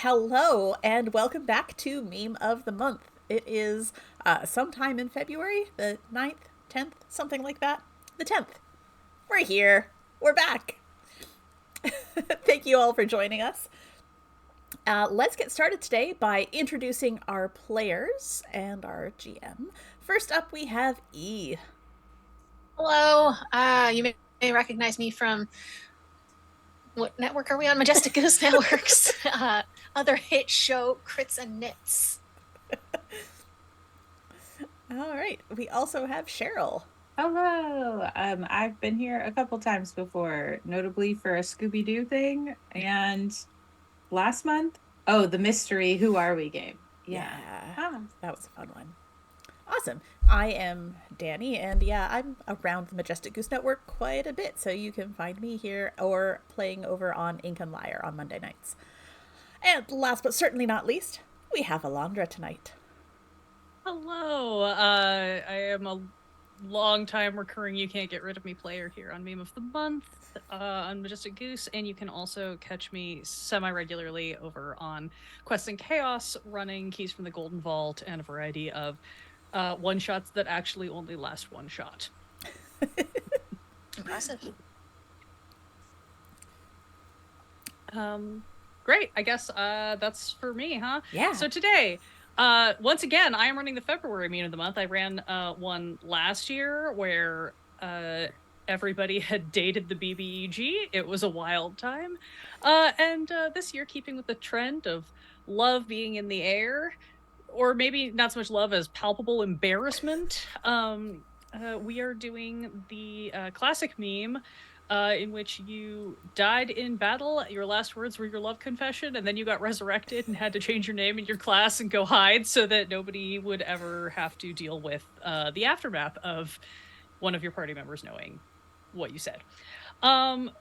Hello, and welcome back to Meme of the Month. It is sometime in February, the 9th, 10th, something like that. The 10th. We're here. We're back. Thank you all for joining us. Let's get started today by introducing our players and our GM. First up, we have E. Hello. You may recognize me from what network are we on? Majestic Goose Networks. Other hit show, Crits and Knits. All right. We also have Cheryl. Hello. I've been here a couple times before, notably for a Scooby-Doo thing and last month. Oh, the mystery Who Are We game. Yeah. Yeah, Ah. that was a fun one. Awesome. I am Danny, and yeah, I'm around the Majestic Goose Network quite a bit, so you can find me here or playing over on Ink and Lyre on Monday nights. And last but certainly not least, we have Alondra tonight. Hello. I am a long-time recurring You Can't Get Rid of Me player here on Meme of the Month on Majestic Goose, and you can also catch me semi-regularly over on Quest and Chaos, running Keys from the Golden Vault and a variety of one-shots that actually only last one shot. Impressive. Great. I guess that's for me, huh? Yeah. So today, once again, I am running the February Meme of the Month. I ran one last year where everybody had dated the BBEG. It was a wild time. And this year, keeping with the trend of love being in the air, or maybe not so much love as palpable embarrassment, we are doing the classic meme in which you died in battle. Your last words were your love confession, and then you got resurrected and had to change your name in your class and go hide so that nobody would ever have to deal with the aftermath of one of your party members knowing what you said. And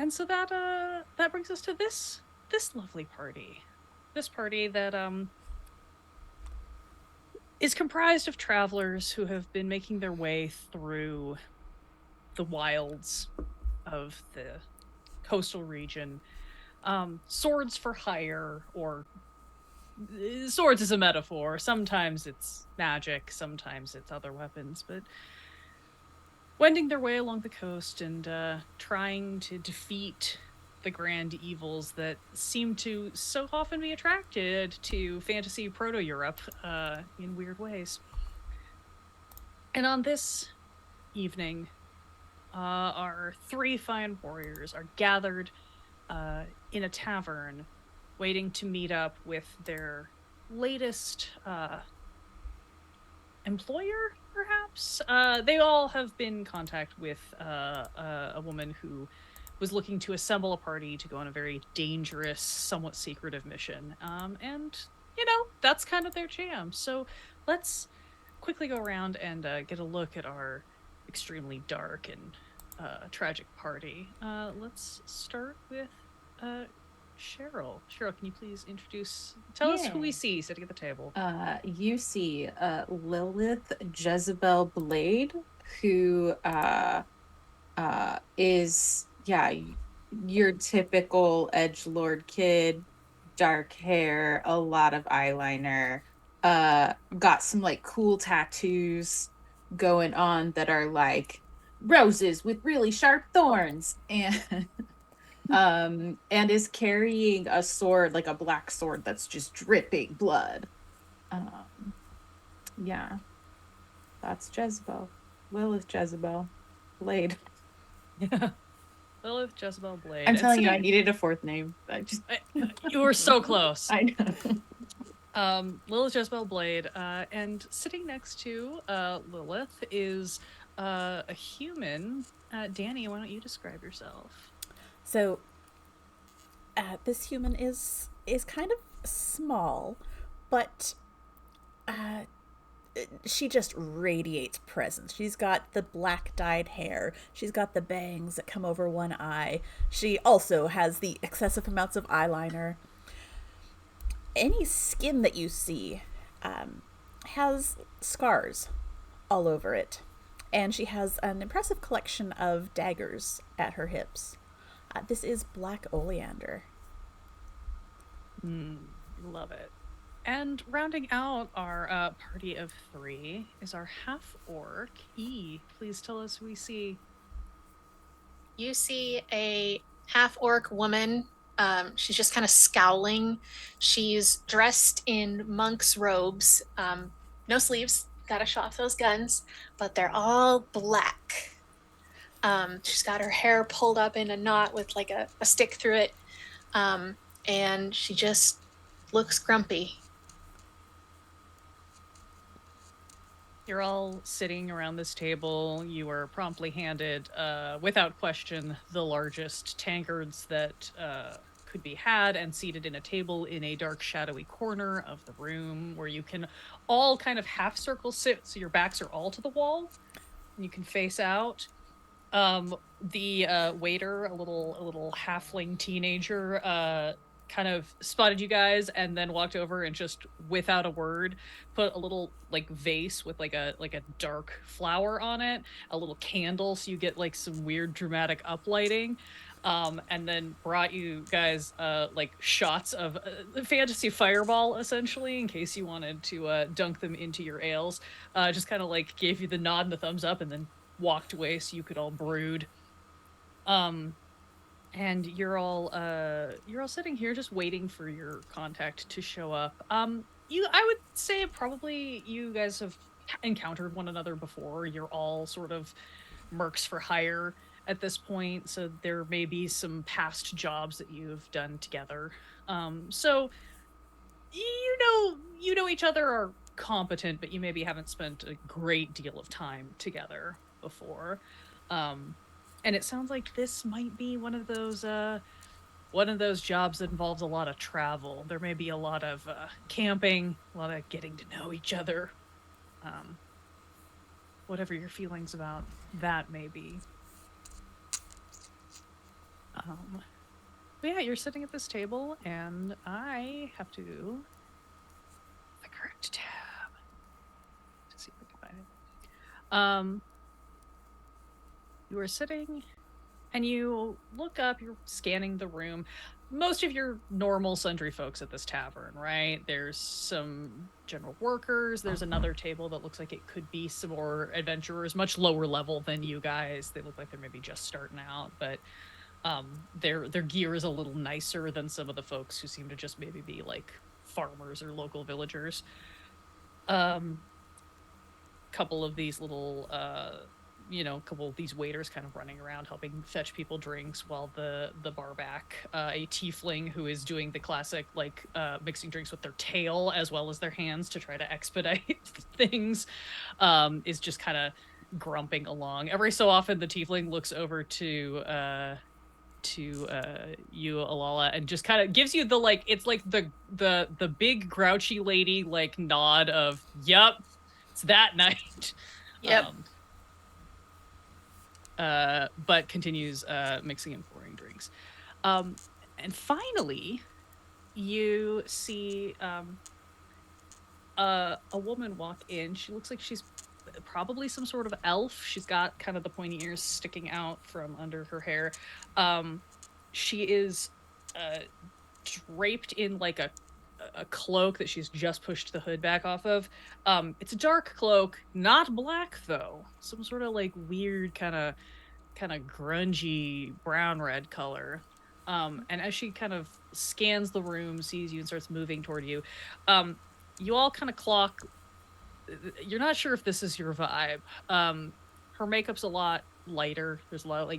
so that brings us to this lovely party. This party that is comprised of travelers who have been making their way through the wilds of the coastal region. Swords for hire, or swords is a metaphor. Sometimes it's magic, sometimes it's other weapons, but wending their way along the coast and trying to defeat the grand evils that seem to so often be attracted to fantasy proto-Europe in weird ways. And on this evening, our three fine warriors are gathered in a tavern, waiting to meet up with their latest employer, perhaps? They all have been in contact with a woman who was looking to assemble a party to go on a very dangerous, somewhat secretive mission. And, that's kind of their jam. So let's quickly go around and get a look at our extremely dark and tragic party. Let's start with Cheryl. Cheryl, can you please tell us who we see sitting at the table? You see Lilith Jezebel Blade, who is your typical edgelord kid, dark hair, a lot of eyeliner, got some like cool tattoos going on that are like roses with really sharp thorns, and is carrying a sword, like a black sword that's just dripping blood. Yeah, that's Jezebel. Lilith Jezebel Blade. Yeah. Lilith Jezebel Blade. I'm telling you, I needed a fourth name. You were so close. I know. Lilith Jezebel Blade, and sitting next to Lilith is a human. Danny, why don't you describe yourself? So, this human is kind of small, but she just radiates presence. She's got the black dyed hair. She's got the bangs that come over one eye. She also has the excessive amounts of eyeliner. Any skin that you see has scars all over it. And she has an impressive collection of daggers at her hips. This is Black Oleander. Love it. And rounding out our party of 3 is our half orc. Please tell us who we see. You see a half orc woman. She's just kind of scowling. She's dressed in monk's robes, no sleeves. Gotta show off those guns, but they're all black. She's got her hair pulled up in a knot with like a stick through it, and she just looks grumpy. You're all sitting around this table. You are promptly handed, without question, the largest tankards that could be had, and seated in a table in a dark, shadowy corner of the room where you can all kind of half circle sit, so your backs are all to the wall, and you can face out. The waiter, a little halfling teenager, kind of spotted you guys and then walked over and just without a word put a little like vase with like a dark flower on it, a little candle so you get like some weird dramatic uplighting, and then brought you guys like shots of fantasy fireball essentially in case you wanted to dunk them into your ales. Just kind of like gave you the nod and the thumbs up and then walked away so you could all brood. And you're all sitting here just waiting for your contact to show up. I would say probably you guys have encountered one another before. You're all sort of mercs for hire at this point, so there may be some past jobs that you've done together. So you know each other, are competent, but you maybe haven't spent a great deal of time together before. And it sounds like this might be one of those jobs that involves a lot of travel. There may be a lot of camping, a lot of getting to know each other. Whatever your feelings about that may be. But yeah, you're sitting at this table, and I have to the correct tab to see if I can find it. You are sitting, and you look up, you're scanning the room. Most of your normal sundry folks at this tavern, right? There's some general workers. There's another table that looks like it could be some more adventurers, much lower level than you guys. They look like they're maybe just starting out, but their gear is a little nicer than some of the folks who seem to just maybe be like farmers or local villagers. Couple of these little couple of these waiters kind of running around helping fetch people drinks, while the bar back, a tiefling who is doing the classic like mixing drinks with their tail as well as their hands to try to expedite things, is just kind of grumping along. Every so often the tiefling looks over to you, Alala, and just kind of gives you the like, it's like the big grouchy lady like nod of yep, it's that night. Yep. But continues mixing and pouring drinks. And finally, you see a woman walk in. She looks like she's probably some sort of elf. She's got kind of the pointy ears sticking out from under her hair. She is draped in like a cloak that she's just pushed the hood back off of. It's a dark cloak, not black though. Some sort of like weird kind of grungy brown red color. And as she kind of scans the room, sees you, and starts moving toward you, you all kind of clock. You're not sure if this is your vibe. Her makeup's a lot lighter. There's a lot of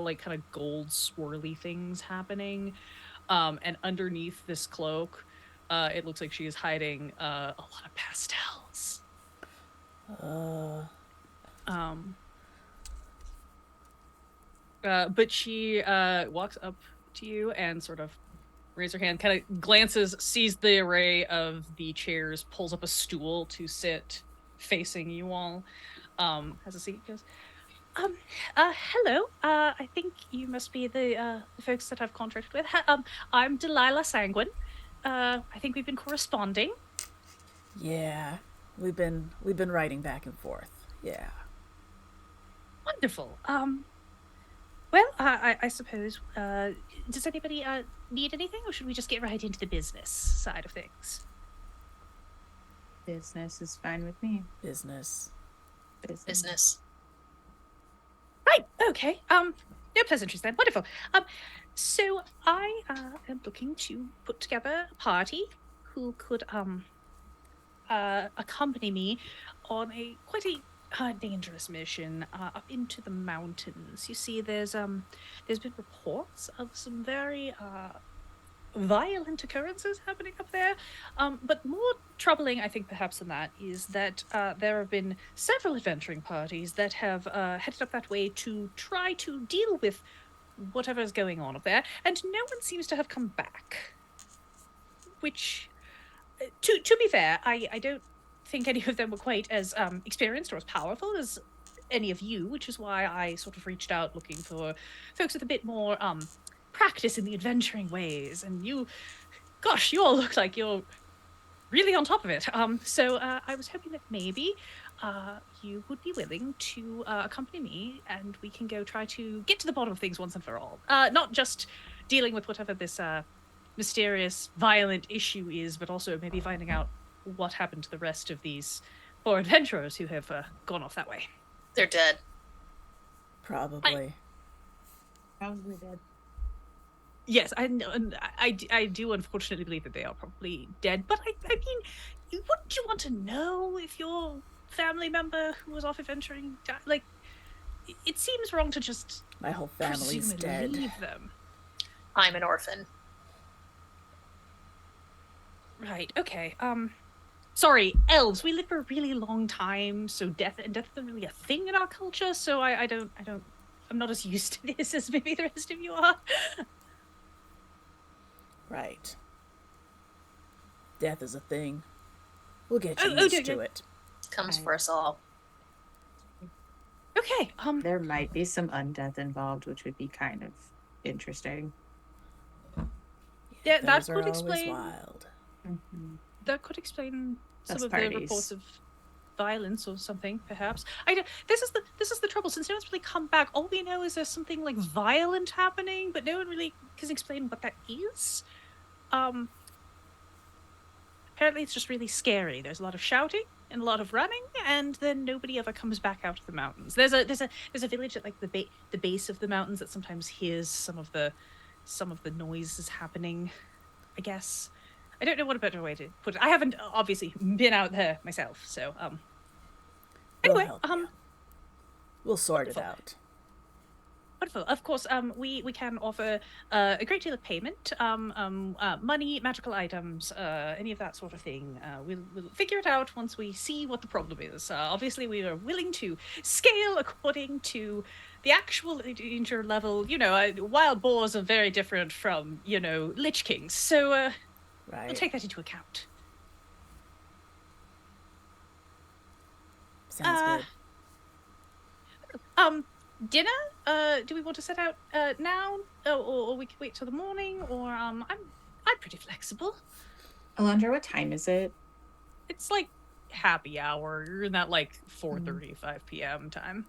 like kind of gold swirly things happening. And underneath this cloak, it looks like she is hiding a lot of pastels. But she walks up to you and sort of raises her hand, kind of glances, sees the array of the chairs, pulls up a stool to sit facing you all, has a seat, goes, hello, I think you must be the folks that I've contracted with. I'm Delilah Sanguine. I think we've been corresponding. Yeah, we've been writing back and forth. Yeah. Wonderful. Well, I suppose. Does anybody need anything, or should we just get right into the business side of things? Business is fine with me. Business. Business. Right. Okay. No pleasantries then. Wonderful. So I am looking to put together a party who could accompany me on a quite a dangerous mission up into the mountains. You see, there's been reports of some very violent occurrences happening up there. But more troubling, I think, perhaps than that, is that there have been several adventuring parties that have headed up that way to try to deal with whatever is going on up there, and no one seems to have come back. Which, to be fair, I don't think any of them were quite as experienced or as powerful as any of you, which is why I sort of reached out looking for folks with a bit more practice in the adventuring ways. And you, gosh, you all look like you're really on top of it. So I was hoping that maybe you would be willing to accompany me, and we can go try to get to the bottom of things once and for all. Not just dealing with whatever this mysterious, violent issue is, but also maybe finding out what happened to the rest of these poor adventurers who have gone off that way. They're dead. Probably. Probably dead. Yes, I know, and I do unfortunately believe that they are probably dead. But I mean, wouldn't you want to know if your family member who was off adventuring died? Like, it seems wrong to just My whole family's presume and dead. leave them. I'm an orphan. Right. Okay. Sorry, elves. We live for a really long time, so death isn't really a thing in our culture. So I'm not as used to this as maybe the rest of you are. Right. Death is a thing. We'll get Oh, you used dear. to it. Comes for us all. Okay. There might be some undeath involved, which would be kind of interesting. Yeah, that Those are could always explain. wild. Mm-hmm. That could explain some That's of parties. the reports of violence or something, perhaps. This is the trouble. Since no one's really come back, all we know is there's something like violent happening, but no one really can explain what that is. Apparently, it's just really scary. There's a lot of shouting and a lot of running, and then nobody ever comes back out of the mountains. There's a village at like the base of the mountains that sometimes hears some of the noises happening, I guess. I don't know what a better way to put it. I haven't obviously been out there myself, so We'll anyway, help you. We'll sort it wonderful. out. Wonderful. Of course, we can offer a great deal of payment, money, magical items, any of that sort of thing. We'll figure it out once we see what the problem is. Obviously, we are willing to scale according to the actual danger level. You know, wild boars are very different from, lich kings. So Right. we'll take that into account. Sounds Dinner? Do we want to set out now, or we can wait till the morning? Or I'm pretty flexible. Alondra, what time is it? It's like happy hour. You're in that like 4:35 p.m. time.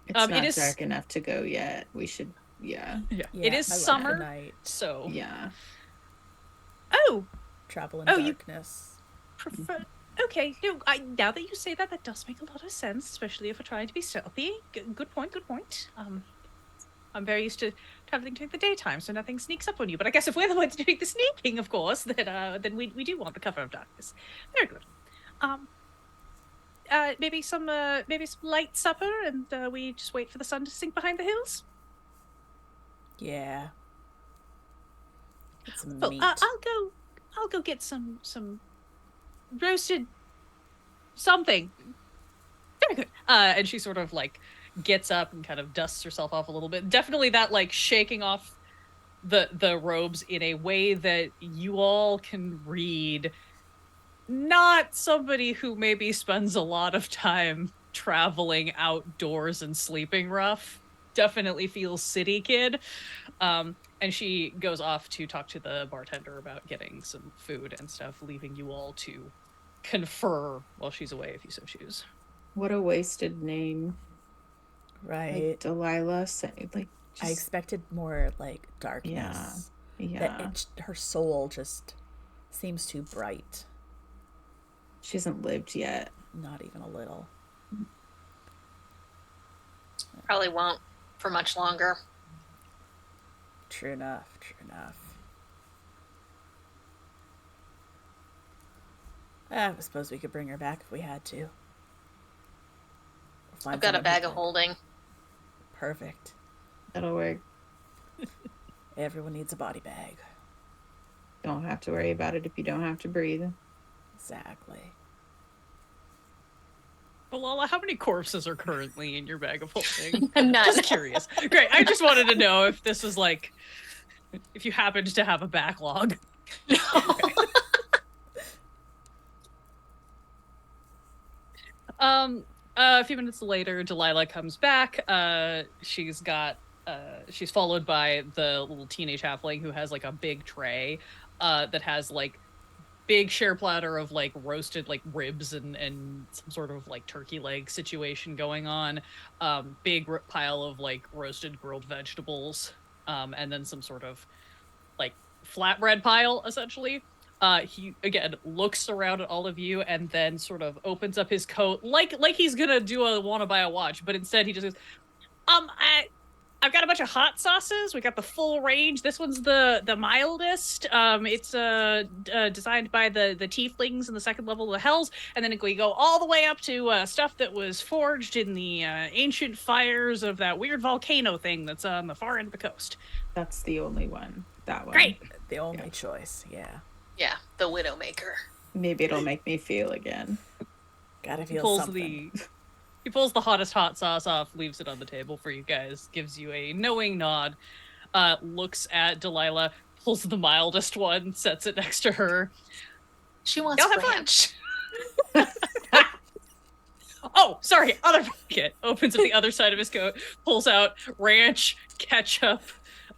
It's not it is dark enough to go yet. We should, yeah. Yeah. good. It is I like the summer, night. so Yeah. oh, Travel in Oh, you- darkness. prefer. Okay, no. Now that you say that, that does make a lot of sense, especially if we're trying to be stealthy. Good point. Good point. I'm very used to traveling during the daytime, so nothing sneaks up on you. But I guess if we're the ones doing the sneaking, of course, then we do want the cover of darkness. Very good. Maybe some light supper, and we just wait for the sun to sink behind the hills. Yeah. Get some Well, meat. I'll go get some roasted something. Very good. And she sort of like gets up and kind of dusts herself off a little bit. Definitely that like shaking off the robes in a way that you all can read. Not somebody who maybe spends a lot of time traveling outdoors and sleeping rough. Definitely feels city kid. And she goes off to talk to the bartender about getting some food and stuff, leaving you all to confer while she's away if you so choose. What a wasted name. right. Like Delilah said, like I expected more like darkness. Yeah. Her soul just seems too bright. She hasn't lived yet. Not even a little. Probably won't for much longer. True enough. True enough. I suppose we could bring her back if we had to. I've got a bag of holding. Perfect. That'll work. Everyone needs a body bag. Don't have to worry about it if you don't have to breathe. Exactly. Malala, how many corpses are currently in your bag of holding? None. Just curious. Great. I just wanted to know if this was like, if you happened to have a backlog. No. Okay. A few minutes later, Delilah comes back. She's followed by the little teenage halfling who has like a big tray, that has like big share platter of like roasted like ribs and some sort of like turkey leg situation going on. Big pile of like roasted grilled vegetables, and then some sort of like flatbread pile essentially. He again looks around at all of you and then sort of opens up his coat like he's gonna do a wanna buy a watch, but instead he just goes, I've got a bunch of hot sauces. We got the full range. This one's the mildest. It's designed by the tieflings in the second level of the hells, and then we go all the way up to stuff that was forged in the ancient fires of that weird volcano thing that's on the far end of the coast. That's the only one. That one. Great. The only choice, yeah. Yeah, the Widowmaker. Maybe it'll make me feel again. Gotta feel Pulls something. He pulls the hottest hot sauce off, leaves it on the table for you guys, gives you a knowing nod, looks at Delilah, pulls the mildest one, sets it next to her. She wants ranch. Oh, sorry, other pocket. Opens up the other side of his coat, pulls out ranch, ketchup,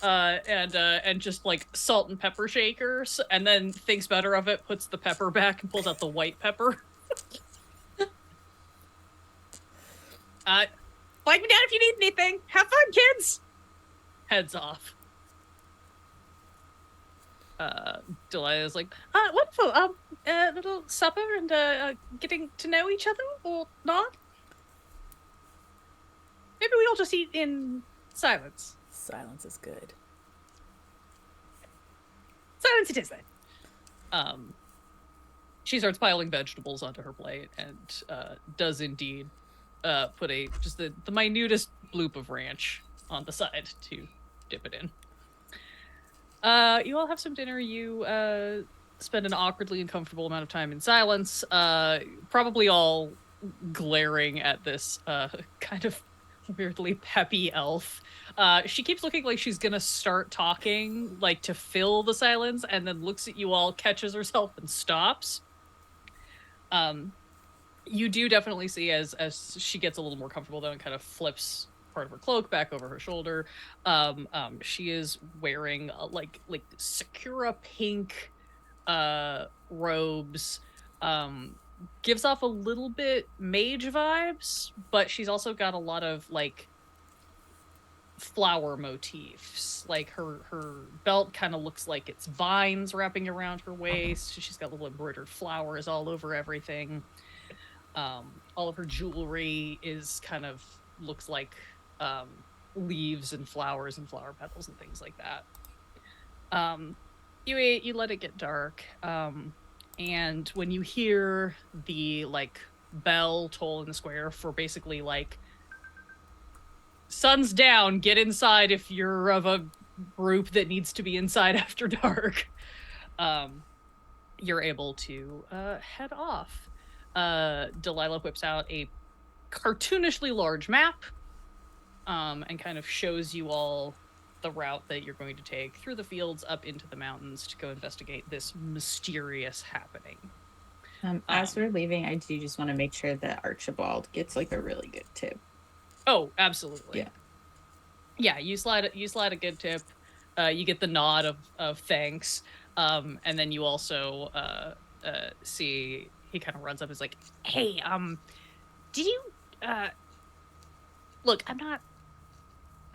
and just like salt and pepper shakers, and then thinks better of it, puts the pepper back, and pulls out the white pepper. Flag me down if you need anything. Have fun, kids. Heads off. Delilah's like, wonderful. Little supper and getting to know each other or not? Maybe we all just eat in silence. Silence is good. Silence it is then. She starts piling vegetables onto her plate and does indeed put just the minutest bloop of ranch on the side to dip it in. You all have some dinner. You spend an awkwardly uncomfortable amount of time in silence, probably all glaring at this kind of weirdly peppy elf. She keeps looking like she's gonna start talking, like to fill the silence, and then looks at you all, catches herself, and stops. You do definitely see as she gets a little more comfortable though and kind of flips part of her cloak back over her shoulder. She is wearing like Sakura pink robes. Gives off a little bit mage vibes, but she's also got a lot of like flower motifs. Like her belt kind of looks like it's vines wrapping around her waist. She's got little embroidered flowers all over everything. All of her jewelry is kind of looks like leaves and flowers and flower petals and things like that. You let it get dark, and when you hear the like bell toll in the square for basically like sun's down, get inside if you're of a group that needs to be inside after dark, you're able to head off. Delilah whips out a cartoonishly large map, and kind of shows you all the route that you're going to take through the fields up into the mountains to go investigate this mysterious happening. As we're leaving, I do just want to make sure that Archibald gets like a really good tip. Oh, absolutely. Yeah. Yeah, you slide a good tip. You get the nod of thanks. And then you also see he kind of runs up and is like, "Hey, did you look,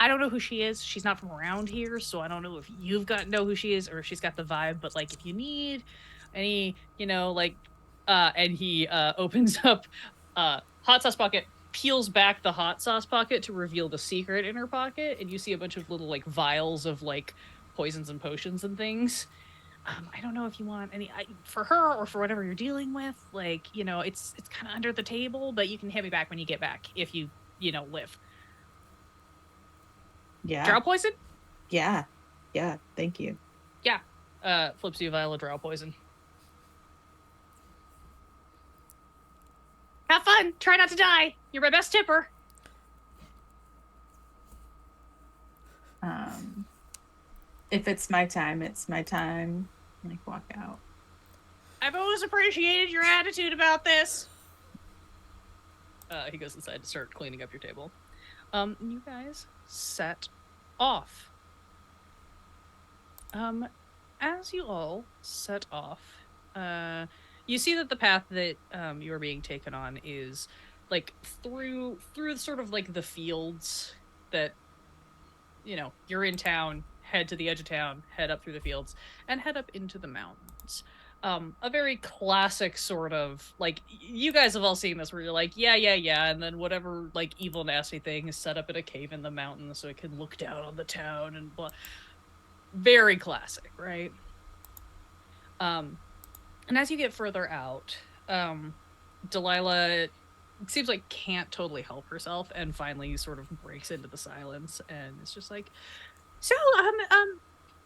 I don't know who she is. She's not from around here, so I don't know if you've got know who she is or if she's got the vibe. But like, if you need any, and he opens up hot sauce pocket, peels back the hot sauce pocket to reveal the secret in her pocket, and you see a bunch of little like vials of like poisons and potions and things. I don't know if you want any for her or for whatever you're dealing with. Like, it's kind of under the table, but you can hand me back when you get back if you live. Yeah. Drow poison? Yeah. Thank you. Yeah. Flips you a vial of drow poison. Have fun. Try not to die. You're my best tipper. If it's my time, it's my time. Like, walk out. I've always appreciated your attitude about this. He goes inside to start cleaning up your table. You guys set off. As you all set off, you see that the path that you're being taken on is like through sort of like the fields that you're in town, head to the edge of town, head up through the fields, and head up into the mountains. A very classic sort of like, you guys have all seen this where you're like, yeah, and then whatever like evil nasty thing is set up in a cave in the mountains so it can look down on the town and blah. Very classic, right? And as you get further out, Delilah seems like can't totally help herself and finally sort of breaks into the silence and it's just like, so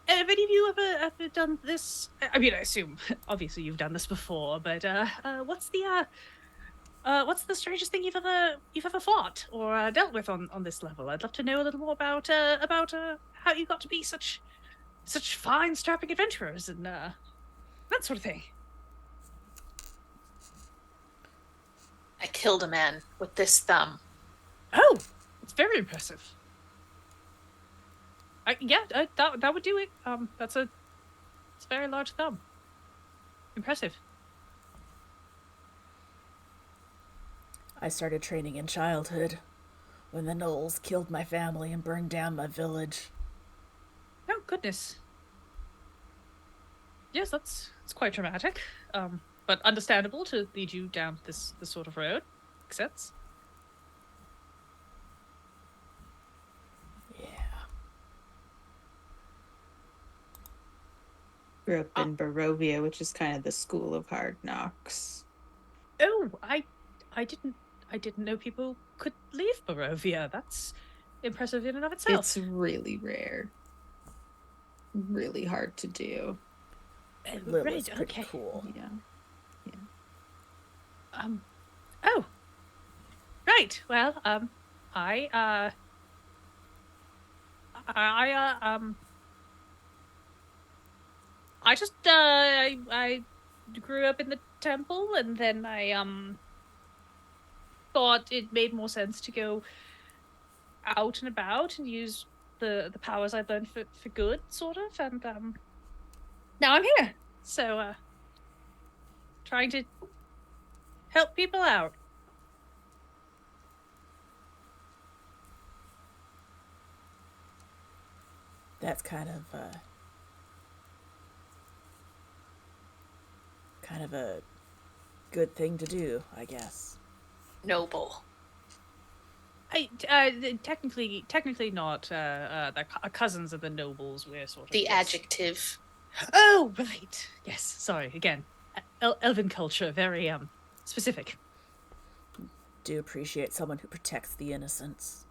have any of you ever done this? I mean, I assume obviously you've done this before, but what's the strangest thing you've ever fought or dealt with on this level? I'd love to know a little more about how you got to be such fine, strapping adventurers and that sort of thing. I killed a man with this thumb. Oh, it's very impressive. That would do it. It's a very large thumb. Impressive. I started training in childhood when the Knolls killed my family and burned down my village. Oh, goodness. Yes, it's quite dramatic. But understandable to lead you down this sort of road. Makes sense. Yeah. Grew up in Barovia, which is kind of the school of hard knocks. Oh, I didn't know people could leave Barovia. That's impressive in and of itself. It's really rare. Really hard to do. Lilith's pretty cool. Yeah. Oh. Right. Well, I just I grew up in the temple and then I thought it made more sense to go out and about and use the powers I've learned for good, sort of, and now I'm here. So trying to help people out. That's kind of a good thing to do, I guess. Noble. Technically not. The cousins of the nobles. We're sort of The adjective. Oh, right. Yes. Sorry. Again, elven culture, very specific. Do appreciate someone who protects the innocents.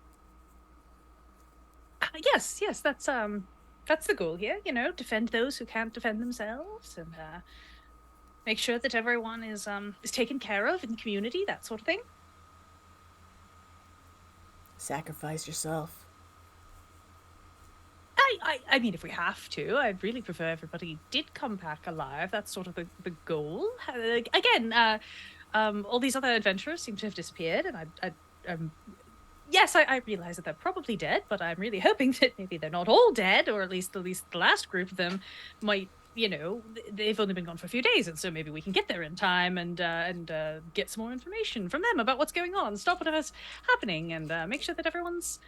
Yes. That's the goal here. Defend those who can't defend themselves, and make sure that everyone is taken care of in the community. That sort of thing. Sacrifice yourself. I mean, if we have to, I'd really prefer everybody did come back alive. That's sort of the goal. Again, all these other adventurers seem to have disappeared, and yes, I realize that they're probably dead, but I'm really hoping that maybe they're not all dead, or at least the last group of them might, they've only been gone for a few days, and so maybe we can get there in time and get some more information from them about what's going on, stop whatever's happening, and make sure that everyone's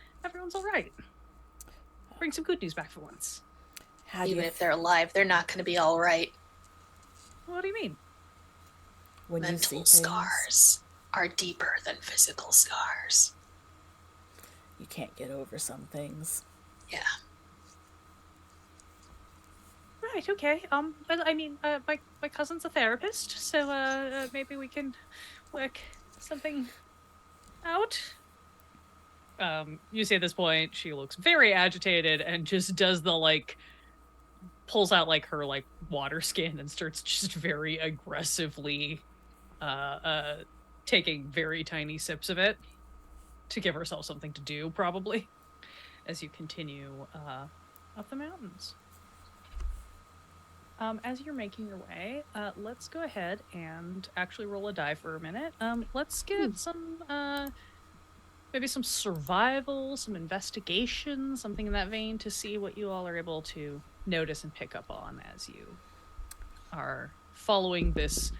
all right. bring some good news back for once. How do Even you if they're alive, they're not going to be all right. What do you mean? when you see Mental things, scars are deeper than physical scars. you can't get over some things. Yeah. Right, okay. Well, I mean, my cousin's a therapist, so maybe we can work something out. You see at this point, she looks very agitated and just does the like, pulls out like her like water skin and starts just very aggressively, taking very tiny sips of it to give herself something to do, probably, as you continue up the mountains. As you're making your way, let's go ahead and actually roll a die for a minute. Let's get some, maybe some survival, some investigation, something in that vein to see what you all are able to notice and pick up on as you are following this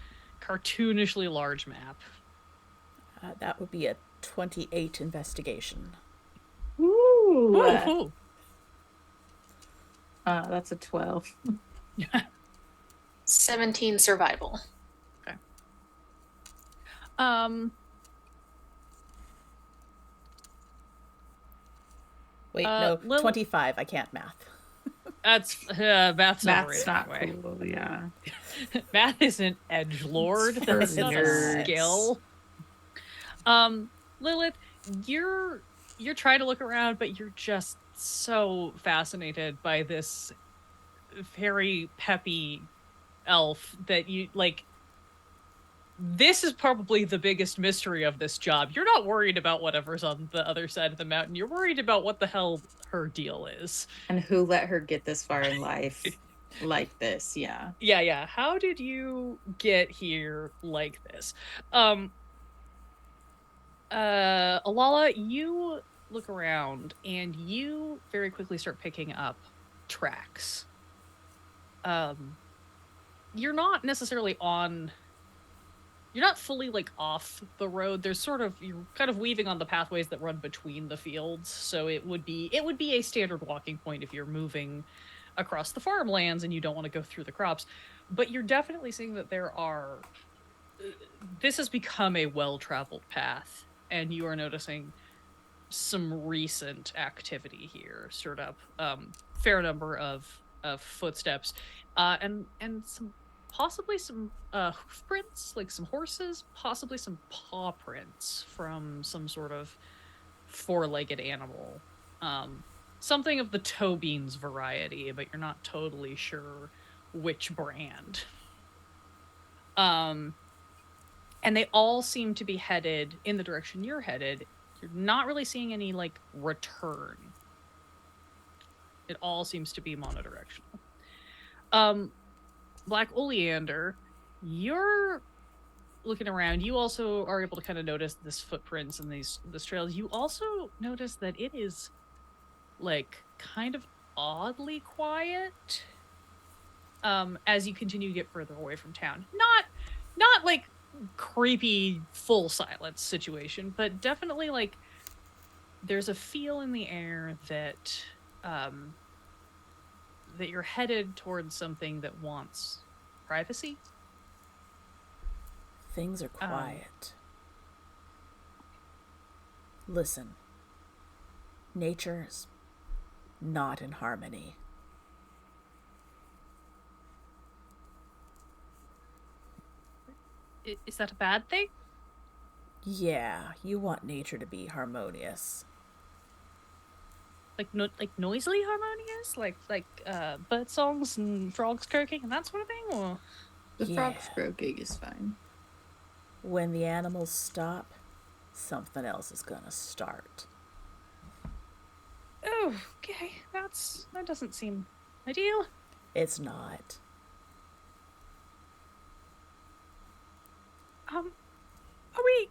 cartoonishly large map. That would be a 28 investigation. Ooh. Ooh. That's a 12. 17 survival. Wait, no, Lil- 25. I can't math. That's math's not That's right not anyway. cool, yeah. Math isn't edgelord. It's That's for not a nerds. skill. Lilith, you're trying to look around, but you're just so fascinated by this very peppy elf that you like. This is probably the biggest mystery of this job. You're not worried about whatever's on the other side of the mountain. You're worried about what the hell her deal is. And who let her get this far in life like this? Yeah. Yeah. How did you get here like this? Alala, you look around and you very quickly start picking up tracks. You're not necessarily on, you're not fully like off the road. There's sort of, you're kind of weaving on the pathways that run between the fields. So it would be a standard walking point if you're moving across the farmlands and you don't want to go through the crops. But you're definitely seeing that this has become a well-traveled path, and you are noticing some recent activity here, stirred up fair number of footsteps, and possibly some hoof prints, like some horses, possibly some paw prints from some sort of four-legged animal. Something of the toe beans variety, but you're not totally sure which brand. And they all seem to be headed in the direction you're headed. You're not really seeing any, like, return. It all seems to be monodirectional. Black Oleander, you're looking around. You also are able to kind of notice this footprints and this trails. You also notice that it is, like, kind of oddly quiet as you continue to get further away from town. Not like creepy full silence situation, but definitely like there's a feel in the air that that you're headed towards something that wants privacy. Things are quiet. Listen. Nature's not in harmony. Is that a bad thing? Yeah, you want nature to be harmonious. Like noisily harmonious, like bird songs and frogs croaking and that sort of thing, or The Yeah. frog's croaking is fine. When the animals stop, something else is gonna start. oh, okay, that doesn't seem ideal. It's not. Are we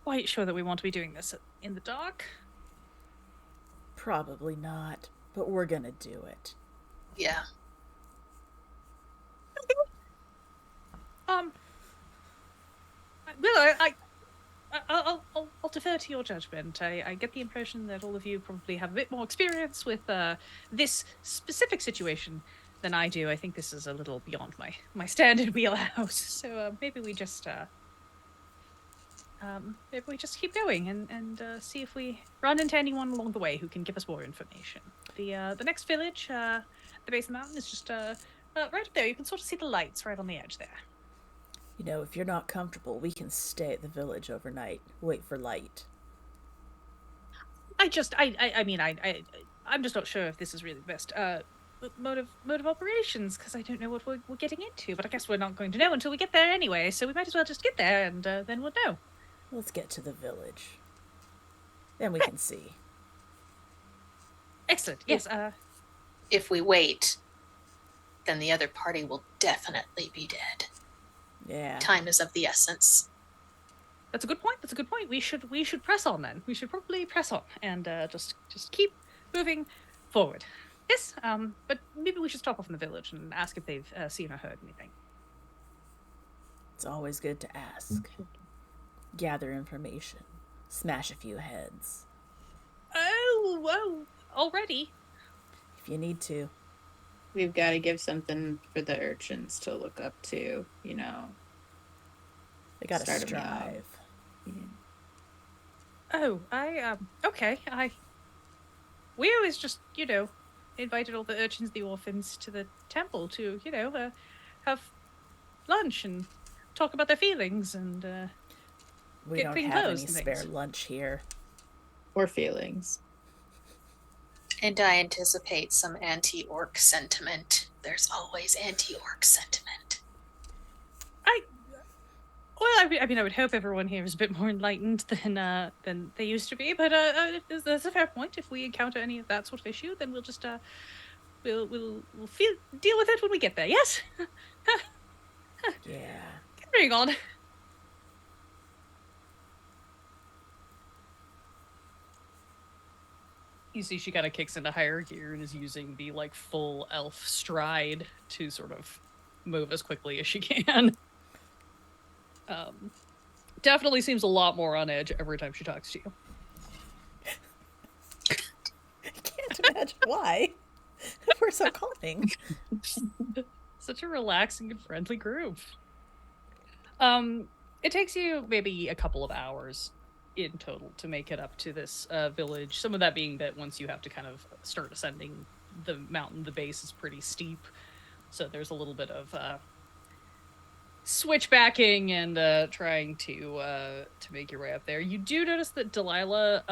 quite sure that we want to be doing this in the dark? Probably not, but we're gonna do it. Yeah. Well, I'll defer to your judgment. I get the impression that all of you probably have a bit more experience with this specific situation than I do. I think this is a little beyond my standard wheelhouse. So maybe we just keep going and see if we run into anyone along the way who can give us more information. The next village, at the base of the mountain, is just right up there. You can sort of see the lights right on the edge there. You know, if you're not comfortable, we can stay at the village overnight. Wait for light. I'm just not sure if this is really the best mode of operations, because I don't know what we're getting into. But I guess we're not going to know until we get there anyway. So we might as well just get there, and then we'll know. Let's get to the village. Then we can see. Excellent. Yes. If we wait, then the other party will definitely be dead. Yeah. Time is of the essence. That's a good point. We should press on then. We should probably press on and just keep moving forward. Yes. But maybe we should stop off in the village and ask if they've seen or heard anything. It's always good to ask. Gather information. Smash a few heads. Oh, already? If you need to. We've got to give something for the urchins to look up to, you know. They gotta Start 'em strive. out. Oh, okay. We always just, invited all the urchins, the orphans, to the temple to, have lunch and talk about their feelings and We get don't clean have clothes any and spare things. lunch here. Or feelings. And I anticipate some anti-orc sentiment. There's always anti-orc sentiment. I would hope everyone here is a bit more enlightened than they used to be. But that's a fair point. If we encounter any of that sort of issue, then we'll just we'll deal with it when we get there. Yes. Yeah. Carrying on. You see, she kind of kicks into higher gear and is using the full elf stride to sort of move as quickly as she can. Definitely seems a lot more on edge every time she talks to you. I can't imagine why. We're so calming. Such a relaxing and friendly group. It takes you maybe a couple of hours in total to make it up to this village. Some of that being that once you have to kind of start ascending the mountain, the base is pretty steep. So there's a little bit of switchbacking and trying to make your way up there. You do notice that Delilah,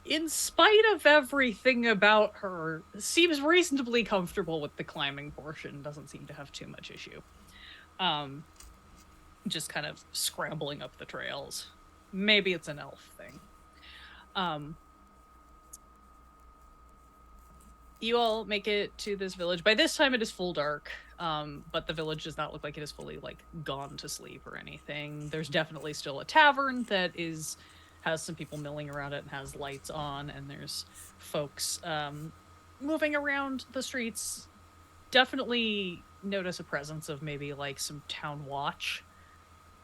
in spite of everything about her, seems reasonably comfortable with the climbing portion. Doesn't seem to have too much issue. Just kind of scrambling up the trails. Maybe it's an elf thing. You all make it to this village. By this time it is full dark, but the village does not look like it is fully gone to sleep or anything. There's definitely still a tavern that has some people milling around it and has lights on, and there's folks moving around the streets. Definitely notice a presence of maybe some town watch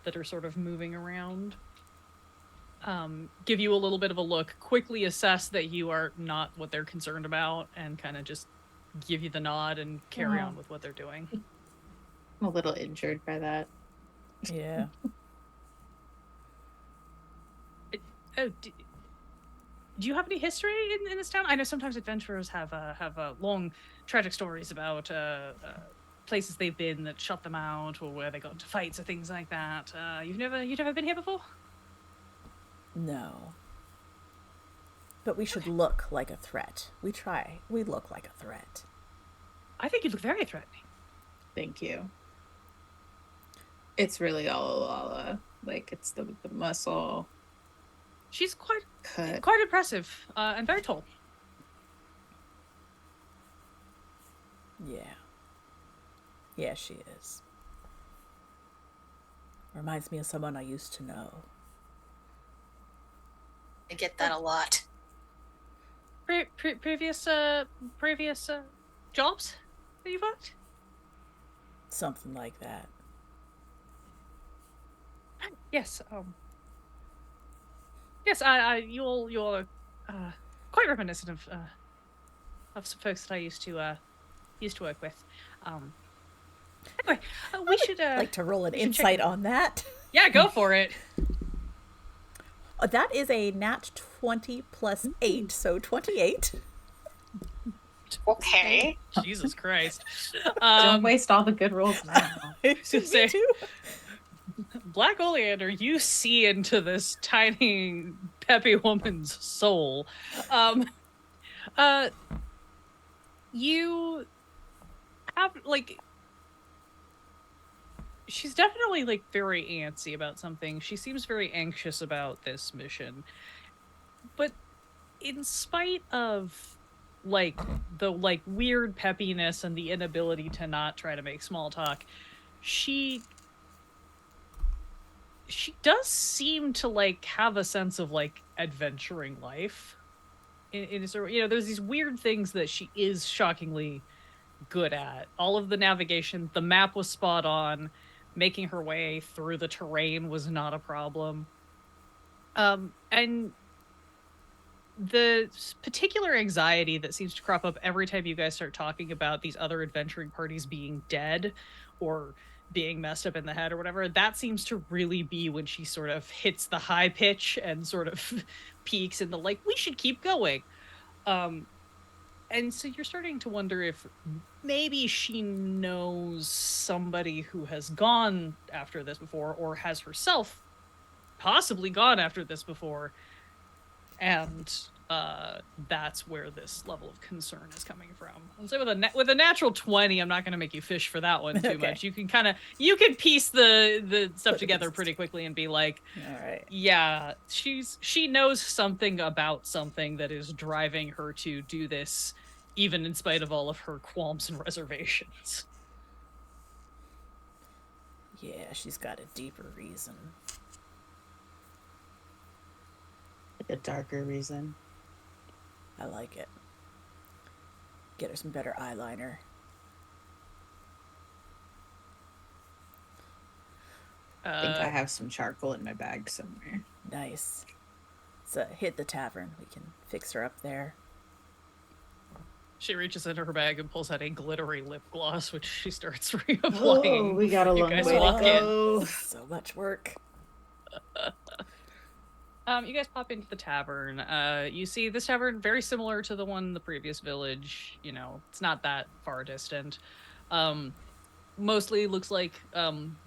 that are sort of moving around. Give you a little bit of a look, quickly assess that you are not what they're concerned about, and kind of just give you the nod and carry on with what they're doing. I'm a little injured by that. Yeah. Do you have any history in this town? I know sometimes adventurers have long tragic stories about places they've been that shut them out, or where they got into fights or things like that. You've never been here before? No. But we should look like a threat. We look like a threat. I think you look very threatening. Thank you. It's really all Lala. It's the muscle She's quite cut. quite impressive and very tall. Yeah. Yeah, she is. Reminds me of someone I used to know. I get that a lot. Previous jobs that you've worked? Something like that. Yes. Yes, you all are quite reminiscent of some folks that I used to work with. Anyway, we should Like to roll an we should check insight in. on that. Yeah, go for it. That is a nat 20 plus 8, so 28. Okay. Jesus Christ. Don't waste all the good rolls now. Me say- too. Black Oleander, you see into this tiny peppy woman's soul. You have like she's definitely like very antsy about something. She seems very anxious about this mission. But in spite of like the like weird peppiness and the inability to not try to make small talk, she does seem to like have a sense of like adventuring life. In sort of, you know, there's these weird things that she is shockingly good at. All of the navigation, the map was spot on. Making her way through the terrain was not a problem. And the particular anxiety that seems to crop up every time you guys start talking about these other adventuring parties being dead or being messed up in the head or whatever, that seems to really be when she sort of hits the high pitch and sort of peaks in the like, we should keep going. And so you're starting to wonder if maybe she knows somebody who has gone after this before, or has herself possibly gone after this before, and that's where this level of concern is coming from. And so with a natural 20, I'm not going to make you fish for that one too Okay. much. You can piece the stuff together pretty quickly and be like, All right. yeah, she knows something about something that is driving her to do this, even in spite of all of her qualms and reservations. Yeah, she's got a deeper reason. A darker reason. I like it. Get her some better eyeliner. I think I have some charcoal in my bag somewhere. Nice. So hit the tavern. We can fix her up there. She reaches into her bag and pulls out a glittery lip gloss, which she starts reapplying. Oh, we got a You long guys way walk to in. go. So much work. You guys pop into the tavern. You see this tavern very similar to the one in the previous village. You know, it's not that far distant. Mostly looks like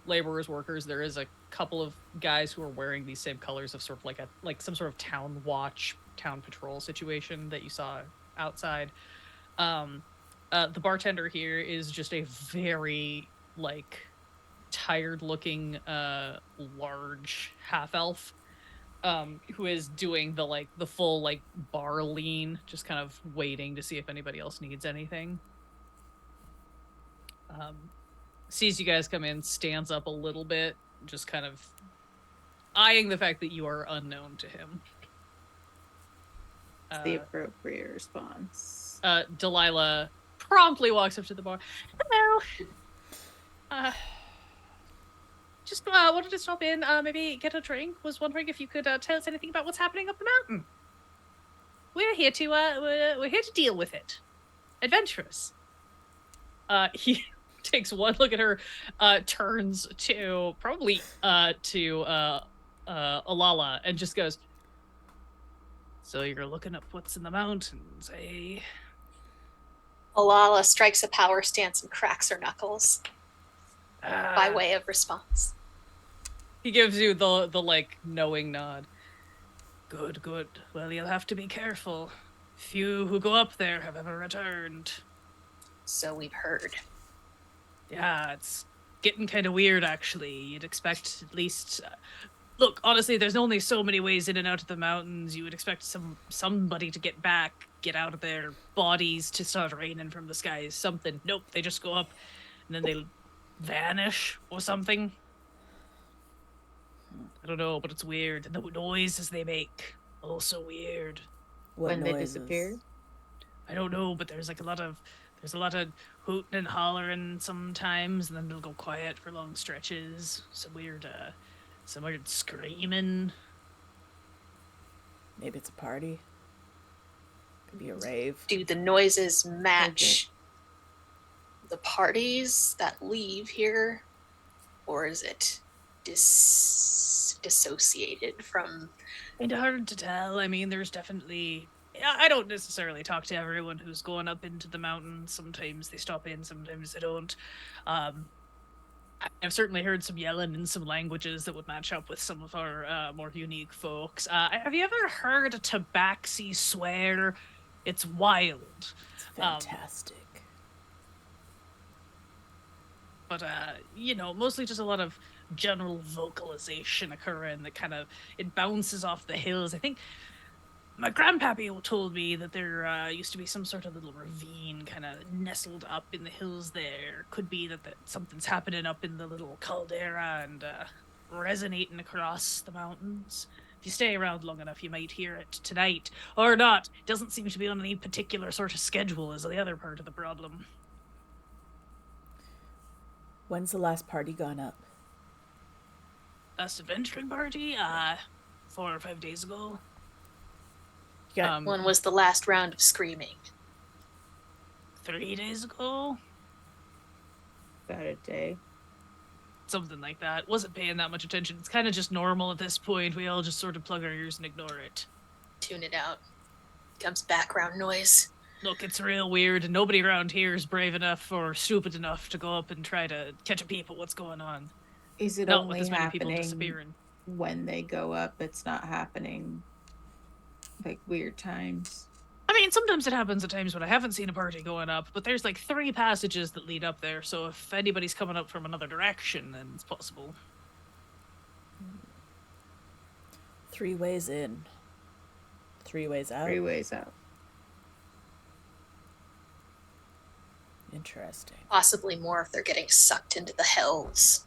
laborers, workers. There is a couple of guys who are wearing these same colors of sort of like some sort of town watch, town patrol situation that you saw outside. The bartender here is just a very like tired looking large half elf who is doing the full like bar lean, just kind of waiting to see if anybody else needs anything. Sees you guys come in, stands up a little bit, just kind of eyeing the fact that you are unknown to him. It's the appropriate response. Delilah promptly walks up to the bar. Hello. Just wanted to stop in, maybe get a drink. Was wondering if you could tell us anything about what's happening up the mountain. We're here to we're here to deal with it. Adventurous. He takes one look at her, turns to probably to Alala, and just goes, "So you're looking up what's in the mountains, eh?" Alala strikes a power stance and cracks her knuckles by way of response. He gives you the like knowing nod. Good, good. Well, you'll have to be careful. Few who go up there have ever returned. So we've heard. Yeah, it's getting kind of weird, actually. You'd expect at least... look, honestly, there's only so many ways in and out of the mountains. You would expect somebody to get back, get out of their bodies, to start raining from the skies, something. Nope, they just go up, and then they vanish or something. I don't know, but it's weird. And the noises they make, also weird. What When they noises? disappear? I don't know, but there's a lot of hooting and hollering sometimes, and then they'll go quiet for long stretches. Some weird screaming. Maybe it's a party. Could be a rave. Do the noises match the parties that leave here, or is it dissociated from? It's hard to tell. I mean, there's definitely. I don't necessarily talk to everyone who's going up into the mountains. Sometimes they stop in, sometimes they don't. I've certainly heard some yelling in some languages that would match up with some of our more unique folks. Have you ever heard a Tabaxi swear? It's wild. It's fantastic. But, mostly just a lot of general vocalization occurring that kind of, it bounces off the hills. I think my grandpappy told me that there used to be some sort of little ravine kind of nestled up in the hills there. Could be that something's happening up in the little caldera and resonating across the mountains. If you stay around long enough, you might hear it tonight. Or not. It doesn't seem to be on any particular sort of schedule is the other part of the problem. When's the last party gone up? Last adventuring party? 4 or 5 days ago. When was the last round of screaming? 3 days ago? About a day. Something like that. Wasn't paying that much attention. It's kind of just normal at this point. We all just sort of plug our ears and ignore it. Tune it out. Becomes background noise. Look, it's real weird, and nobody around here is brave enough or stupid enough to go up and try to catch a peep at what's going on. Is it Not only with as many people happening disappearing. when they go up? It's not happening like weird times. I mean, sometimes it happens at times when I haven't seen a party going up, but there's like 3 passages that lead up there, so if anybody's coming up from another direction, then it's possible. 3 ways in. 3 ways out. 3 ways out. Interesting. Possibly more if they're getting sucked into the hells.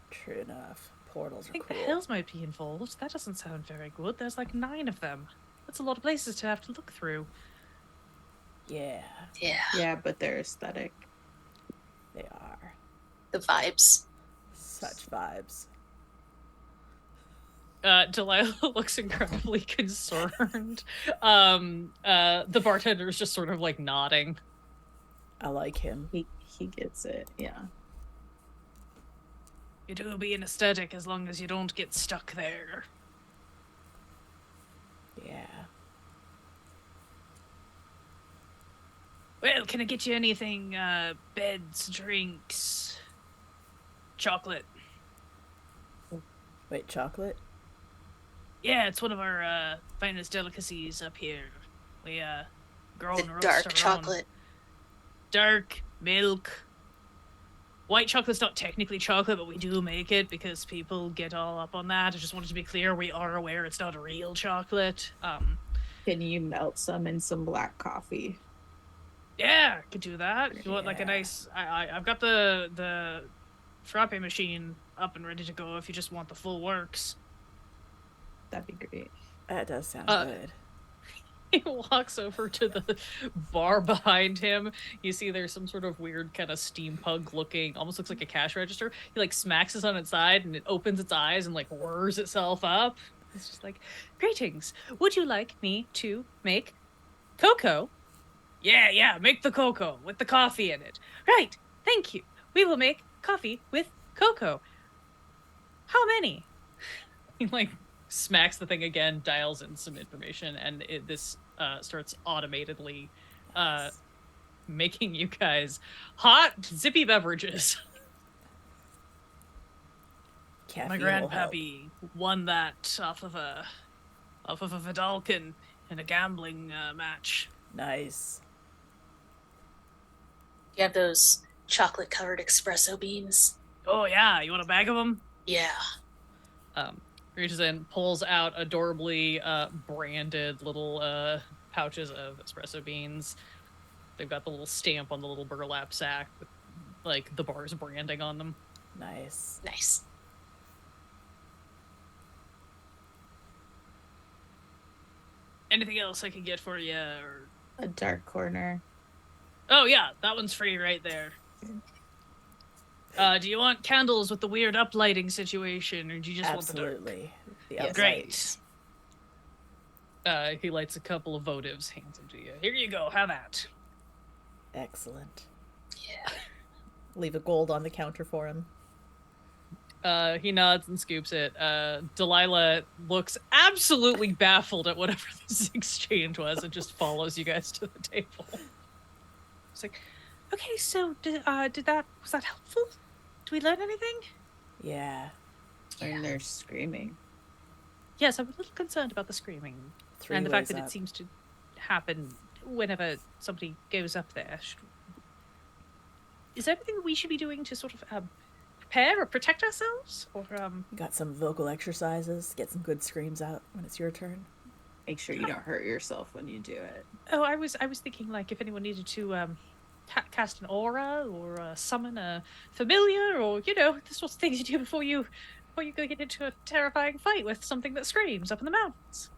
True enough. Portals I are think cool. the hills might be involved. That doesn't sound very good. There's like 9 of them. That's a lot of places to have to look through. Yeah, Yeah. Yeah, but they're aesthetic. they are. The vibes. Such vibes. Delilah looks incredibly concerned. The bartender is just sort of like nodding. I like him. He gets it, yeah. You do be an aesthetic as long as you don't get stuck there. Yeah. Well, can I get you anything? Beds, drinks, chocolate. Wait, chocolate? Yeah, it's one of our finest delicacies up here. We grow The and roast dark our own. chocolate. Dark milk. White chocolate's not technically chocolate, but we do make it because people get all up on that. I just wanted to be clear, we are aware it's not a real chocolate. Can you melt some in some black coffee? Yeah, could do that. If you want like a Yeah. nice, I've got the frappe machine up and ready to go if you just want the full works. That'd be great. That does sound good. He walks over to the bar behind him. You see there's some sort of weird kind of steampunk looking, almost looks like a cash register. He like smacks it on its side and it opens its eyes and like whirs itself up. It's just like, greetings. Would you like me to make cocoa? Yeah, make the cocoa with the coffee in it. Right, thank you. We will make coffee with cocoa. How many? He like smacks the thing again, dials in some information, and this starts automatedly making you guys hot, zippy beverages. Caffeine My will help. grandpappy won that off of a Vidalkin in a gambling match. Nice. You have those chocolate covered espresso beans. Oh yeah, you want a bag of them? Yeah. Reaches in, pulls out adorably branded little pouches of espresso beans. They've got the little stamp on the little burlap sack with like the bar's branding on them. Nice. Nice. Anything else I can get for you? Or... A dark corner. Oh yeah, that one's free right there. Do you want candles with the weird uplighting situation, or do you just want the dark? Absolutely. The Yes. uplight. Great. He lights a couple of votives, hands them to you. Here you go, have that. Excellent. Yeah. Leave a gold on the counter for him. He nods and scoops it. Delilah looks absolutely baffled at whatever this exchange was and just follows you guys to the table. It's like, okay, so was that helpful? Did we learn anything? Yeah. And they're screaming. Yes, I'm a little concerned about the screaming. And the fact that it seems to happen whenever somebody goes up there. Is there anything we should be doing to sort of prepare or protect ourselves? Or Got some vocal exercises. Get some good screams out when it's your turn. Make sure you don't hurt yourself when you do it. Oh, I was thinking like if anyone needed to cast an aura or summon a familiar, or the sorts of things you do before you go get into a terrifying fight with something that screams up in the mountains.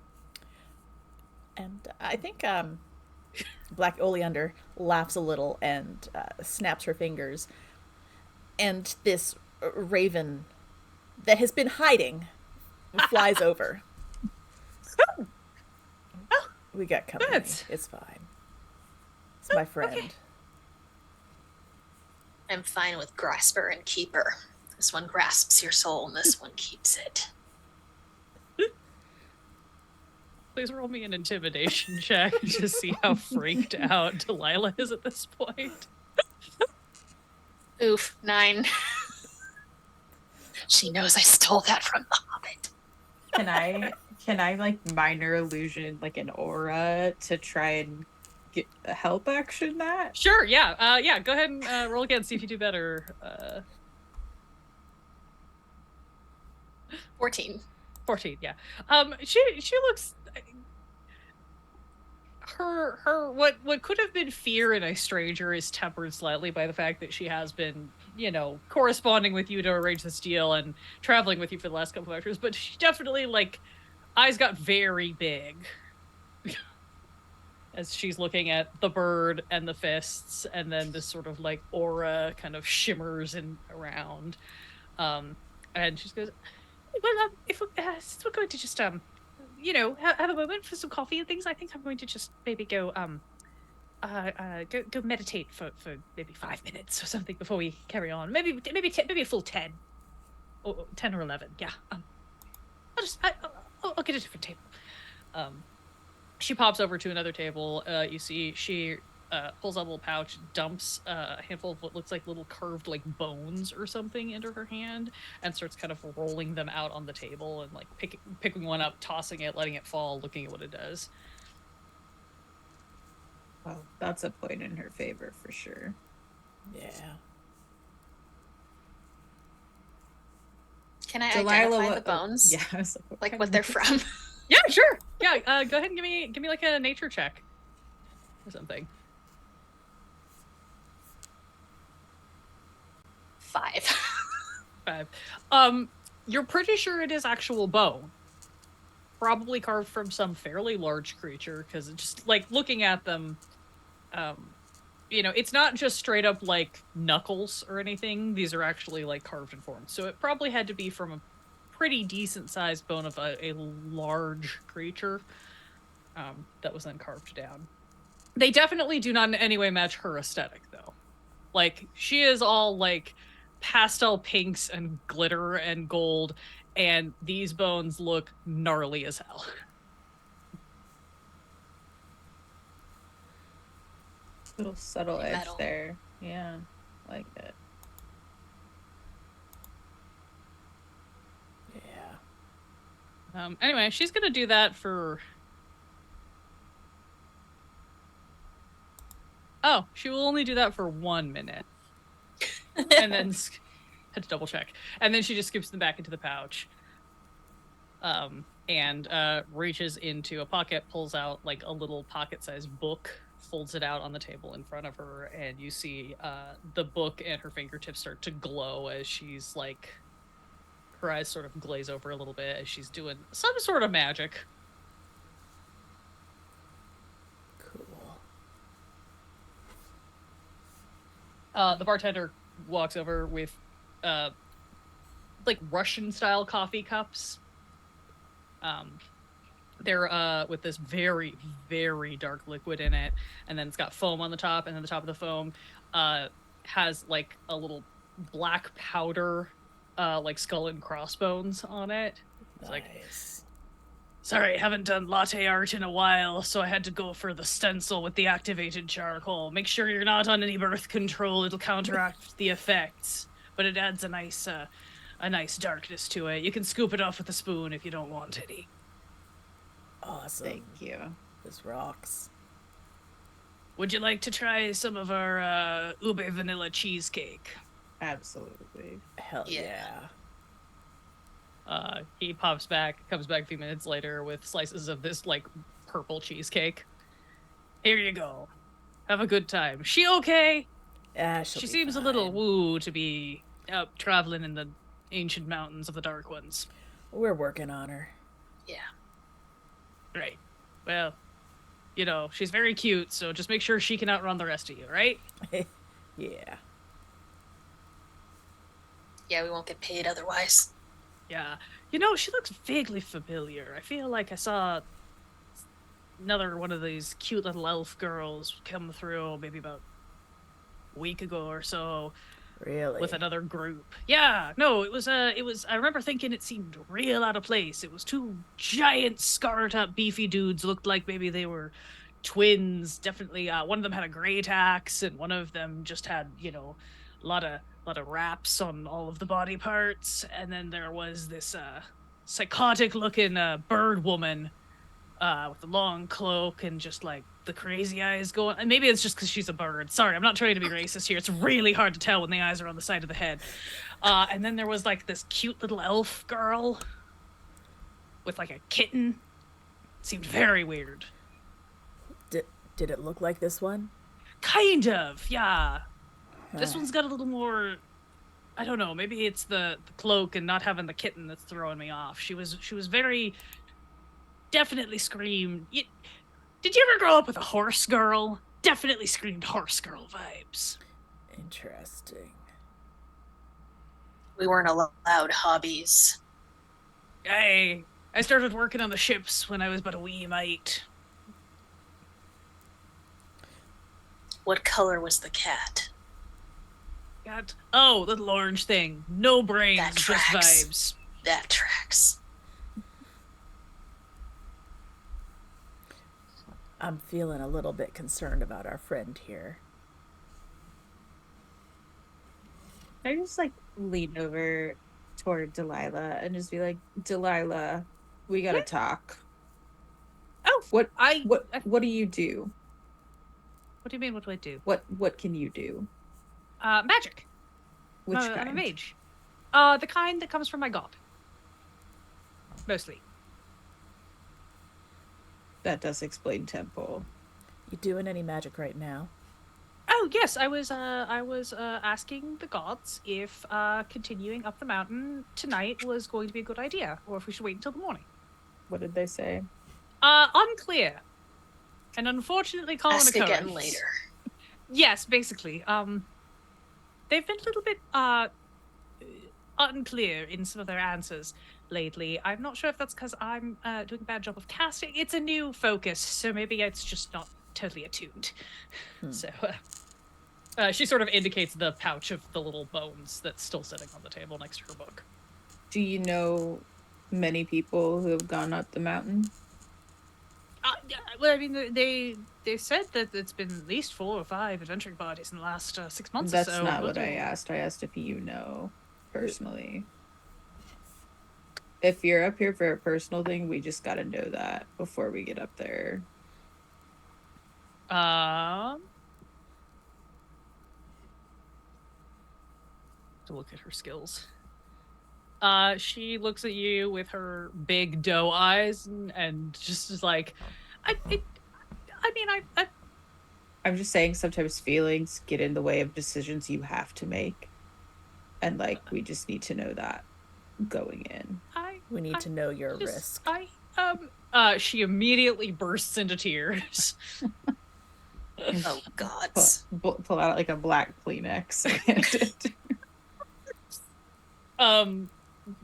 And I think Black Oleander laughs a little and snaps her fingers. And this raven that has been hiding flies over. We got company. Good. It's fine. It's my friend. Okay. I'm fine with grasper and keeper. This one grasps your soul and this one keeps it. Please roll me an intimidation check to see how freaked out Delilah is at this point. Oof, 9. She knows I stole that from the Hobbit. Can I like minor illusion like an aura to try and get a help action that? Sure, yeah. Go ahead and roll again, see if you do better. 14. 14, yeah. She looks her what could have been fear in a stranger is tempered slightly by the fact that she has been, corresponding with you to arrange this deal and traveling with you for the last couple of hours, but she definitely eyes got very big as she's looking at the bird and the fists, and then this sort of aura kind of shimmers around. And she goes, well, if since we're going to just have a moment for some coffee and things, I think I'm going to just maybe go go meditate for maybe 5 minutes or something before we carry on. Maybe a full 10 or 10 or 11. Yeah. I'll get a different table. She pops over to another table. You see she pulls out a little pouch, dumps a handful of what looks like little curved bones or something into her hand, and starts kind of rolling them out on the table and picking one up, tossing it, letting it fall, looking at what it does. Well, that's a point in her favor for sure. Yeah. Can I Delilah, identify the bones? Yeah, I was Like what they're from? Yeah, sure. Yeah, go ahead and give me a nature check or something. 5. 5. You're pretty sure it is actual bone. Probably carved from some fairly large creature, because just looking at them, it's not just straight up knuckles or anything. These are actually carved and formed. So it probably had to be from a pretty decent sized bone of a large creature that was then carved down. They definitely do not in any way match her aesthetic, though. She is all pastel pinks and glitter and gold, and these bones look gnarly as hell. Little subtle edge Metal. there. Yeah, I like it. Yeah. Anyway, she's gonna do that for... Oh, she will only do that for 1 minute. And then had to double check. And then she just scoops them back into the pouch. And reaches into a pocket, pulls out a little pocket-sized book, folds it out on the table in front of her, and you see the book and her fingertips start to glow as she's her eyes sort of glaze over a little bit as she's doing some sort of magic. Cool. The bartender walks over with Russian style coffee cups, They're with this very, very dark liquid in it, and then it's got foam on the top, and then the top of the foam has like a little black powder, like skull and crossbones on it. It's like, Nice. sorry, haven't done latte art in a while, so I had to go for the stencil with the activated charcoal. Make sure you're not on any birth control; it'll counteract the effects, but it adds a nice darkness to it. You can scoop it off with a spoon if you don't want any. Awesome. Thank you. This rocks. Would you like to try some of our ube vanilla cheesecake? Absolutely. Hell Yeah. yeah. He comes back a few minutes later with slices of this like purple cheesecake. Here you go. Have a good time. She okay? Ah, She seems a little woo to be out traveling in the ancient mountains of the Dark Ones. We're working on her. Yeah. Right. Well, you know, she's very cute, so just make sure she can outrun the rest of you, right? Yeah. Yeah, we won't get paid otherwise. Yeah. You know, she looks vaguely familiar. I feel like I saw another one of these cute little elf girls come through maybe about a week ago or so Really. with another group. Yeah, no, it was I remember thinking it seemed real out of place. It was two giant scarred up beefy dudes, looked like maybe they were twins. Definitely one of them had a great axe and one of them just had, you know, a lot of wraps on all of the body parts, and then there was this psychotic looking bird woman with the long cloak and just like the crazy eyes going. And maybe it's just because she's a bird. Sorry, I'm not trying to be racist here. It's really hard to tell when the eyes are on the side of the head. And then there was like this cute little elf girl with like a kitten. Seemed very weird. Did it look like this one? Kind of, yeah. This Huh. one's got a little more. I don't know. Maybe it's the cloak and not having the kitten that's throwing me off. She was very definitely screamed. Did you ever grow up with a horse girl? Definitely screamed horse girl vibes. Interesting. We weren't allowed hobbies. I started working on the ships when I was but a wee mite. What color was the cat? God. Oh, little orange thing. No brains, That just tracks. vibes. That tracks. I'm feeling a little bit concerned about our friend here. I just like lean over toward Delilah and just be like, Delilah, we gotta talk. Oh, What I. what do you do? What do you mean? What do I do? What can you do? Magic. Which I'm a kind? mage. The kind that comes from my god. Mostly. That does explain Temple. You doing any magic right now? Oh yes, I was asking the gods if continuing up the mountain tonight was going to be a good idea, or if we should wait until the morning. What did they say? Unclear. And unfortunately, common Ask occurrence. again later. Yes, basically. They've been a little bit unclear in some of their answers lately. I'm not sure if that's because I'm doing a bad job of casting. It's a new focus, so maybe it's just not totally attuned. So she sort of indicates the pouch of the little bones that's still sitting on the table next to her book. Do you know many people who have gone up the mountain? Yeah, well, I mean, they said that it's been at least 4 or 5 adventuring parties in the last 6 months That's or so. not what I asked. I asked if you know personally. If you're up here for a personal thing, we just gotta know that before we get up there. To look at her skills. She looks at you with her big doe eyes and just is like, I'm just saying sometimes feelings get in the way of decisions you have to make. And like we just need to know that going in. We need to know your risk. She immediately bursts into tears. Oh, gods. Pull out like a black Kleenex.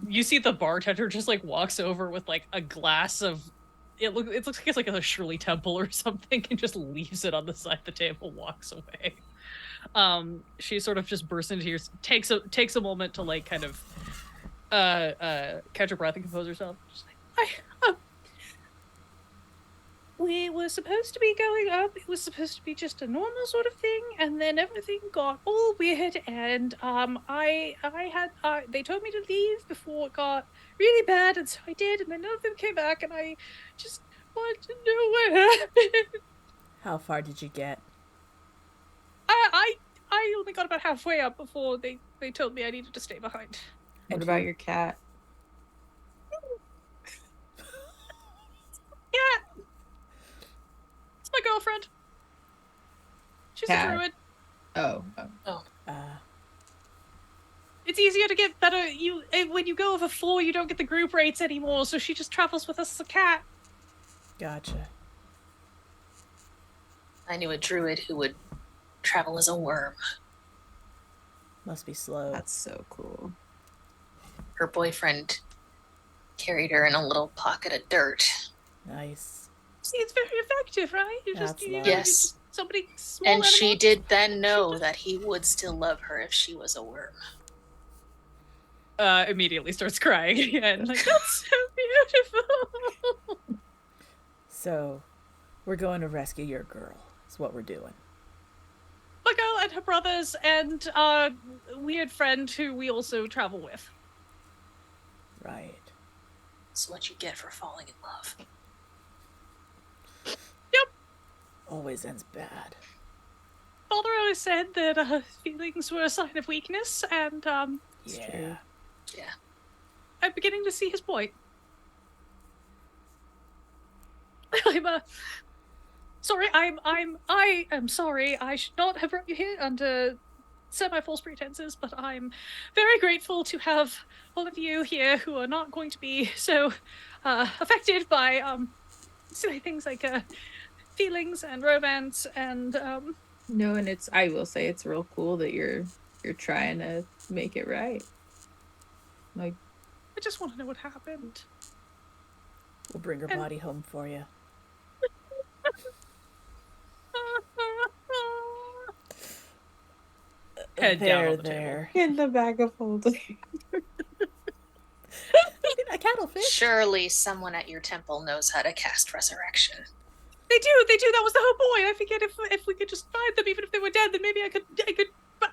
You see the bartender just like walks over with like a glass of it looks like it's like a Shirley Temple or something, and just leaves it on the side of the table, walks away. She sort of just bursts into tears, takes a moment to like kind of catch her breath and compose herself. Just like, we were supposed to be going up. It was supposed to be just a normal sort of thing, and then everything got all weird. And I had they told me to leave before it got really bad, and so I did. And then none of them came back, and I just wanted to know what happened. How far did you get? I only got about halfway up before they told me I needed to stay behind. What And about who- your cat? Yeah, it's my girlfriend. She's Cat. a druid. Oh. It's easier to get better. When you go over 4, you don't get the group rates anymore. So she just travels with us as a cat. Gotcha. I knew a druid who would travel as a worm. Must be slow. That's so cool. Her boyfriend carried her in a little pocket of dirt. Nice. See, it's very effective, right? That's You love. Yes. just somebody small And she animal. did then know that he would still love her if she was a worm. Immediately starts crying again. Like, that's so beautiful. So, we're going to rescue your girl. That's what we're doing. My girl and her brothers and a weird friend who we also travel with. Right. It's what you get for falling in love. Always ends bad. Father always said that feelings were a sign of weakness, and Yeah. Yeah. I'm beginning to see his point. I am sorry. I should not have brought you here under semi-false pretenses, but I'm very grateful to have all of you here who are not going to be so affected by silly things like feelings and romance and No, and I will say it's real cool that you're trying to make it right. Like, I just want to know what happened. We'll bring her And- body home for you. Head down there, on the table. there. in the bag of holding. A cattlefish. Surely someone at your temple knows how to cast resurrection. They do. That was the whole point. I figured if we could just find them, even if they were dead, then maybe I could. But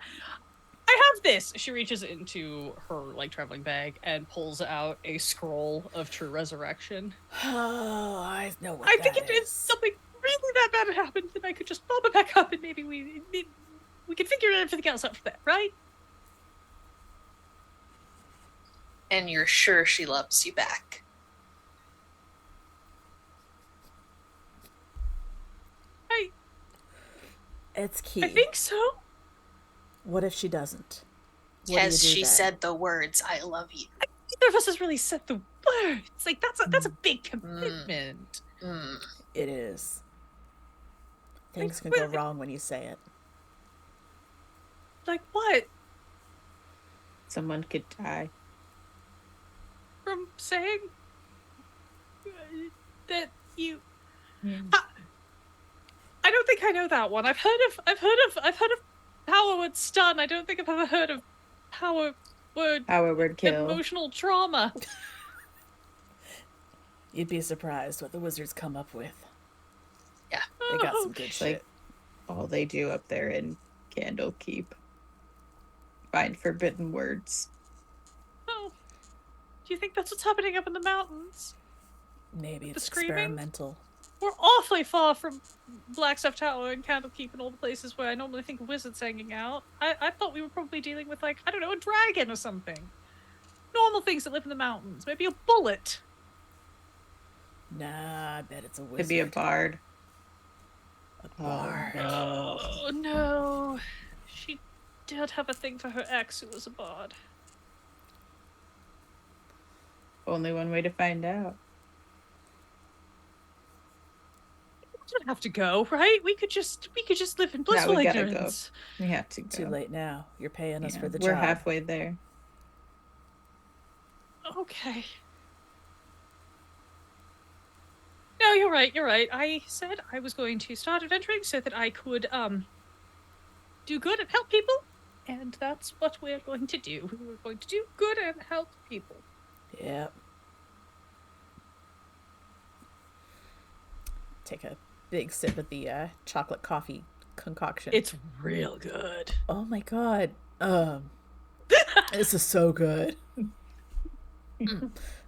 I have this. She reaches into her like traveling bag and pulls out a scroll of true resurrection. Oh, I know what I that think if is. something really that bad had happened, then I could just pop it back up, and maybe we could figure everything else out for that, right? And you're sure she loves you back. It's key. I think so. What if she doesn't? What Has do you do she then? said the words, I love you? Neither of us has really said the words. Like that's a big commitment. Mm. It is. Things can Like, go really? wrong when you say it. Like what? Someone could die. From saying that you. Yeah. I don't think I know that one. I've heard of power word stun. I don't think I've ever heard of power word Power word kill. emotional trauma. You'd be surprised what the wizards come up with. They Oh, got some good Like- shit. All they do up there in Candlekeep. Find forbidden words. oh. Do you think that's what's happening up in the mountains? Maybe the it's screaming? experimental. We're awfully far from Blackstaff Tower and Candlekeep and all the places where I normally think of wizards hanging out. I thought we were probably dealing with, like, I don't know, a dragon or something. Normal things that live in the mountains. Maybe a bullet. Nah, I bet it's a wizard. Could be a bard. A bard. no. Oh no. She did have a thing for her ex who was a bard. Only one way to find out. We don't have to go, right? We could just live in blissful we gotta go. ignorance. We have to go. Too late now. You're paying us Yeah, for the We're job. halfway there. Okay. No, you're right, you're right. I said I was going to start adventuring so that I could, do good and help people. And that's what we're going to do. We're going to do good and help people. Yep. Take a big sip of the chocolate coffee concoction. It's real good. Oh my god. This is so good.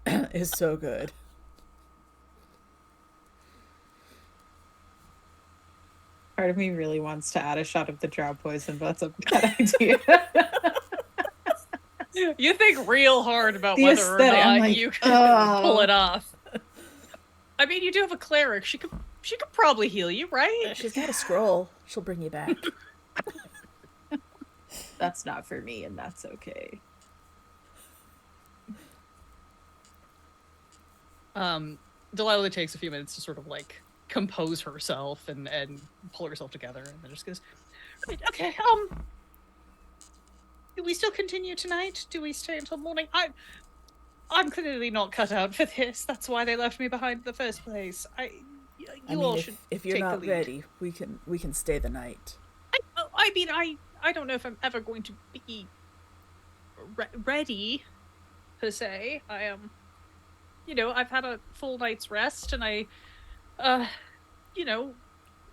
It's so good. Part of me really wants to add a shot of the drow poison, but that's a bad idea. You think real hard about The whether or aesthetic, I'm not like, you can pull it off. I mean, you do have a cleric. She could probably heal you, right? She's got a scroll. She'll bring you back. That's not for me, and that's okay. Delilah takes a few minutes to sort of like compose herself and pull herself together, and then just goes, right, okay, do we still continue tonight? Do we stay until morning? I'm clearly not cut out for this. That's why they left me behind in the first place. You all should if you're take the not lead. ready, we can stay the night. I mean, I don't know if I'm ever going to be ready, per se. I am, I've had a full night's rest, and I,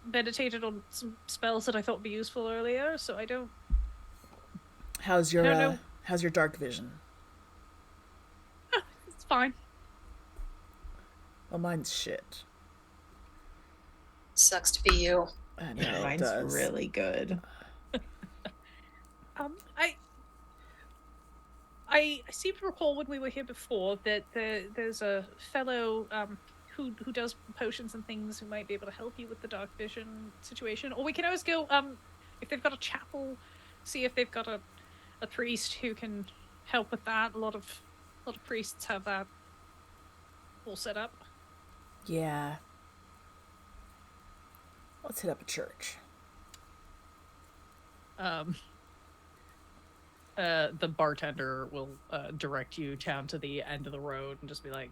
meditated on some spells that I thought would be useful earlier, so I don't... How's your dark vision? It's fine. Well, mine's shit. Sucks to be you. I know, it Mine's does. really good. I seem to recall when we were here before that there's a fellow who does potions and things who might be able to help you with the dark vision situation. Or we can always go if they've got a chapel, see if they've got a priest who can help with that. A lot of priests have that all set up. Yeah. Let's hit up a church. The bartender will direct you down to the end of the road and just be like,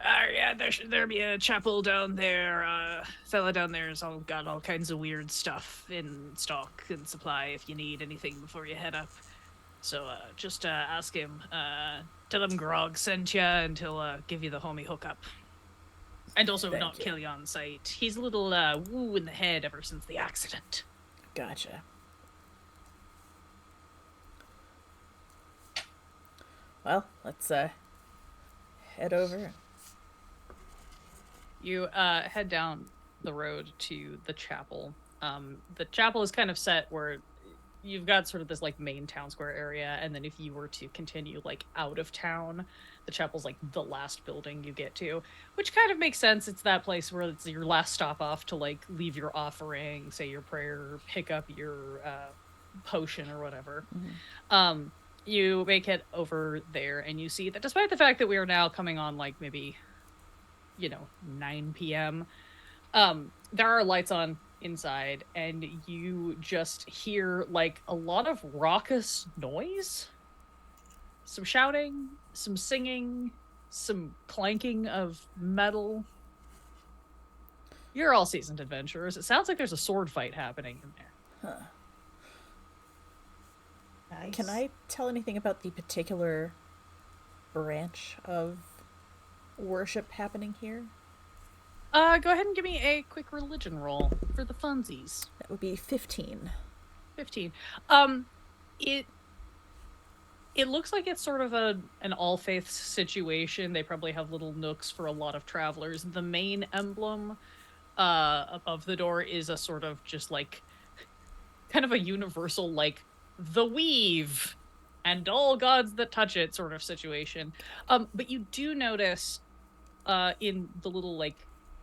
yeah, there be a chapel down there. Fella down there's got all kinds of weird stuff in stock and supply if you need anything before you head up. So just ask him. Tell him Grog sent you, and he'll give you the homie hookup. And also not kill you on sight. He's a little woo in the head ever since the accident. Gotcha. Well, let's head over. You head down the road to the chapel. The chapel is kind of set where you've got sort of this like main town square area, and then if you were to continue like out of town, the chapel's like the last building you get to, which kind of makes sense. It's that place where it's your last stop off to like leave your offering, say your prayer, pick up your potion or whatever. Mm-hmm. You make it over there, and you see that despite the fact that we are now coming on like maybe 9 p.m, there are lights on inside, and you just hear like a lot of raucous noise, some shouting, some singing, some clanking of metal. You're all seasoned adventurers. It sounds like there's a sword fight happening in there. Huh. Nice. Can I tell anything about the particular branch of worship happening here? Go ahead and give me a quick religion roll for the funsies. That would be 15. 15. It looks like it's sort of an all faiths situation. They probably have little nooks for a lot of travelers. The main emblem above the door is a sort of just like kind of a universal like the weave and all gods that touch it sort of situation. But you do notice in the little like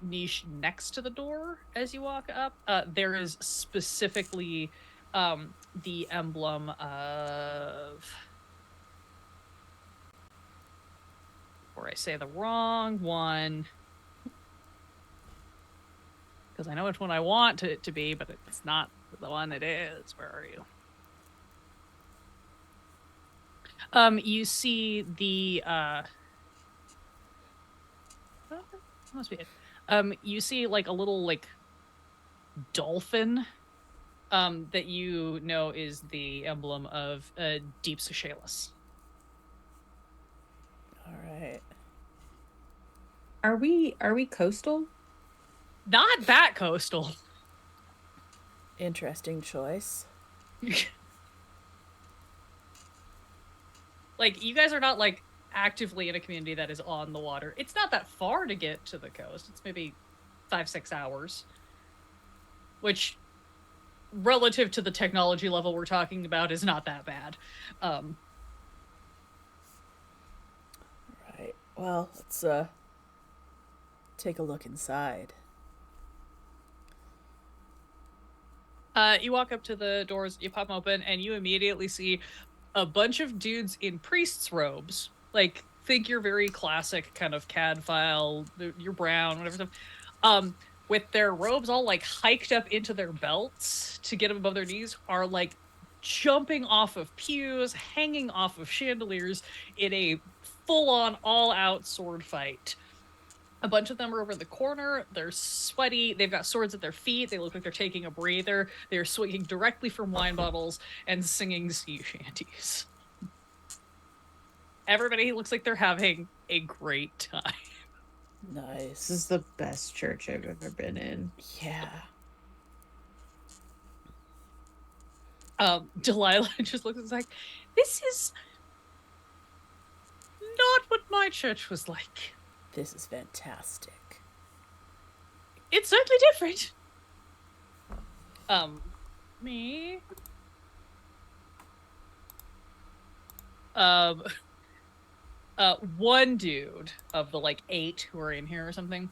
niche next to the door as you walk up, there is specifically the emblem of, before I say the wrong one, because I know which one I want it to be, but it's not the one it is. Where are you? You see the must be it. You see like a little like dolphin that you know is the emblem of Deep Seychelles. All right. Are we coastal? Not that coastal. Interesting choice. Like, you guys are not like actively in a community that is on the water. It's not that far to get to the coast. It's maybe 5-6 hours, which relative to the technology level we're talking about is not that bad. Right. Well, let's take a look inside. You walk up to the doors, you pop them open, and you immediately see a bunch of dudes in priest's robes. Like, think your very classic kind of CAD file, your brown, whatever stuff. With their robes all like hiked up into their belts to get them above their knees, are like jumping off of pews, hanging off of chandeliers in a full-on, all-out sword fight. A bunch of them are over in the corner. They're sweaty. They've got swords at their feet. They look like they're taking a breather. They're swinging directly from wine bottles and singing sea shanties. Everybody looks like they're having a great time. Nice. This is the best church I've ever been in. Yeah. Delilah just looks and is like, this is not what my church was like. This is fantastic. It's certainly different. Me. One dude of the like 8 who are in here or something,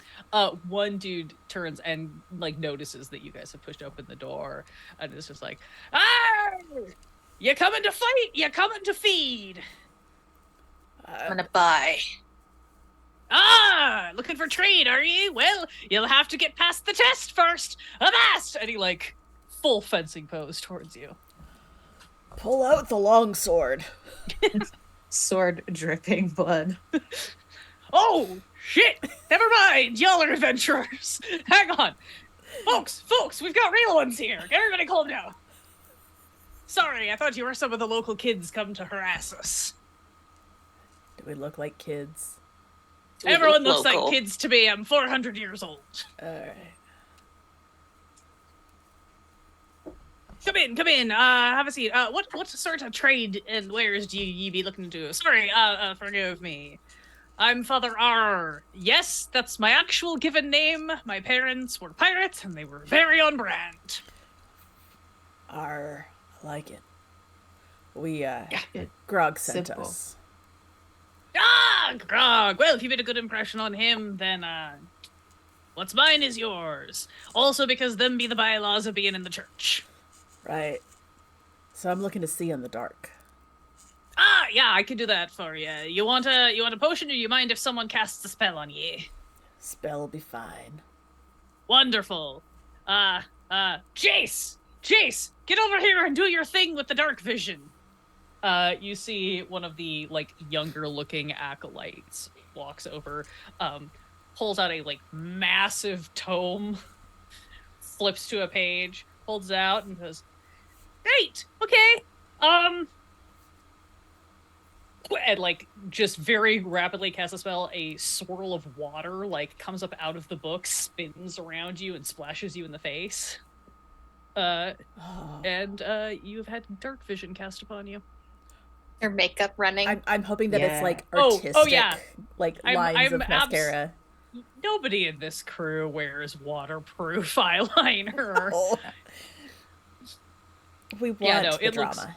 one dude turns and like notices that you guys have pushed open the door and is just like, ah, you coming to fight? You coming to feed? I'm gonna buy. Ah, looking for trade, are you? Well, you'll have to get past the test first. Avast! And he like full fencing pose towards you. Pull out the long sword. Sword dripping blood. Oh, shit! Never mind, y'all are adventurers. Hang on. Folks, we've got real ones here. Everybody calm down. Sorry, I thought you were some of the local kids come to harass us. Do we look like kids? Everyone looks local. like kids to me. I'm 400 years old. Alright. Come in. Have a seat. What sort of trade and wares do ye be looking to do? Sorry, forgive me. I'm Father R. Yes, that's my actual given name. My parents were pirates, and they were very on brand. I like it. We, Good. Grog sent Simple. us. Ah, Grog. Well, if you made a good impression on him, then, what's mine is yours. Also because them be the bylaws of being in the church. Right. So I'm looking to see in the dark. Ah, yeah, I can do that for you. You want a potion, or you mind if someone casts a spell on ye? Spell'll be fine. Wonderful. Jace, get over here and do your thing with the dark vision. You see one of the like younger looking acolytes walks over, pulls out a like massive tome, flips to a page, holds it out, and goes, "Great, okay, and like just very rapidly casts a spell. A swirl of water like comes up out of the book, spins around you, and splashes you in the face. And you've had dark vision cast upon you. Your makeup running. I'm hoping that Yeah. it's like Oh, artistic, yeah. like I'm lines of abs- mascara. Nobody in this crew wears waterproof eyeliner. Oh. We want Yeah, no, the it looks- drama.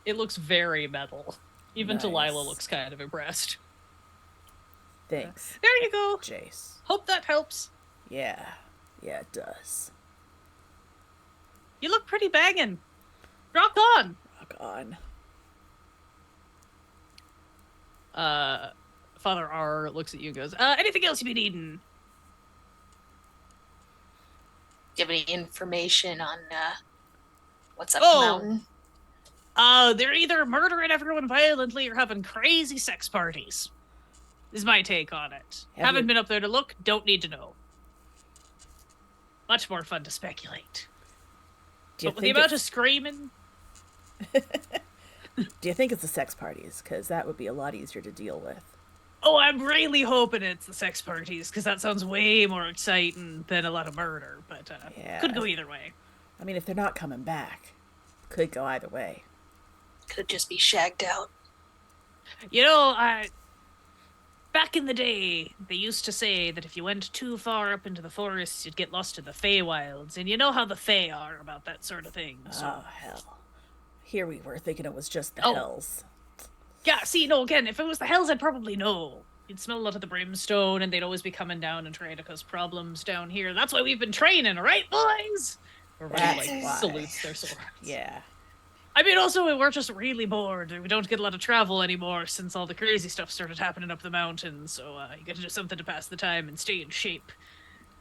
It looks very metal. Even Nice. Delilah looks kind of impressed. Thanks, There you go. Jace. Hope that helps. Yeah, it does. You look pretty banging. Rock on. Rock on. Father R looks at you and goes, anything else you be needing? Do you have any information on what's up Oh. the mountain? They're either murdering everyone violently or having crazy sex parties. Is my take on it. Have Haven't you- been up there to look, don't need to know. Much more fun to speculate. Do you But with the think amount of it's, screaming, do you think it's the sex parties? Because that would be a lot easier to deal with. oh, I'm really hoping it's the sex parties, because that sounds way more exciting than a lot of murder, but Yeah. could go either way. I mean, if they're not coming back, could go either way. Could just be shagged out. You know, back in the day, they used to say that if you went too far up into the forest, you'd get lost in the Feywilds, and you know how the Fey are about that sort of thing. So, Oh, hell. Here we were thinking it was just the Oh. hells. yeah, see, no, again, if it was the Hells, I'd probably know. You'd smell a lot of the brimstone, and they'd always be coming down and trying to cause problems down here. That's why we've been training, right, boys? Everybody, That's like, why. salutes their swords. Yeah. I mean, also, we're just really bored. We don't get a lot of travel anymore since all the crazy stuff started happening up the mountains. So you got to do something to pass the time and stay in shape.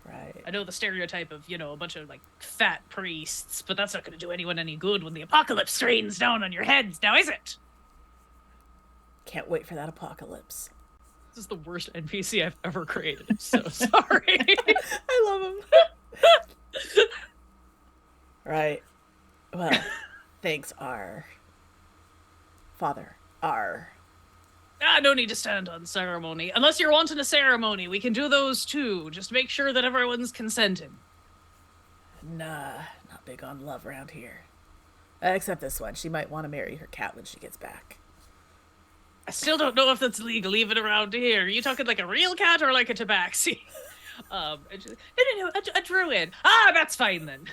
Right. I know the stereotype of, you know, a bunch of, like, fat priests, but that's not going to do anyone any good when the apocalypse rains down on your heads, now is it? Can't wait for that apocalypse. This is the worst NPC I've ever created. I'm so sorry. I love him. Right. Well, thanks, R. Father, R. No need to stand on ceremony. Unless you're wanting a ceremony, we can do those too. Just make sure that everyone's consenting. Nah, not big on love around here. Except this one. She might want to marry her cat when she gets back. I still don't know if that's legal even around here. Are you talking like a real cat or like a tabaxi? No, a druid. Ah, that's fine then.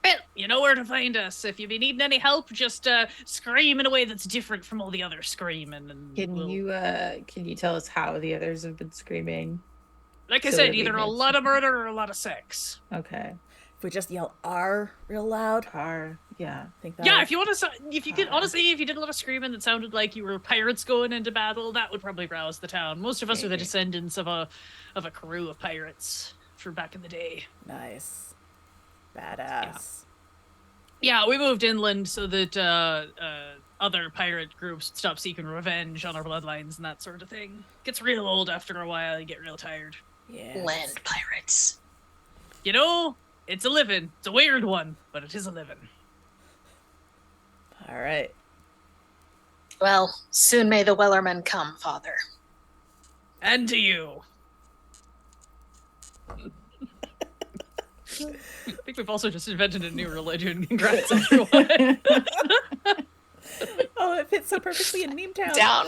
Well, you know where to find us. If you be needing any help, just scream in a way that's different from all the other screaming. And Can you tell us how the others have been screaming? like I so said, that we either a know lot of murder or a lot of sex. Okay. If we just yell R real loud, Yeah. think that Yeah, would- if you want to, if you did, honestly, if you did a lot of screaming that sounded like you were pirates going into battle, that would probably rouse the town. Most of us are the Okay. descendants of a crew of pirates from back in the day. Nice. Badass. Yeah, we moved inland so that other pirate groups stop seeking revenge on our bloodlines and that sort of thing. Gets real old after a while. You get real tired. Yeah. Land pirates. You know, it's a living. It's a weird one, but it is a living. All right. Well, soon may the Wellerman come, Father. And to you. I think we've also just invented a new religion. Congrats, everyone. Oh, it fits so perfectly in Meme Town. Down.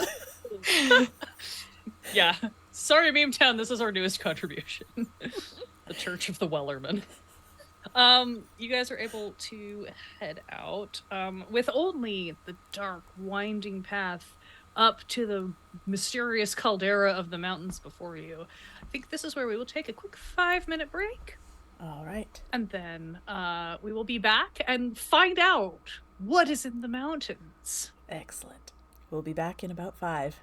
Yeah. Sorry, Meme Town. This is our newest contribution. The Church of the Wellerman. You guys are able to head out with only the dark, winding path up to the mysterious caldera of the mountains before you. I think this is where we will take a quick 5-minute break. All right. And then we will be back and find out what is in the mountains. Excellent. We'll be back in about 5.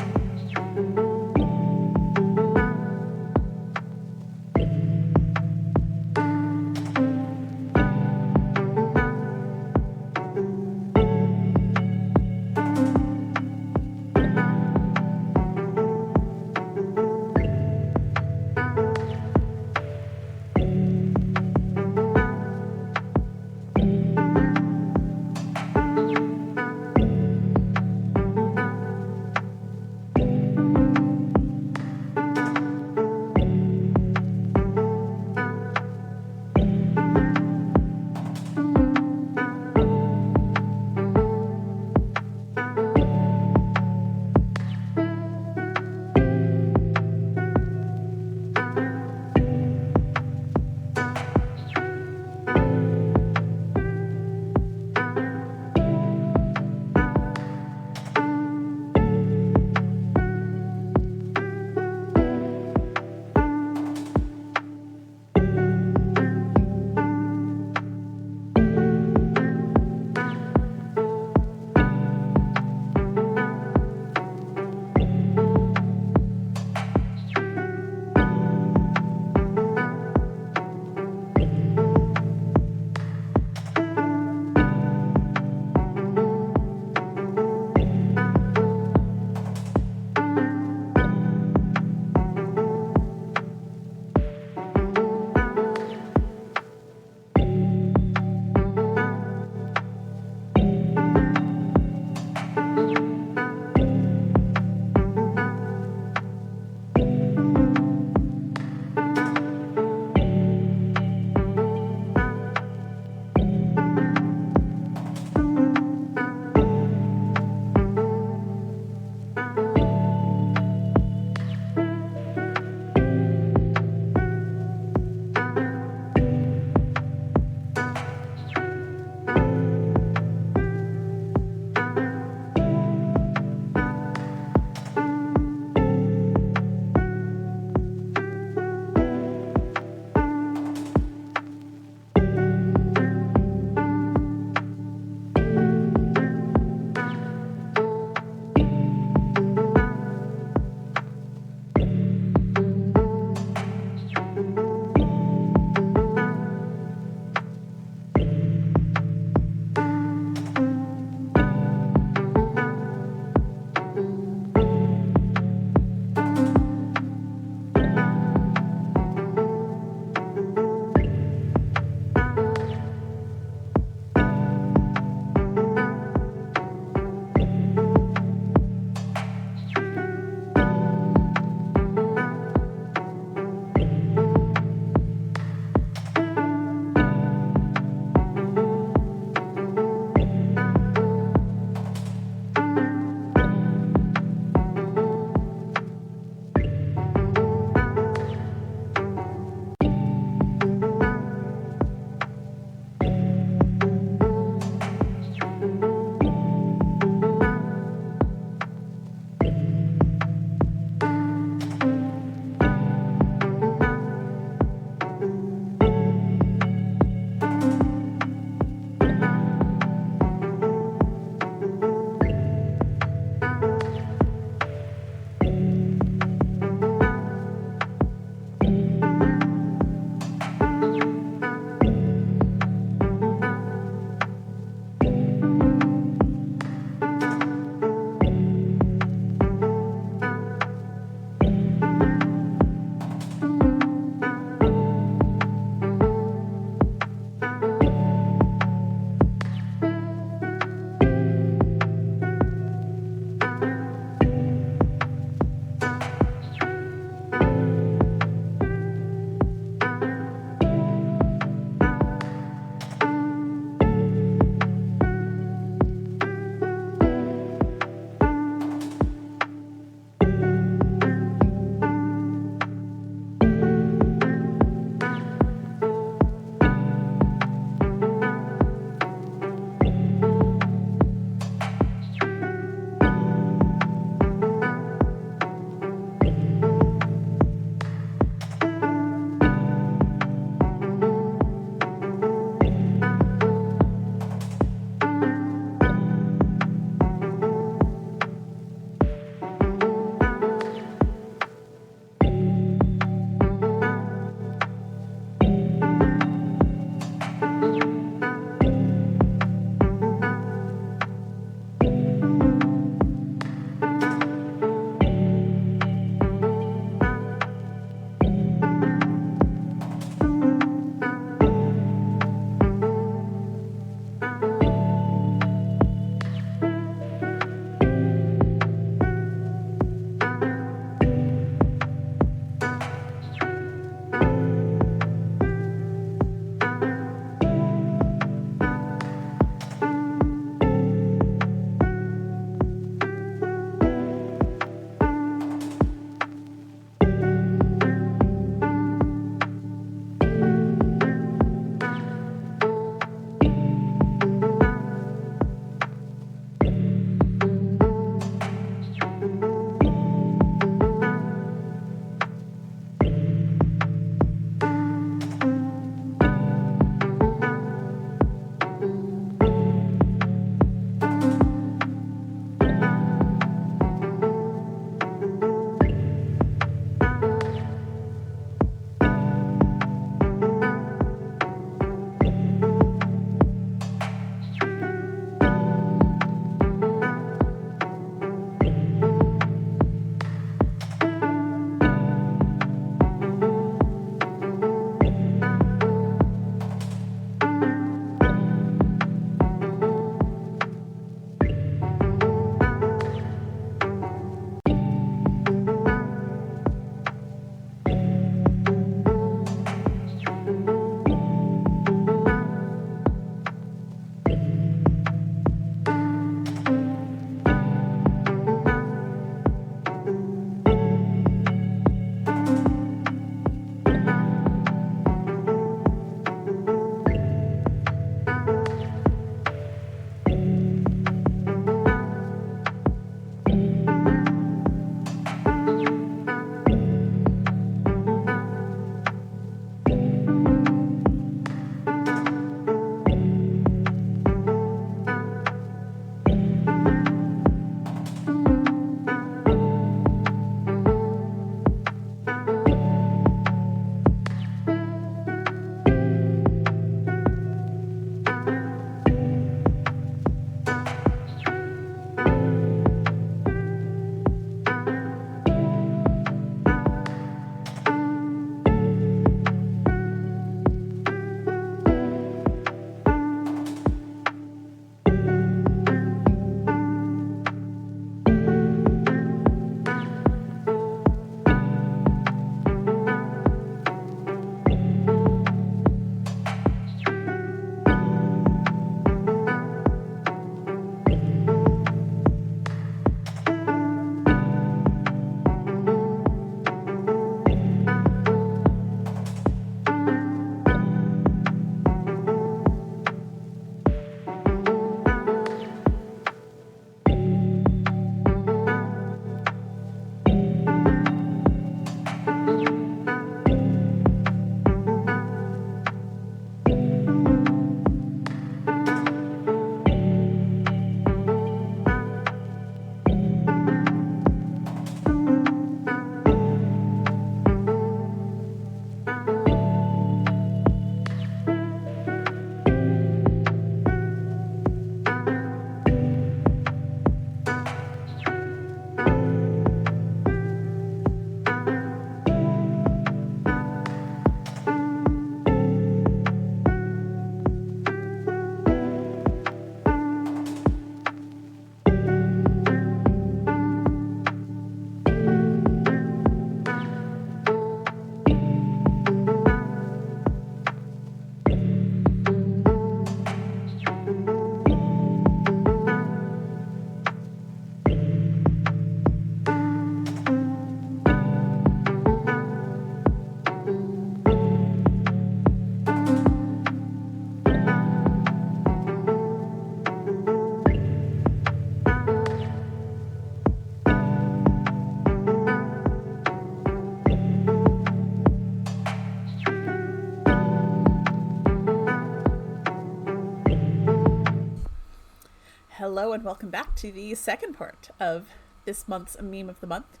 hello and welcome back to the second part of this month's meme of the month.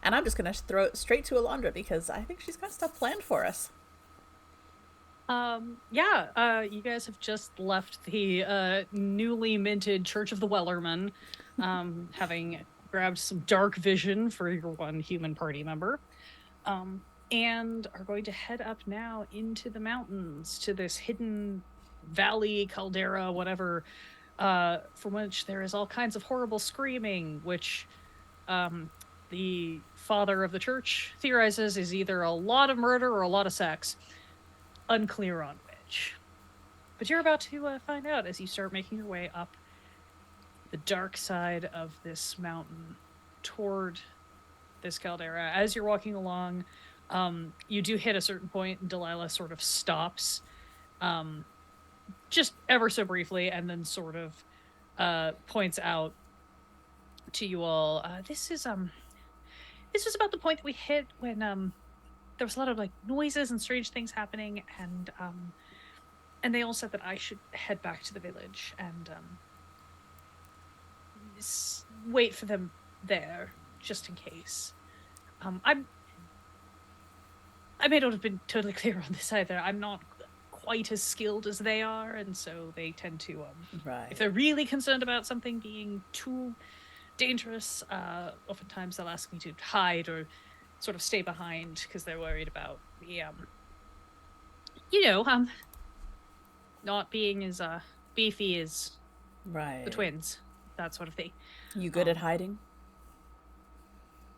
And I'm just going to throw it straight to Alondra because I think she's got stuff planned for us. You guys have just left the newly minted Church of the Wellerman, having grabbed some dark vision for your one human party member, and are going to head up now into the mountains to this hidden valley, caldera, whatever, from which there is all kinds of horrible screaming, which the father of the church theorizes is either a lot of murder or a lot of sex. Unclear on which. But you're about to find out as you start making your way up the dark side of this mountain toward this caldera. As you're walking along, you do hit a certain point and Delilah sort of stops, just ever so briefly, and then sort of points out to you all, this was about the point that we hit when there was a lot of like noises and strange things happening, and they all said that I should head back to the village and wait for them there just in case. I may not have been totally clear on this either. I'm not quite as skilled as they are, and so they tend to Right. if they're really concerned about something being too dangerous, oftentimes they'll ask me to hide or sort of stay behind because they're worried about the not being as beefy as Right. the twins, that sort of thing. You good at hiding?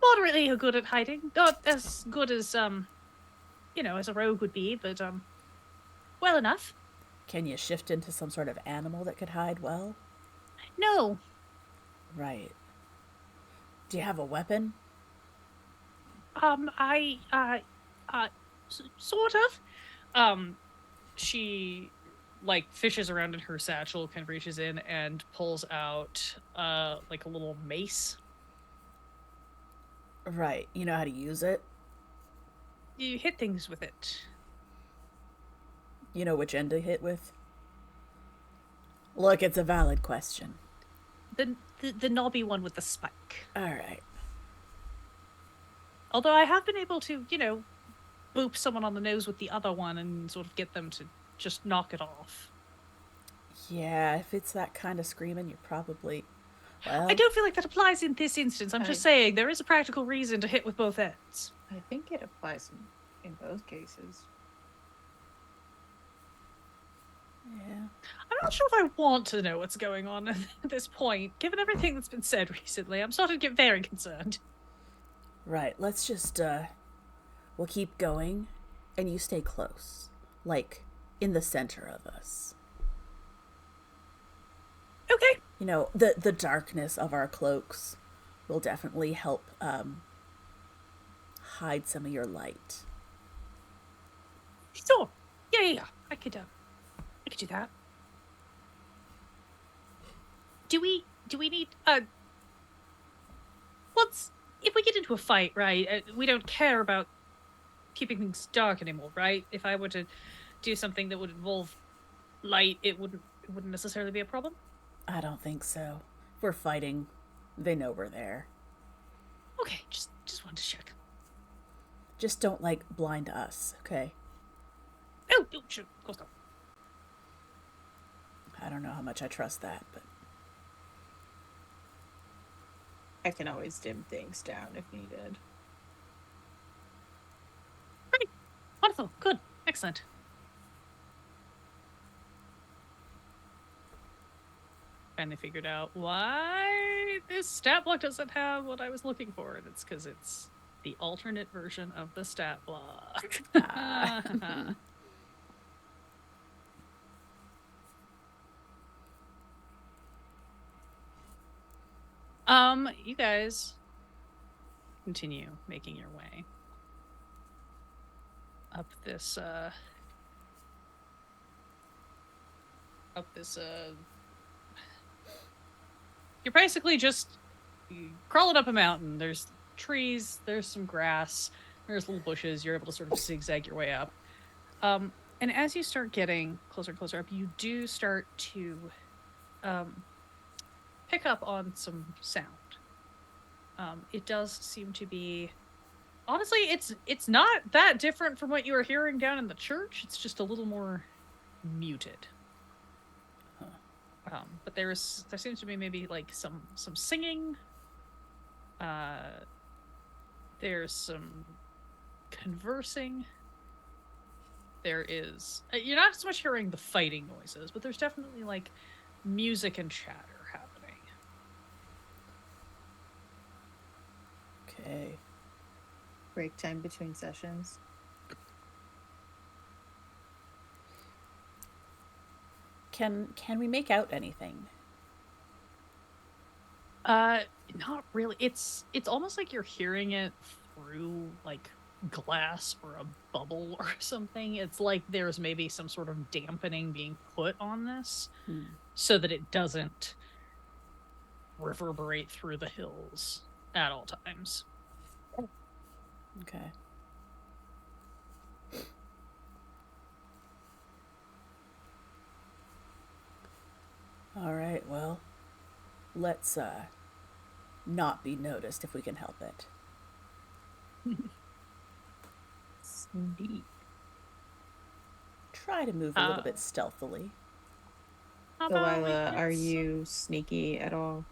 Moderately good at hiding, not as good as as a rogue would be, but well enough. Can you shift into some sort of animal that could hide well? No. Right. Do you have a weapon? Sort of. She like fishes around in her satchel, kind of reaches in and pulls out like a little mace. Right. You know how to use it? You hit things with it. You know which end to hit with? Look, it's a valid question. The knobby one with the spike. All right. Although I have been able to, boop someone on the nose with the other one and sort of get them to just knock it off. Yeah, if it's that kind of screaming, you're probably... Well, I don't feel like that applies in this instance. I'm just saying there is a practical reason to hit with both ends. I think it applies in both cases. Yeah. I'm not sure if I want to know what's going on at this point. Given everything that's been said recently, I'm starting to get very concerned. Right, let's just, we'll keep going, and you stay close. Like, in the center of us. Okay. You know, the darkness of our cloaks will definitely help, hide some of your light. Sure. Yeah. I could do that. Do we need, if we get into a fight, right, we don't care about keeping things dark anymore, right? If I were to do something that would involve light, it wouldn't necessarily be a problem? I don't think so. If we're fighting, they know we're there. Okay, just wanted to check. Just don't, like, blind us, okay? Oh, sure, of course not. I don't know how much I trust that, but... I can always dim things down if needed. Great. Wonderful. Good. Excellent. Finally figured out why this stat block doesn't have what I was looking for, and it's because it's the alternate version of the stat block. You guys continue making your way up this you're basically just crawling up a mountain. There's trees, there's some grass, there's little bushes. You're able to sort of zigzag your way up. And as you start getting closer and closer up, you do start to pick up on some sound. It does seem to be, honestly, it's not that different from what you were hearing down in the church. It's just a little more muted. But there seems to be maybe like some singing. There's some conversing. There is, you're not so much hearing the fighting noises, but there's definitely like music and chatter happening. Okay. Break time between sessions. Can we make out anything? Not really. It's almost like you're hearing it through like glass or a bubble or something. It's like there's maybe some sort of dampening being put on this so that it doesn't reverberate through the hills at all times. Okay. All right, well, let's not be noticed if we can help it. Sneak. Try to move a little bit stealthily. Delilah, are you sneaky at all?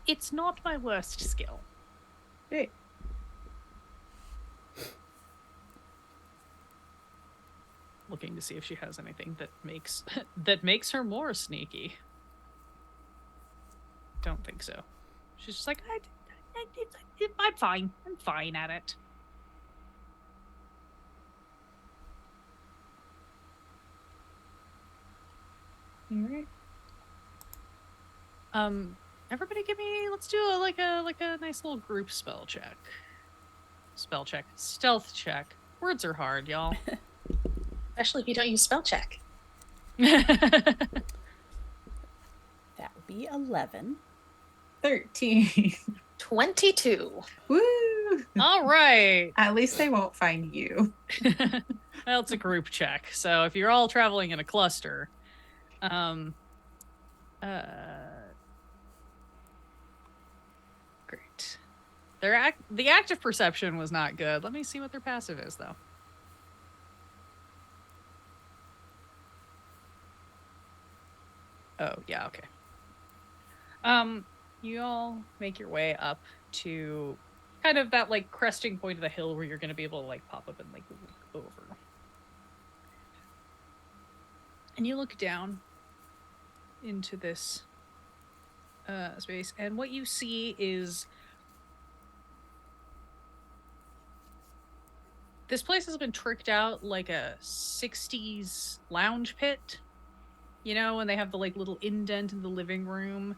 It's not my worst skill. Great. Looking to see if she has anything that makes her more sneaky. Don't think so. She's just like, I'm fine. I'm fine at it. All right. Everybody give me, let's do a nice little group spell check. Stealth check. Words are hard, y'all. Especially if you don't use spell check. That would be 11. 13. 22. Woo! All right. At least they won't find you. Well, it's a group check. So if you're all traveling in a cluster, great. The active perception was not good. Let me see what their passive is, though. Oh, yeah, okay. You all make your way up to kind of that, like, cresting point of the hill where you're going to be able to, like, pop up and, like, look over. And you look down into this space, and what you see is this place has been tricked out like a 60s lounge pit. You know, when they have the like little indent in the living room,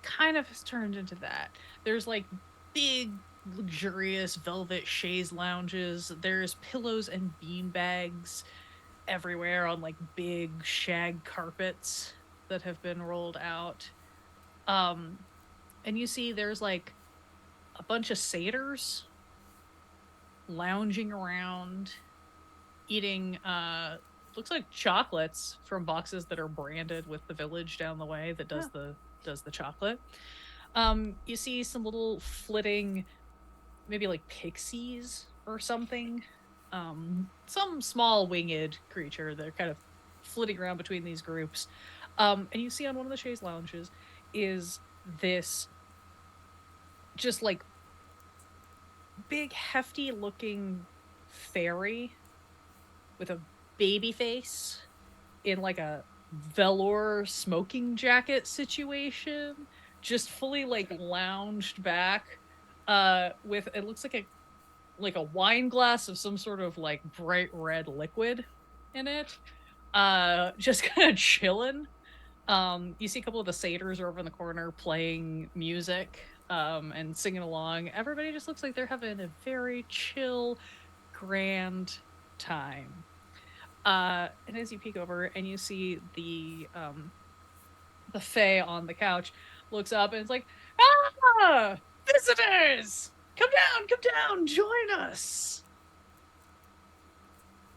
kind of has turned into that. There's like big, luxurious velvet chaise lounges. There's pillows and bean bags everywhere on like big shag carpets that have been rolled out. And you see there's like a bunch of satyrs lounging around, eating looks like chocolates from boxes that are branded with the village down the way that does the chocolate. You see some little flitting, maybe like pixies or something. Some small winged creature that are kind of flitting around between these groups. And you see on one of the chaise lounges is this just like big hefty looking fairy with a baby face in like a velour smoking jacket situation, just fully like lounged back with, it looks like a wine glass of some sort of like bright red liquid in it, just kind of chilling. You see a couple of the satyrs are over in the corner playing music and singing along. Everybody just looks like they're having a very chill, grand time. And as you peek over and you see the fae on the couch looks up and it's like, ah, visitors, come down, join us.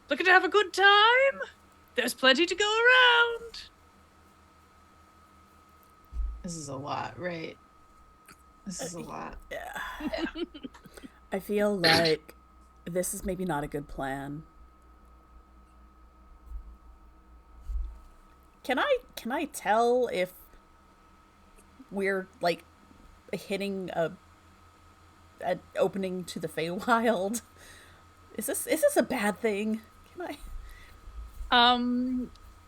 Looking to have a good time? There's plenty to go around. This is a lot, right? This is a lot. Yeah. I feel like this is maybe not a good plan. Can I tell if we're like hitting an opening to the Feywild? Is this a bad thing? Can I?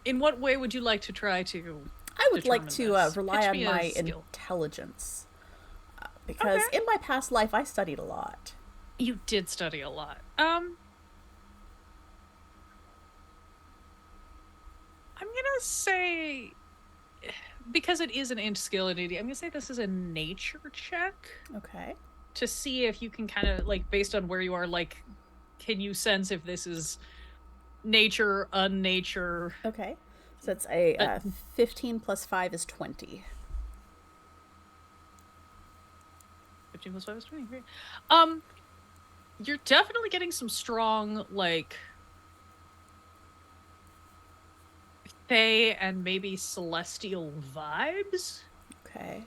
In what way would you like to try to? I would like to determine this? rely Pitch on me a my skill. intelligence because Okay. in my past life I studied a lot. You did study a lot. I'm gonna say, because it is an int skill in AD, I'm gonna say this is a nature check Okay. to see if you can kind of like, based on where you are, like, can you sense if this is nature, unnature? Okay. So it's a 15 plus 5 is 20. 15 plus 5 is 20. Great. You're definitely getting some strong, like, Fae and maybe celestial vibes Okay.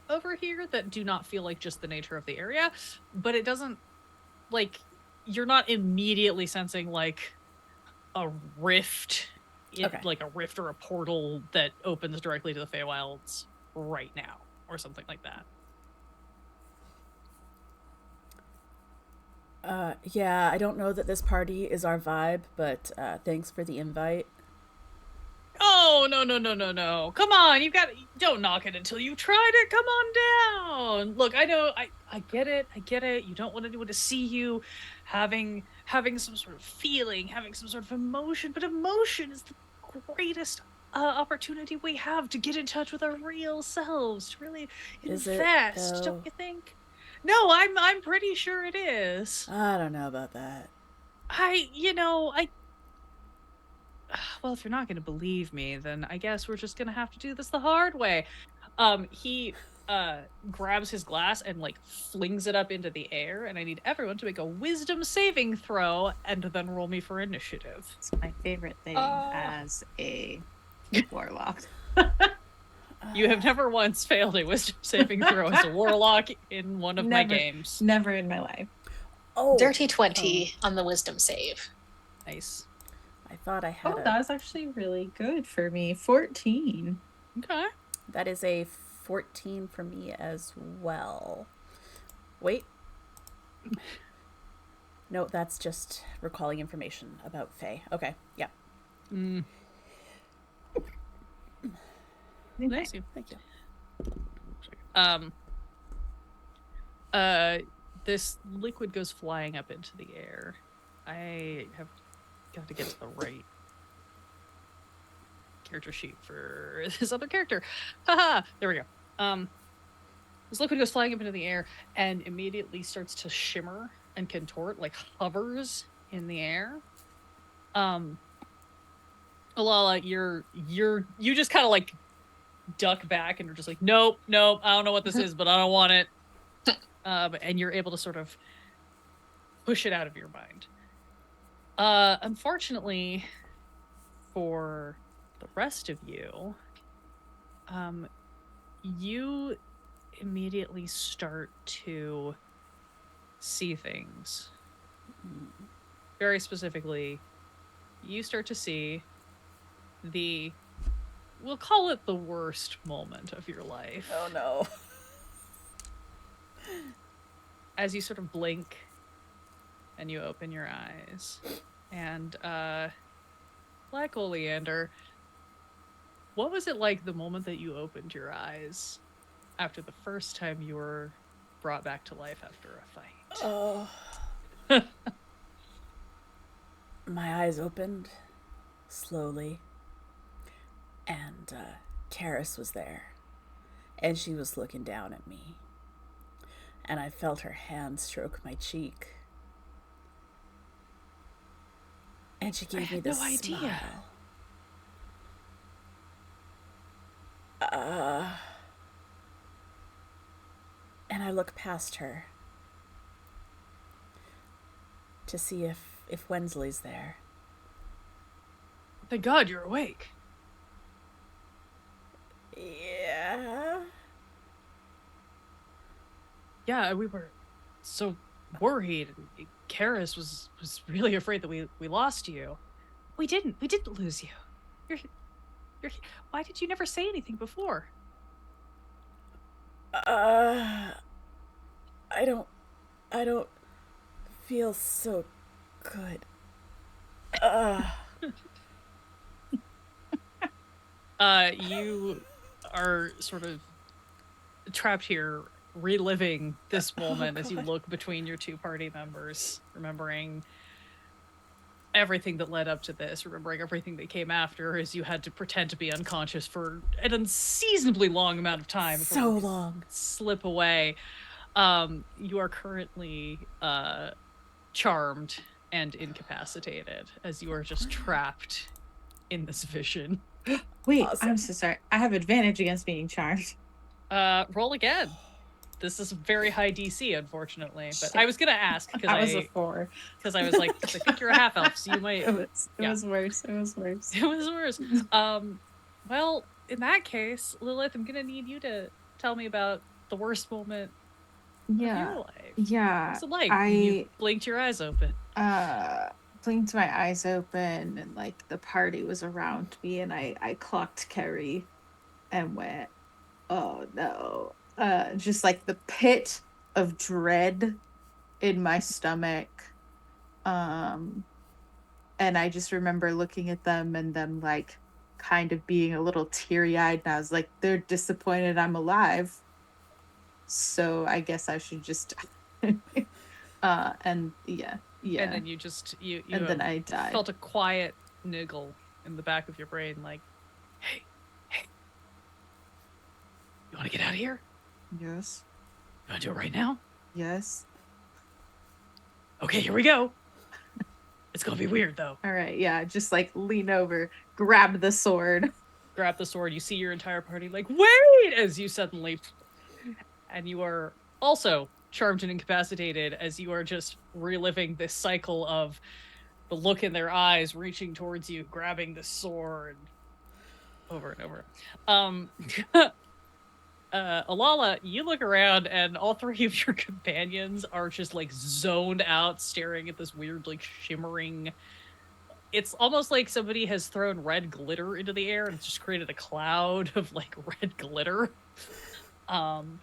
over here that do not feel like just the nature of the area, but it doesn't, like, you're not immediately sensing like a rift, Okay. like a rift or a portal that opens directly to the Feywilds right now or something like that. Yeah, I don't know that this party is our vibe, but thanks for the invite. Oh, no. Come on, don't knock it until you've tried it. Come on down. Look, I know, I get it. You don't want anyone to see you having some sort of feeling, having some sort of emotion, but emotion is the greatest opportunity we have to get in touch with our real selves, to really Is it, invest, though? don't you think? No, I'm pretty sure it is. I don't know about that. Well, if you're not going to believe me, then I guess we're just going to have to do this the hard way. He grabs his glass and like flings it up into the air, and I need everyone to make a wisdom saving throw and then roll me for initiative. It's my favorite thing as a warlock. You have never once failed a wisdom saving throw as a warlock in one of my Never. games. Never in my life. Oh, Dirty 20 on the wisdom save. Nice. I thought I had Oh, a... that was actually really good for me. 14. Okay. That is a 14 for me as well. Wait. No, that's just recalling information about Faye. Okay, yeah. Nice. Thank you. This liquid goes flying up into the air. I have got to get to the right character sheet for this other character. Haha! There we go. This liquid goes flying up into the air and immediately starts to shimmer and contort, like hovers in the air. Alala, you just kind of like duck back and are just like, nope, I don't know what this is, but I don't want it. And you're able to sort of push it out of your mind. Unfortunately, for the rest of you, you immediately start to see things. Very specifically, you start to see we'll call it the worst moment of your life. Oh no. As you sort of blink and you open your eyes. And Black Oleander, what was it like the moment that you opened your eyes after the first time you were brought back to life after a fight? Oh. My eyes opened slowly, and Karis was there, and she was looking down at me, and I felt her hand stroke my cheek, and she gave me this no idea. smile. And I look past her to see if Wensley's there. Thank God you're awake. Yeah. Yeah. Yeah, we were so worried. Karis was really afraid that we lost you. We didn't lose you. You're you're why did you never say anything before? Uh, I don't. I don't feel so good. You are sort of trapped here reliving this moment as you God. look between your two party members, remembering everything that led up to this, remembering everything that came after as you had to pretend to be unconscious for an unseasonably long amount of time before So you could long. slip away. You are currently charmed and incapacitated as you are just trapped in this vision. Wait, Awesome. I'm so sorry. I have advantage against being charmed. Roll again. This is a very high DC, unfortunately. But Shit. I was gonna ask because That was a 4. I was like, 'cause I think you're a half elf, so you might. It Yeah. was worse. It was worse. It was worse. Well, in that case, Lilith, I'm gonna need you to tell me about the worst moment of Yeah. your life. Yeah. What's it like when you blinked your eyes open? Blinked my eyes open and like the party was around me and I clocked Kerry and went, oh no. Just like the pit of dread in my stomach. And I just remember looking at them and them like kind of being a little teary-eyed, and I was like, they're disappointed I'm alive. So I guess I should just and yeah. And then you just you and then I died. felt a quiet niggle in the back of your brain, like, hey, you want to get out of here? Yes. You want to do it right now? Yes. Okay, here we go. It's gonna be weird though. All right, yeah, just like lean over, grab the sword. Grab the sword. You see your entire party like, wait, as you suddenly, and you are also charmed and incapacitated as you are just reliving this cycle of the look in their eyes, reaching towards you, grabbing the sword over and over. Alala, you look around and all three of your companions are just like zoned out, staring at this weird, like shimmering. It's almost like somebody has thrown red glitter into the air and it's just created a cloud of like red glitter. And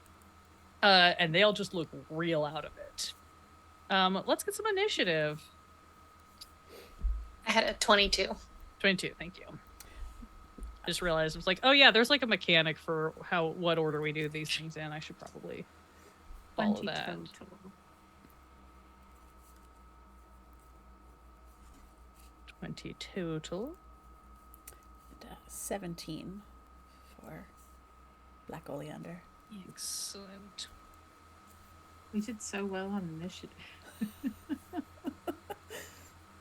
they all just look real out of it. Let's get some initiative. I had a 22. 22, thank you. Just realized I was like, oh yeah, there's like a mechanic for what order we do these things in. I should probably follow 20 that. total. 20 total. And, 17 for Black Oleander. Excellent. We did so well on initiative.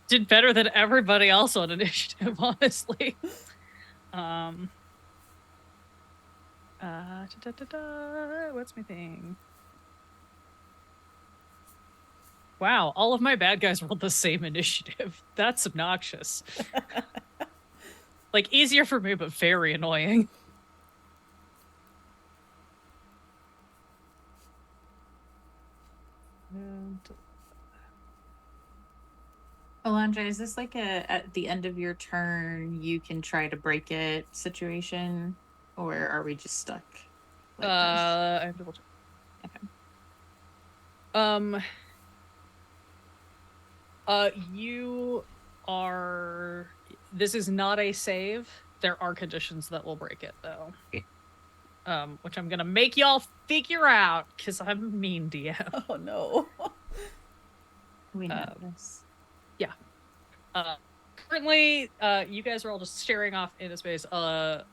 Did better than everybody else on initiative, honestly. What's my thing? Wow, all of my bad guys rolled the same initiative. That's obnoxious. Like, easier for me, but very annoying. Alondra, is this like a at the end of your turn you can try to break it situation, or are we just stuck? Like I have double check. Okay. You are. This is not a save. There are conditions that will break it, though. Which I'm gonna make y'all figure out because I'm a mean DM. Oh no. we know this. Yeah. Currently, you guys are all just staring off into space. Alala,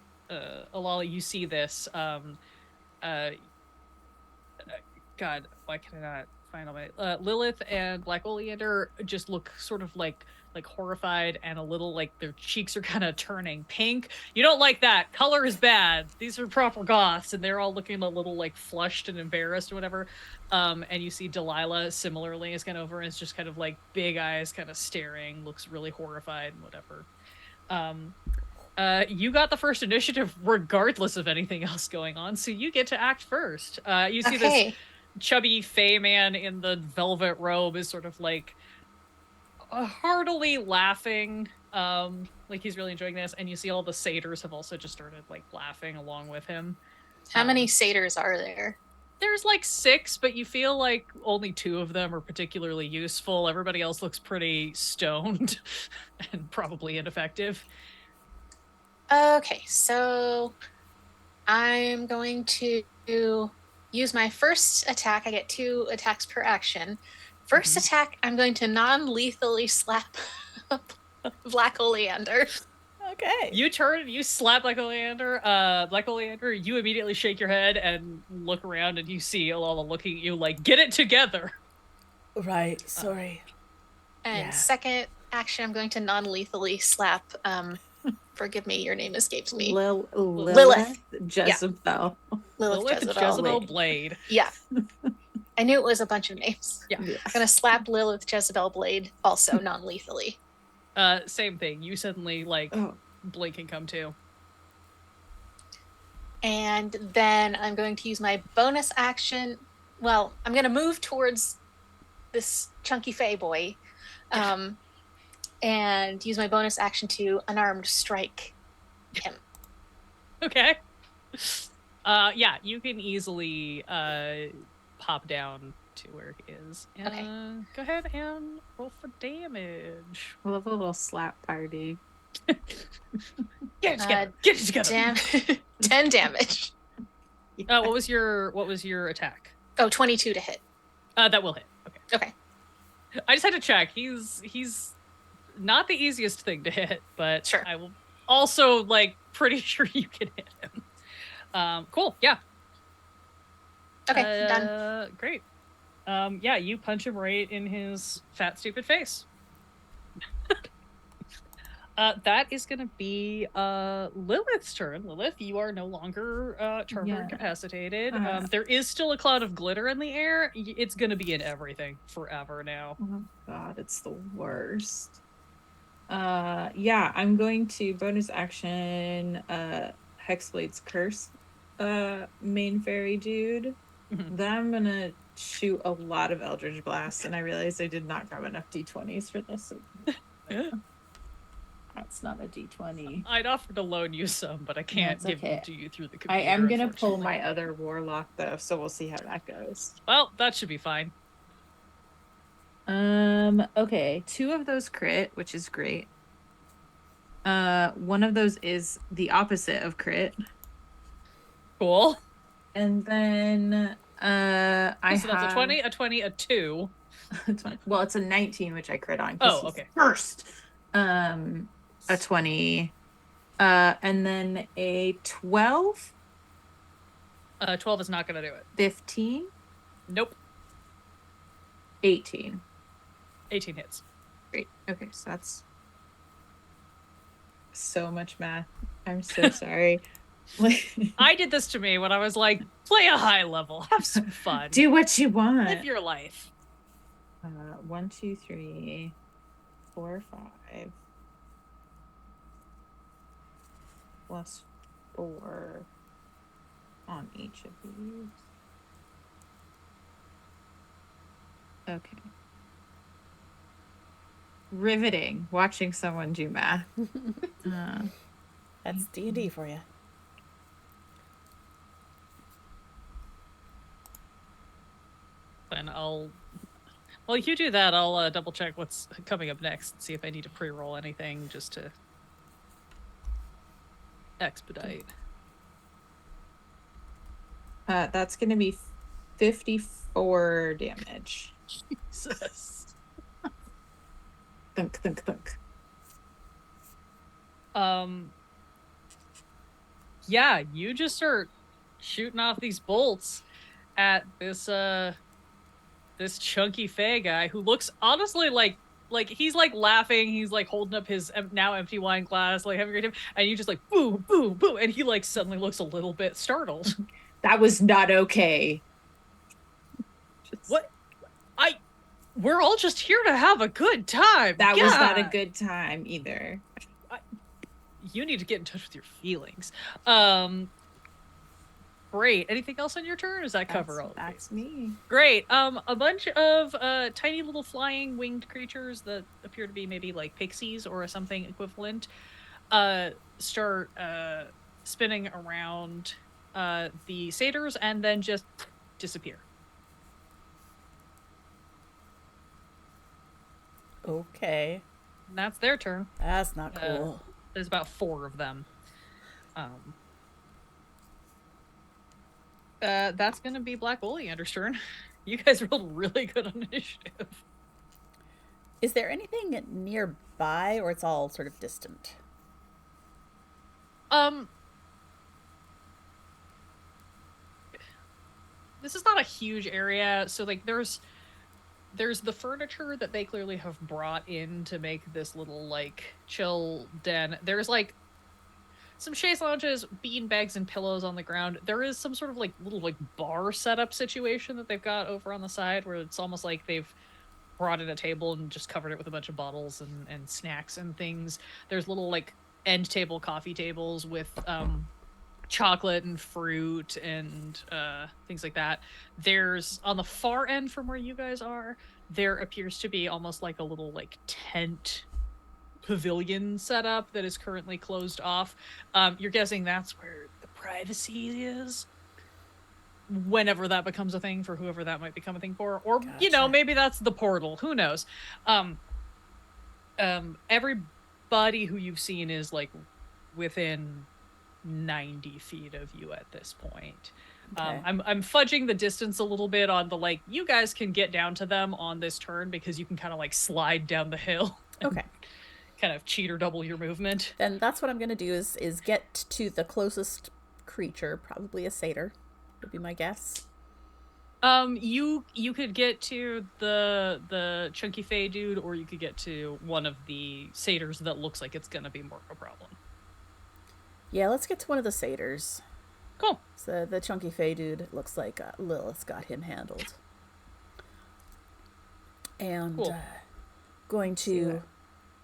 you see this. God, why can I not find all my Lilith and Black Oleander just look sort of like horrified and a little like their cheeks are kind of turning pink. You don't like that. Color is bad. These are proper goths, and they're all looking a little like flushed and embarrassed or whatever. And you see Delilah similarly is kind of over and is just kind of like big eyes kind of staring, looks really horrified and whatever. You got the first initiative regardless of anything else going on, so you get to act first. You see this Okay. chubby fey man in the velvet robe is sort of like heartily laughing, like he's really enjoying this, and you see all the satyrs have also just started like laughing along with him. How many satyrs are there? There's like 6, but you feel like only 2 of them are particularly useful. Everybody else looks pretty stoned and probably ineffective. Okay, so I'm going to use my first attack. I get 2 attacks per action. First attack, I'm going to non-lethally slap Black Oleander. Okay. You turn, you slap Black Oleander. Black Oleander, you immediately shake your head and look around, and you see Alala looking at you like, get it together. Right. Sorry. And Yeah. second action, I'm going to non-lethally slap. Forgive me, your name escapes me. Lilith Jezebel. Lilith Jezebel Blade. Yeah. I knew it was a bunch of names. Yeah. I'm gonna slap Lilith Jezebel Blade, also non-lethally. Same thing. You suddenly like blink and come to. And then I'm going to use my bonus action. Well, I'm going to move towards this chunky fey boy, and use my bonus action to unarmed strike him. Okay. Yeah, you can easily pop down to where he is. Okay. Go ahead and roll for damage. I love a little slap party. Get it together. Get it together. 10 damage. What was your attack? Oh, 22 to hit. That will hit. Okay. Okay. I just had to check. He's not the easiest thing to hit, but Sure. I will also like pretty sure you can hit him. Cool. Yeah. Okay, done. Great. Yeah, you punch him right in his fat, stupid face. That is going to be Lilith's turn. Lilith, you are no longer charmed or incapacitated. There is still a cloud of glitter in the air. It's going to be in everything forever now. Oh god, it's the worst. Yeah, I'm going to bonus action Hexblade's Curse main fairy dude. Then I'm gonna shoot a lot of Eldritch Blasts, and I realized I did not grab enough d20s for this. That's not a d20. I'd offer to loan you some, but I can't give them to you through the computer. I am gonna pull my other warlock though, so we'll see how that goes. Well, that should be fine. Okay, 2 of those crit, which is great. One of those is the opposite of crit. Cool. And then I so that's a 20, a 20, a 2. Well, it's a 19, which I crit on. Oh, okay. First, a 20, and then a 12. 12 is not gonna do it. 15. Nope. 18. 18 hits. Great. Okay, so that's so much math. I'm so sorry. I did this to me when I was like, play a high level, have some fun, do what you want, live your life. 1, 2, 3, 4, 5 plus 4 on each of these. Okay. Riveting watching someone do math. That's D&D for you. And while you do that, I'll double check what's coming up next and see if I need to pre-roll anything just to expedite. That's gonna be 54 damage. Jesus. Thunk, thunk, thunk. Yeah, you just start shooting off these bolts at this this chunky fey guy who looks honestly like he's like laughing, he's like holding up his now empty wine glass, like having a great time, and you just like boom, boom, boom, and he like suddenly looks a little bit startled. That was not okay. What? We're all just here to have a good time. That was not a good time either. you need to get in touch with your feelings. Great. Anything else on your turn? Or does that cover all? That's me. Great. A bunch of tiny little flying winged creatures that appear to be maybe like pixies or something equivalent start spinning around the satyrs and then just disappear. Okay. And that's their turn. That's not cool. There's about 4 of them. That's gonna be Black Oleander's turn. You guys rolled really good on initiative. Is there anything nearby, or it's all sort of distant? This is not a huge area, so like there's the furniture that they clearly have brought in to make this little like chill den. There's like some chaise lounges, bean bags, and pillows on the ground. There is some sort of like little like bar setup situation that they've got over on the side where it's almost like they've brought in a table and just covered it with a bunch of bottles and snacks and things. There's little like end table coffee tables with chocolate and fruit and things like that. There's on the far end from where you guys are, there appears to be almost like a little like tent pavilion setup that is currently closed off. You're guessing that's where the privacy is whenever that becomes a thing for whoever that might become a thing for, or Gotcha. you know, maybe that's the portal, who knows. Everybody who you've seen is like within 90 feet of you at this point. Okay. I'm fudging the distance a little bit on the like, you guys can get down to them on this turn because you can kind of like slide down the hill. Okay. Kind of cheat or double your movement. Then that's what I'm going to do is get to the closest creature, probably a satyr, would be my guess. You could get to the chunky fey dude, or you could get to one of the satyrs that looks like it's gonna be more of a problem. Yeah, let's get to one of the satyrs. Cool. So the chunky fey dude looks like Lilith's got him handled. And Cool. Going to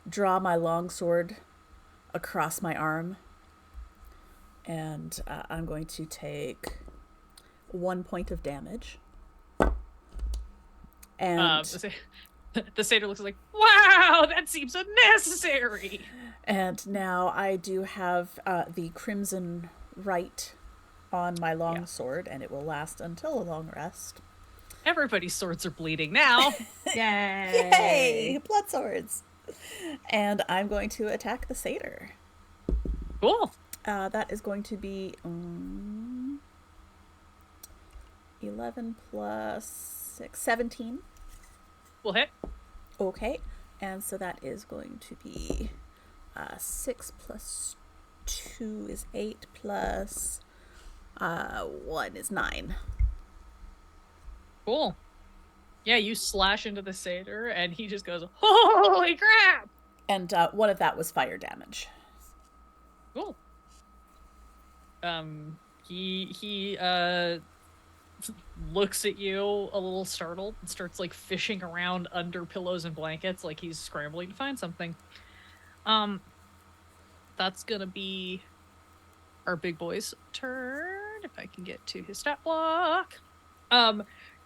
draw my longsword across my arm. And I'm going to take 1 point of damage. And the satyr looks like, wow, that seems unnecessary. And now I do have the Crimson Rite on my longsword, and it will last until a long rest. Everybody's swords are bleeding now. Yay! Yay! Blood swords! And I'm going to attack the satyr. Cool. That is going to be 11 plus 6, 17. We'll hit. Okay, and so that is going to be 6 plus 2 is 8 plus 1 is 9. Cool. Yeah, you slash into the satyr, and he just goes, holy crap! And one of that was fire damage. Cool. He looks at you a little startled and starts like fishing around under pillows and blankets like he's scrambling to find something. That's gonna be our big boy's turn, if I can get to his stat block.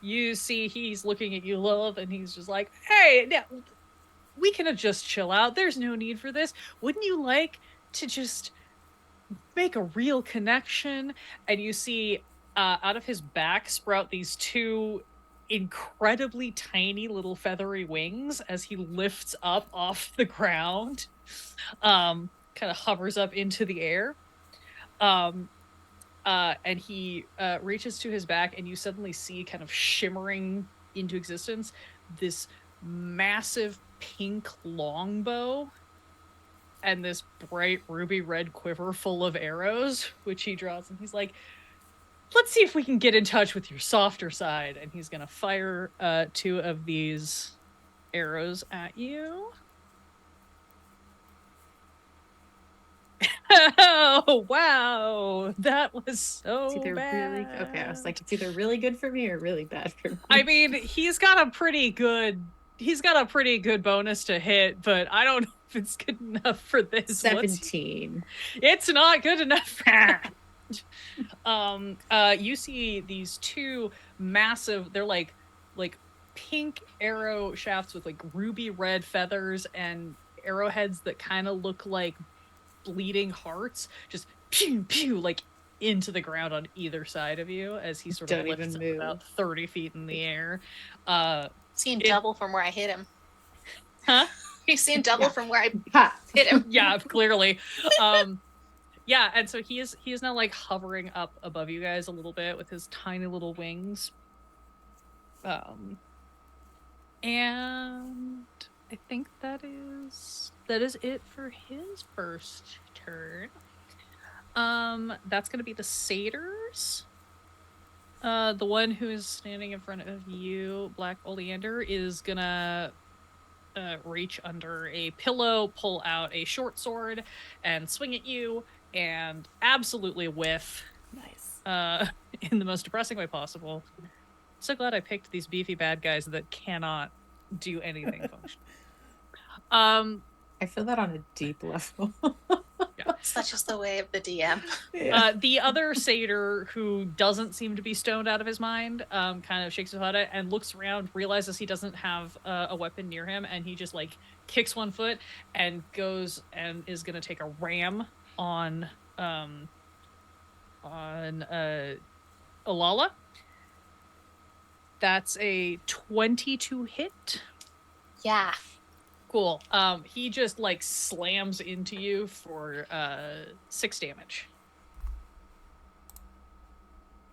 You see he's looking at you, Lilith, and he's just like, hey, now, we can just chill out. There's no need for this. Wouldn't you like to just make a real connection? And you see out of his back sprout these 2 incredibly tiny little feathery wings as he lifts up off the ground, kind of hovers up into the air. And he reaches to his back, and you suddenly see kind of shimmering into existence this massive pink longbow and this bright ruby red quiver full of arrows, which he draws, and he's like, let's see if we can get in touch with your softer side. And he's gonna fire 2 of these arrows at you. Oh wow, that was so It's either bad. really okay. I was like, it's either really good for me or really bad for me. I mean, he's got a pretty good he's got a pretty good bonus to hit, but I don't know if it's good enough for this. 17. It's not good enough for that. You see these two massive, they're like pink arrow shafts with like ruby red feathers and arrowheads that kind of look like bleeding hearts, just pew pew like into the ground on either side of you as he sort of Don't lifts even up move. about 30 feet in the air. Seeing double from where I hit him. Huh? He's seeing double Yeah. from where I Ha! hit him. Yeah, clearly. Yeah, and so he is now like hovering up above you guys a little bit with his tiny little wings. And I think that is it for his first turn. That's gonna be the satyrs. The one who is standing in front of you, Black Oleander, is gonna reach under a pillow, pull out a short sword, and swing at you, and absolutely whiff. Nice. In the most depressing way possible. So glad I picked these beefy bad guys that cannot do anything functional. I feel that on a deep level. Such is the way of the DM. Yeah. The other satyr, who doesn't seem to be stoned out of his mind, kind of shakes his head at it and looks around, realizes he doesn't have a weapon near him, and he just like kicks one foot and goes and is gonna take a ram on Alala. That's a 22 hit. Yeah. Cool. He just like slams into you for 6 damage.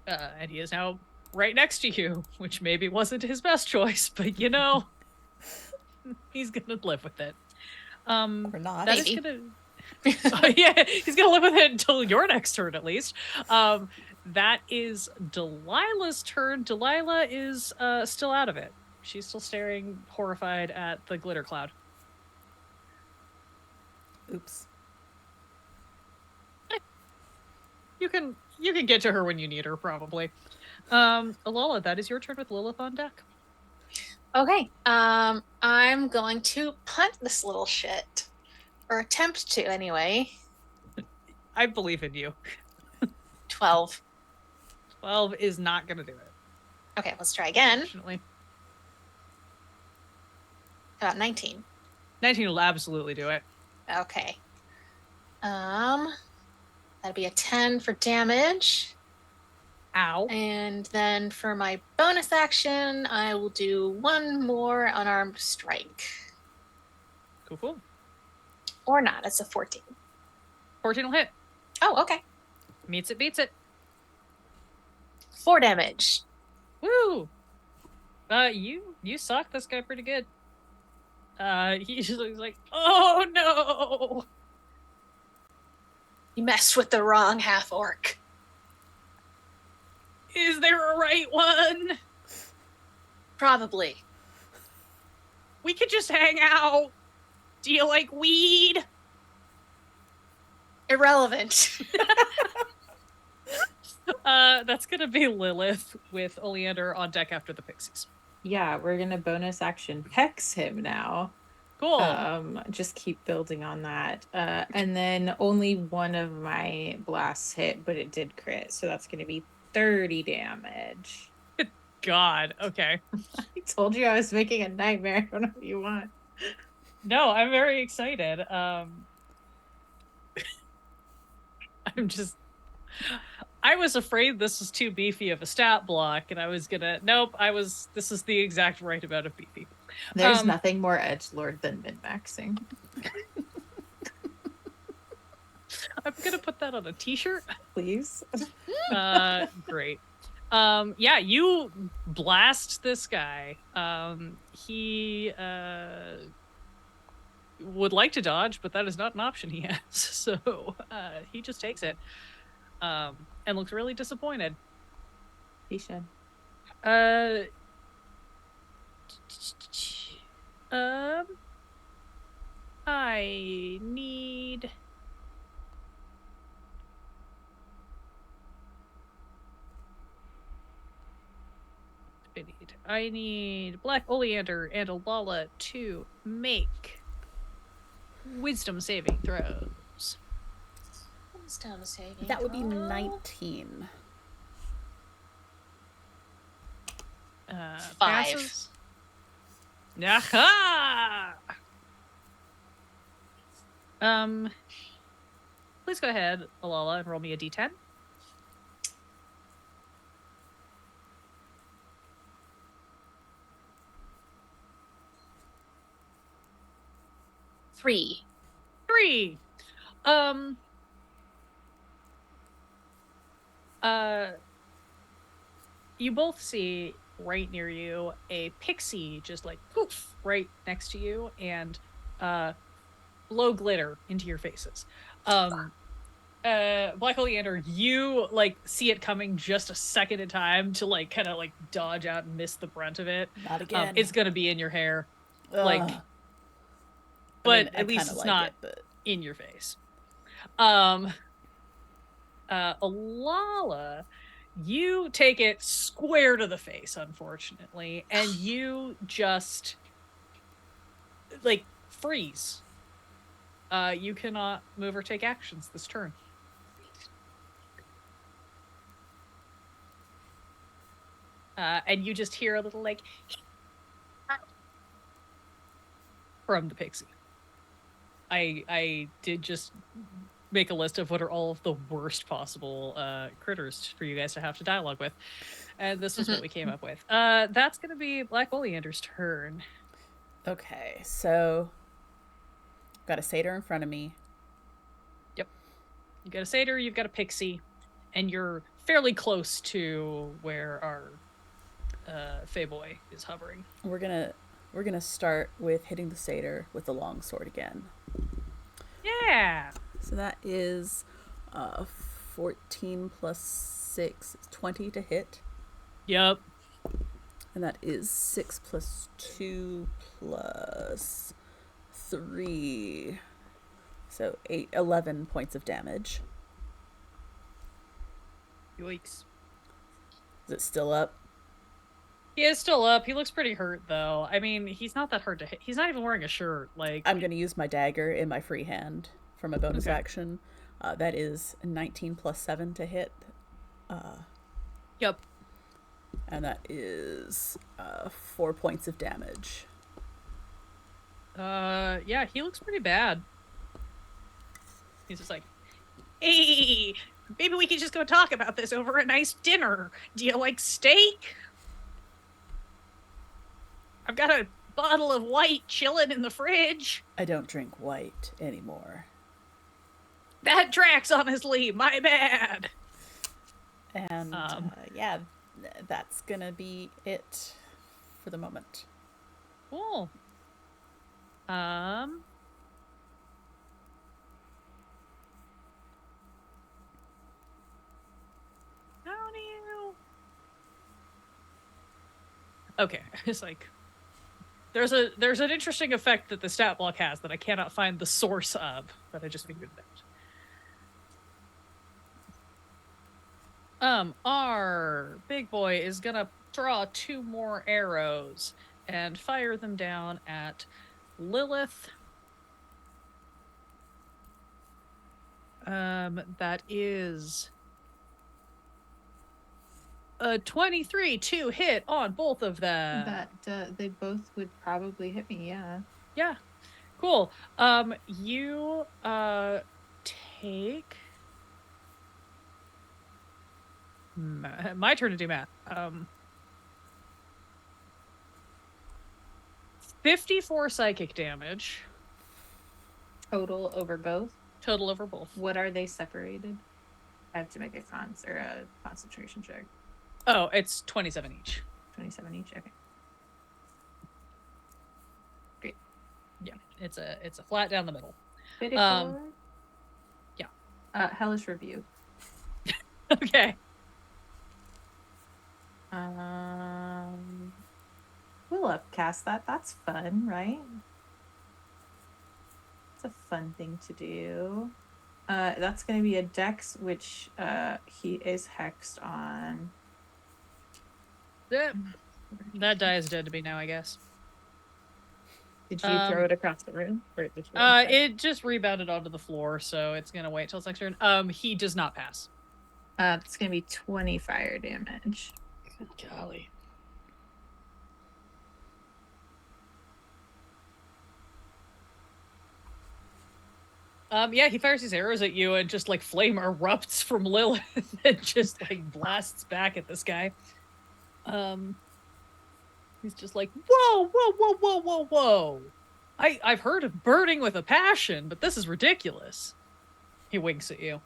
And he is now right next to you, which maybe wasn't his best choice, but you know, he's gonna live with it. Or not. That is Maybe. gonna yeah, he's gonna live with it until your next turn at least. That is Delilah's turn. Delilah is still out of it. She's still staring horrified at the glitter cloud. Oops. You can get to her when you need her, probably. Alala, that is your turn with Lilith on deck. Okay. I'm going to punt this little shit. Or attempt to, anyway. I believe in you. 12. 12 is not gonna do it. Okay, let's try again. Unfortunately. About 19. 19 will absolutely do it. Okay. That'd be a 10 for damage. Ow. And then for my bonus action, I will do one more unarmed strike. Cool. Or not, it's a 14. 14 will hit. Oh, okay. Meets it, beats it. 4 damage. Woo! You socked this guy pretty good. He's like, oh no! You messed with the wrong half orc. Is there a right one? Probably. We could just hang out. Do you like weed? Irrelevant. That's gonna be Lilith with Oleander on deck after the pixies. Yeah, we're gonna bonus action hex him now. Cool. Just keep building on that. And then only one of my blasts hit, but it did crit, so that's gonna be 30 damage. God. Okay. I told you I was making a nightmare. Whatever you want. No, I'm very excited. I was afraid this was too beefy of a stat block, and I was gonna. Nope. This is the exact right amount of beefy. There's nothing more edgelord than min-maxing. I'm gonna put that on a t-shirt. Please. Great. Yeah, you blast this guy. He would like to dodge, but that is not an option he has. So he just takes it. And looks really disappointed. He should. I need I need Black Oleander and Alala to make wisdom saving throws. Wisdom saving That would be throw. 19. 5. Passes. Aha! Please go ahead, Alala, and roll me a d10. Three. 3. You both see right near you a pixie just like poof right next to you and blow glitter into your faces. Black Oleander, you like see it coming just a second at time to like kind of like dodge out and miss the brunt of it. Not again. It's gonna be in your hair, Ugh. like, I but mean, I at least kinda it's like not it, but in your face. Alala, you take it square to the face, unfortunately, and you just like freeze. You cannot move or take actions this turn. And you just hear a little like from the pixie. I did just make a list of what are all of the worst possible critters for you guys to have to dialogue with, and this was what we came up with. That's gonna be Black Oleander's turn. okay. So, got a satyr in front of me. You got a satyr, you've got a pixie, and you're fairly close to where our Feyboy is hovering. We're gonna start with hitting the satyr with the long sword again. Yeah. So that is 14 plus 6 is 20 to hit. Yep. And that is 6 plus 2 plus 3. So 11 points of damage. Yikes. Is it still up? He is still up. He looks pretty hurt, though. I mean, he's not that hard to hit. He's not even wearing a shirt. Like, I'm going to use my dagger in my free hand for my bonus Okay. action. That is 19 plus 7 to hit. Yep. And that is 4 points of damage. Yeah, he looks pretty bad. He's just like, hey, maybe we could just go talk about this over a nice dinner. Do you like steak? I've got a bottle of white chilling in the fridge. I don't drink white anymore. That tracks, honestly. My bad. And yeah, that's gonna be it for the moment. Cool. How do you... Okay, it's like there's an interesting effect that the stat block has that I cannot find the source of, but I just figured it out. Our big boy is gonna draw 2 more arrows and fire them down at Lilith. That is a 23 to hit on both of them. That they both would probably hit me. Yeah. Yeah. Cool. You take my turn to do math. 54 psychic damage Total over both. total over both. What are they separated? I have to make a concentration check. Oh, it's 27 each. 27 each. Okay. Great. Yeah, it's a flat down the middle. Yeah. Yeah. Hellish Review. Okay. We'll upcast that. That's fun, right? It's a fun thing to do. That's going to be a dex, which he is hexed on. Yeah. That die is dead to me now, I guess. Did you throw it across the room? Or it just it just rebounded onto the floor, so it's gonna wait till its next turn. He does not pass. It's gonna be 20 fire damage. Golly. Yeah, he fires his arrows at you and just like flame erupts from Lilith and just like blasts back at this guy. He's just like, whoa, whoa, whoa, whoa, whoa, whoa. I've heard of burning with a passion, but this is ridiculous. He winks at you.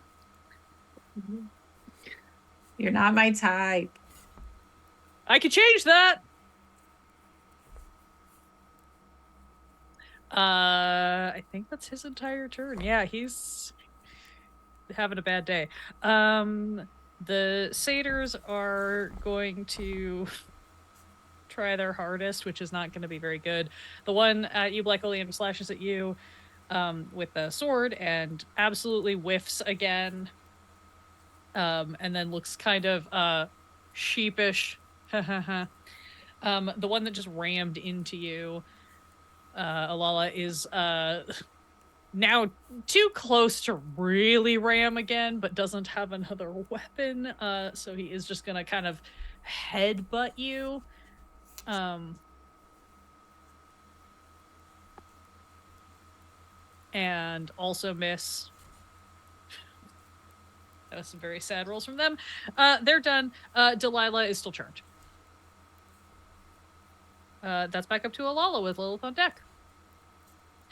You're not my type. I could change that. I think that's his entire turn. Yeah, he's having a bad day. The satyrs are going to try their hardest, which is not going to be very good. The one at you, Black Oleander, slashes at you with the sword and absolutely whiffs again. And then looks kind of sheepish. The one that just rammed into you, Alala, is now too close to really ram again, but doesn't have another weapon. So he is just gonna kind of headbutt you. And also miss. That was some very sad rolls from them. They're done. Delilah is still charged. That's back up to Alala with Lilith on deck.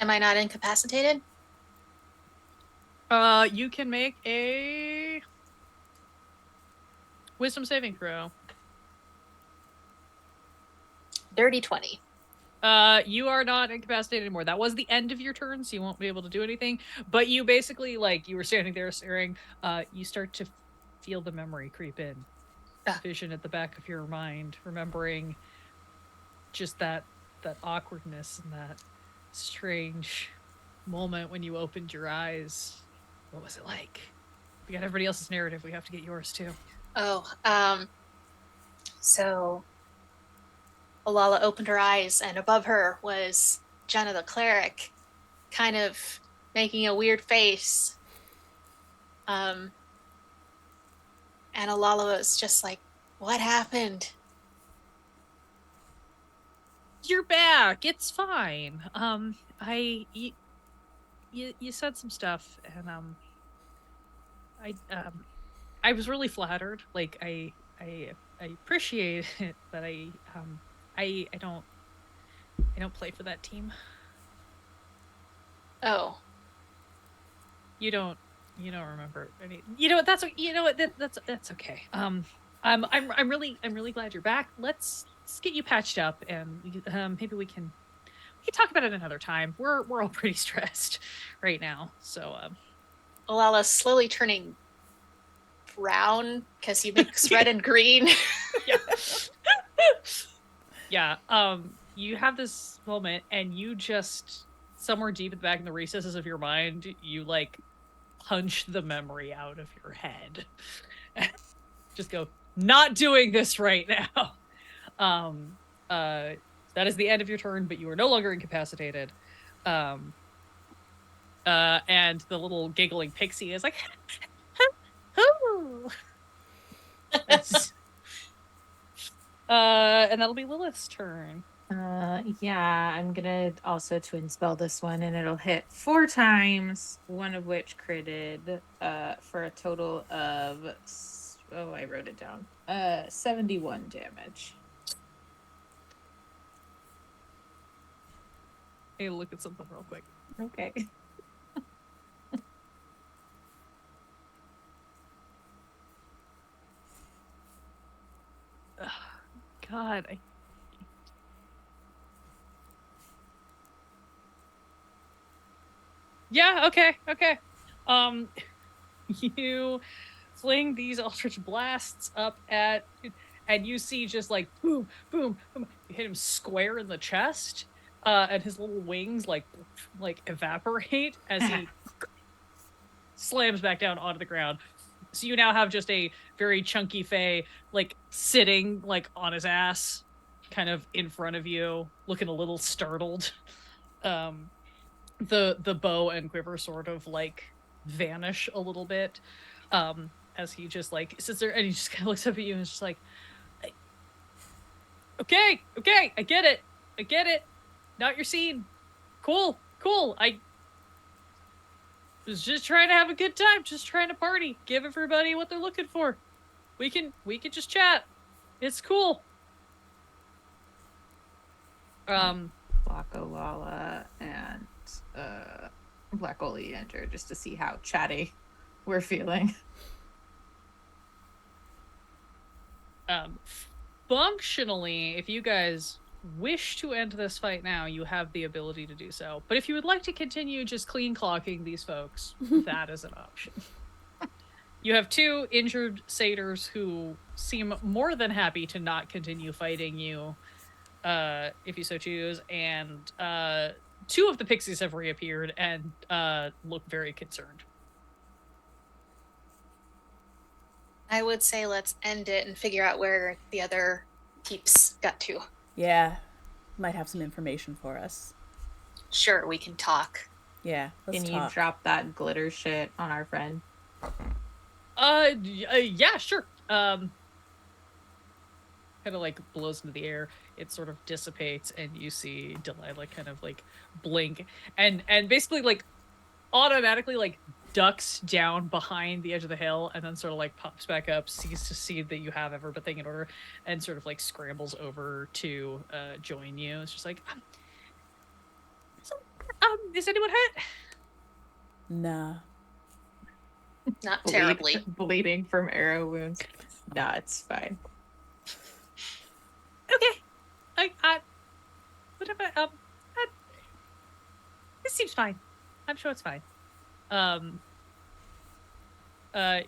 Am I not incapacitated? You can make a wisdom saving throw. Dirty 20. You are not incapacitated anymore. That was the end of your turn, so you won't be able to do anything. But you basically, like, you were standing there staring. You start to feel the memory creep in. Vision at the back of your mind, remembering just that awkwardness and that strange moment when you opened your eyes. What was it like? We got everybody else's narrative. We have to get yours too. So Alala opened her eyes, and above her was Jenna the cleric, kind of making a weird face. And Alala was just like, "What happened?" You're back. It's fine. You said some stuff, and I was really flattered. Like I appreciate it, but I don't play for that team. Oh. You don't remember any. You know what? That's okay. I'm really glad you're back. Let's get you patched up, and maybe we can talk about it another time. We're all pretty stressed right now, so Alala's slowly turning brown because you mix red and green. Yeah. You have this moment, and you just, somewhere deep at the back in the recesses of your mind, you like punch the memory out of your head. Just go, not doing this right now. That is the end of your turn, but you are no longer incapacitated. And the little giggling pixie is like, and that'll be Lilith's turn. Yeah, I'm gonna also twin spell this one, and it'll hit 4 times, one of which critted, for a total of, I wrote it down, 71 damage. Hey, look at something real quick. Okay. God, Yeah, okay. You fling these eldritch blasts up at, and you see just like boom, boom, boom. You hit him square in the chest, and his little wings like evaporate as he slams back down onto the ground. So you now have just a very chunky Fae like sitting like on his ass. kind of in front of you, looking a little startled. The bow and quiver sort of like vanish a little bit, as he just like sits there and he just kind of looks up at you and is just like, okay, I get it. Not your scene. Cool. I was just trying to have a good time, just trying to party, give everybody what they're looking for. We can just chat. It's cool. Lala and Black Oli enter just to see how chatty we're feeling. Functionally, if you guys wish to end this fight now, you have the ability to do so. But if you would like to continue just clean clocking these folks, that is an option. You have two injured satyrs who seem more than happy to not continue fighting you, if you so choose, and two of the pixies have reappeared and look very concerned. I would say let's end it and figure out where the other peeps got to. Yeah. Might have some information for us. Sure, we can talk. Yeah, let's Can talk. you drop that glitter shit on our friend? Yeah, sure. Kind of like blows into the air. It sort of dissipates, and you see Delilah kind of like blink, and basically like automatically like ducks down behind the edge of the hill, and then sort of like pops back up, sees to see that you have everything in order, and sort of like scrambles over to join you. It's just like, is anyone hurt? Nah. Not terribly. Bleeding from arrow wounds. Nah, it's fine. Okay. Whatever. This seems fine. I'm sure it's fine.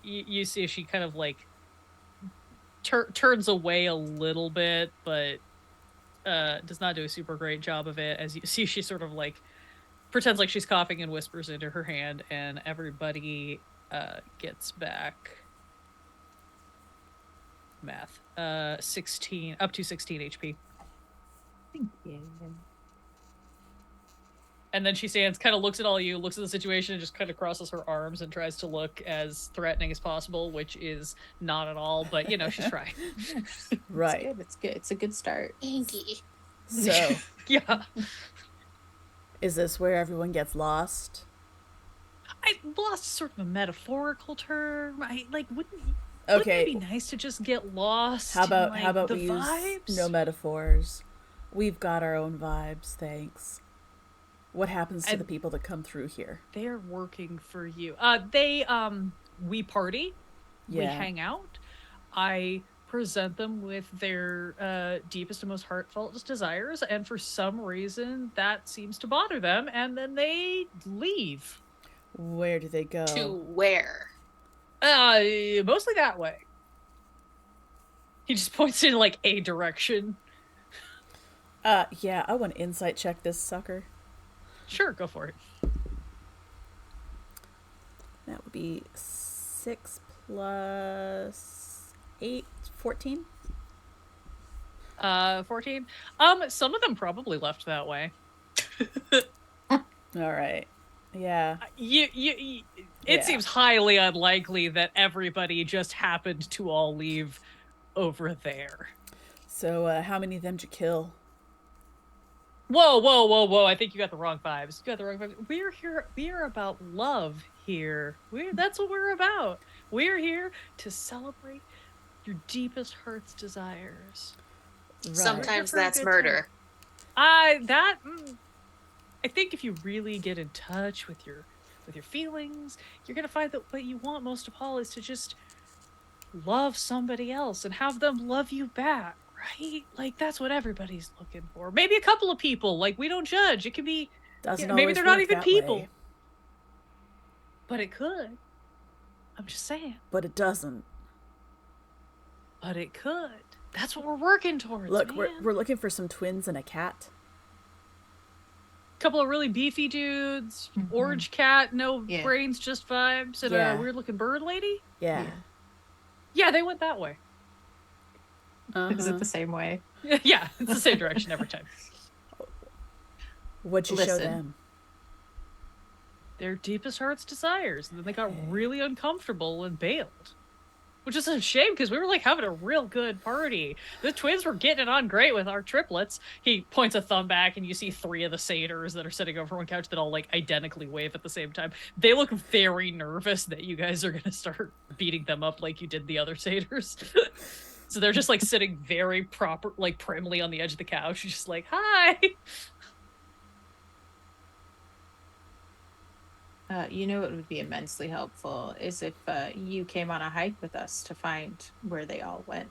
You see she kind of like turns away a little bit, but does not do a super great job of it. As you see, she sort of like pretends like she's coughing and whispers into her hand, and everybody gets back math 16 up to 16 HP. Thank you. And then she stands, kind of looks at all of you, looks at the situation, and just kind of crosses her arms and tries to look as threatening as possible, which is not at all, but you know, she's trying. Right. It's good. It's a good start. Inky. So, Yeah. is this where everyone gets lost? Lost is sort of a metaphorical term. Wouldn't Okay. it be nice to just get lost? How about in, the we vibes? use no metaphors? We've got our own vibes, thanks. What happens to the people that come through here? They're working for you. We party. Yeah. We hang out. I present them with their deepest and most heartfelt desires, and for some reason that seems to bother them, and then they leave. Where do they go? To where? Mostly that way. He just points in like a direction. Yeah, I want to insight check this sucker. Sure, go for it. That would be 6 plus 8, 14. 14. Some of them probably left that way. All right. Yeah. It Yeah. seems highly unlikely that everybody just happened to all leave over there. So, how many of them did you kill? Whoa. I think you got the wrong vibes. You got the wrong vibes. We're here. We are about love here. That's what we're about. We're here to celebrate your deepest heart's desires. Right. Sometimes For a that's good murder. I think if you really get in touch with your feelings, you're gonna find that what you want most of all is to just love somebody else and have them love you back, right? Like that's what everybody's looking for. Maybe a couple of people. Like we don't judge. It can be Doesn't maybe always they're not work even that people, way, but it could. I'm just saying. but it doesn't. But it could. That's what we're working towards. Look, man. we're looking for some twins and a cat. Couple of really beefy dudes, Mhm. orange cat, no Yeah. brains, just vibes, and Yeah. a weird looking bird lady. Yeah. Yeah. Yeah, they went that way. Is it the same way? Yeah, it's the same direction every time. What'd you show Listen. them? Their deepest heart's desires. And then they got really uncomfortable and bailed. Which is a shame because we were like having a real good party. The twins were getting it on great with our triplets. He points a thumb back and you see 3 of the satyrs that are sitting over one couch that all like identically wave at the same time. They look very nervous that you guys are going to start beating them up like you did the other satyrs. So they're just like sitting very proper, like primly on the edge of the couch, just like, hi. You know what would be immensely helpful is if you came on a hike with us to find where they all went.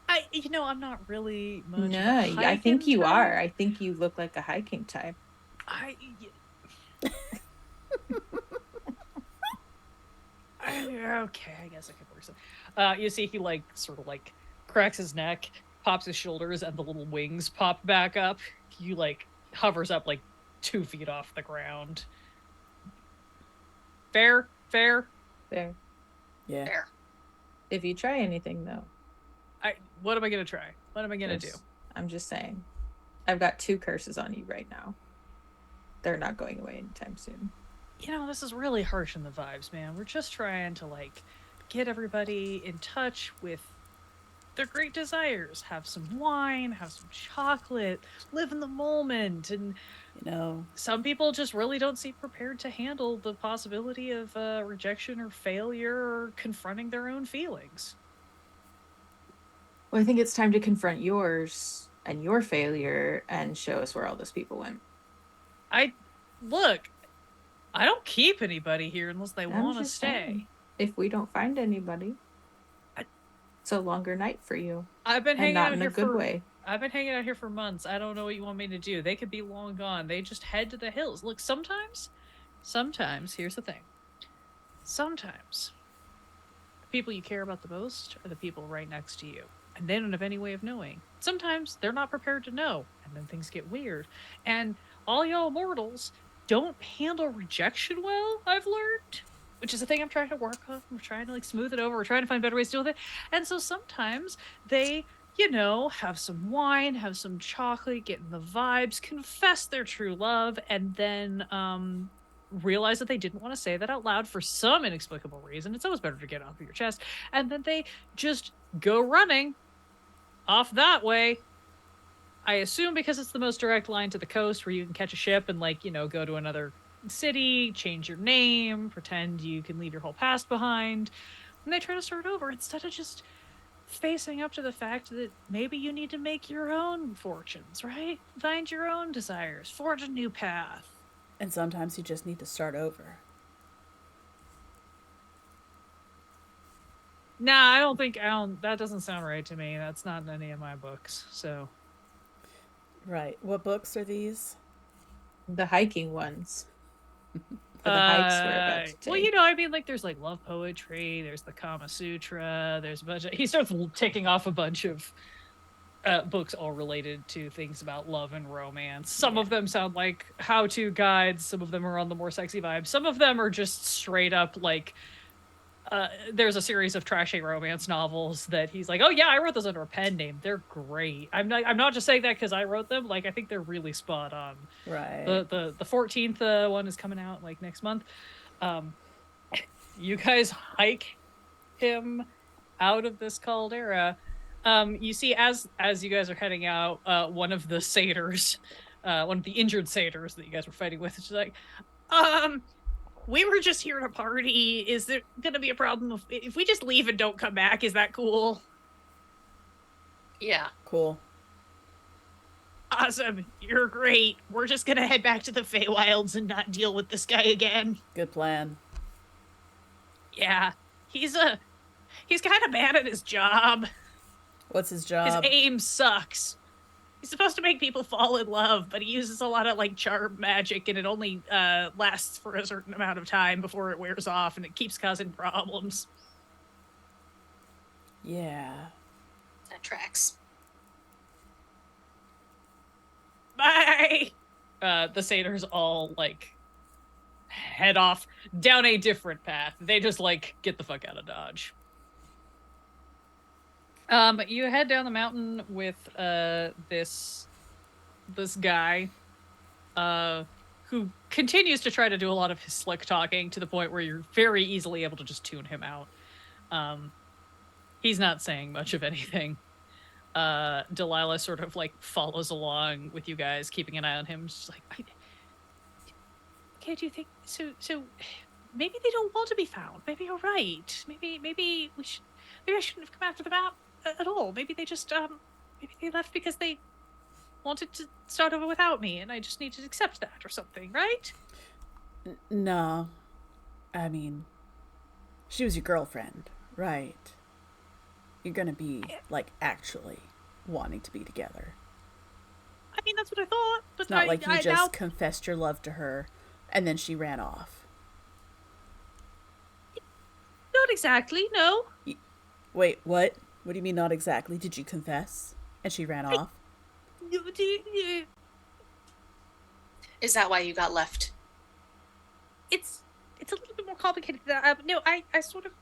I'm not really much. No, of a I think hiking you type. are. I think you look like a hiking type. Okay, I guess I could work some. You see, he like sort of like cracks his neck, pops his shoulders, and the little wings pop back up. He like hovers up like 2 feet off the ground. Fair. There. Yeah. There. If you try anything, though. What am I gonna try? What am I gonna do? I'm just saying. I've got 2 curses on you right now. They're not going away anytime soon. This is really harsh in the vibes, man. We're just trying to like get everybody in touch with their great desires. Have some wine, have some chocolate, live in the moment. And some people just really don't seem prepared to handle the possibility of rejection or failure or confronting their own feelings. Well, I think it's time to confront yours and your failure and show us where all those people went. I don't keep anybody here unless they want to stay. Saying, if we don't find anybody, it's a longer night for you. I've been hanging out in here a good way. I've been hanging out here for months. I don't know what you want me to do. They could be long gone. They just head to the hills. Look, sometimes, here's the thing. Sometimes, the people you care about the most are the people right next to you. And they don't have any way of knowing. Sometimes they're not prepared to know. And then things get weird. And all y'all mortals don't handle rejection well, I've learned. Which is a thing I'm trying to work on. We're trying to like smooth it over. We're trying to find better ways to deal with it. And so sometimes they, have some wine, have some chocolate, get in the vibes, confess their true love, and then realize that they didn't want to say that out loud for some inexplicable reason. It's always better to get off of your chest. And then they just go running off that way. I assume because it's the most direct line to the coast where you can catch a ship and go to another city, change your name, pretend you can leave your whole past behind, and they try to start over instead of just facing up to the fact that maybe you need to make your own fortunes, right? Find your own desires, forge a new path. And sometimes you just need to start over. Nah, that doesn't sound right to me. That's not in any of my books, so. Right. What books are these? The hiking ones. For the hikes we're about to take. Well, there's like love poetry, there's the Kama Sutra, there's a bunch of... He starts ticking off a bunch of books all related to things about love and romance. Some of them sound like how-to guides, some of them are on the more sexy vibe, some of them are just straight up like... there's a series of trashy romance novels that he's like, oh yeah, I wrote those under a pen name. They're great. I'm not just saying that because I wrote them. Like, I think they're really spot on. Right. The 14th one is coming out like next month. You guys hike him out of this caldera. You see, as you guys are heading out, one of the satyrs, one of the injured satyrs that you guys were fighting with, is like, we were just here to party. Is there gonna be a problem if we just leave and don't come back? Is that cool? Yeah. Cool. Awesome. You're great. We're just gonna head back to the Feywilds and not deal with this guy again. Good plan. Yeah. He's kind of bad at his job. What's his job? His aim sucks. He's supposed to make people fall in love, but he uses a lot of charm magic, and it only lasts for a certain amount of time before it wears off, and it keeps causing problems. Yeah. That tracks. Bye! The satyrs all head off down a different path. They just get the fuck out of Dodge. You head down the mountain with this guy who continues to try to do a lot of his slick talking to the point where you're very easily able to just tune him out. He's not saying much of anything. Delilah sort of like follows along with you guys, keeping an eye on him. She's like, okay, do you think so maybe they don't want to be found. Maybe you're right. Maybe I shouldn't have come after them out at all. Maybe they just maybe they left because they wanted to start over without me, and I just need to accept that or something, right? No. I mean, she was your girlfriend, right? You're gonna be, like, actually wanting to be together. I mean, that's what I thought, but It's not like you I just now... confessed your love to her and then she ran off. Not exactly, no. Wait, what? What do you mean not exactly? Did you confess and she ran off? Is that why you got left? It's a little bit more complicated than that. No, I sort of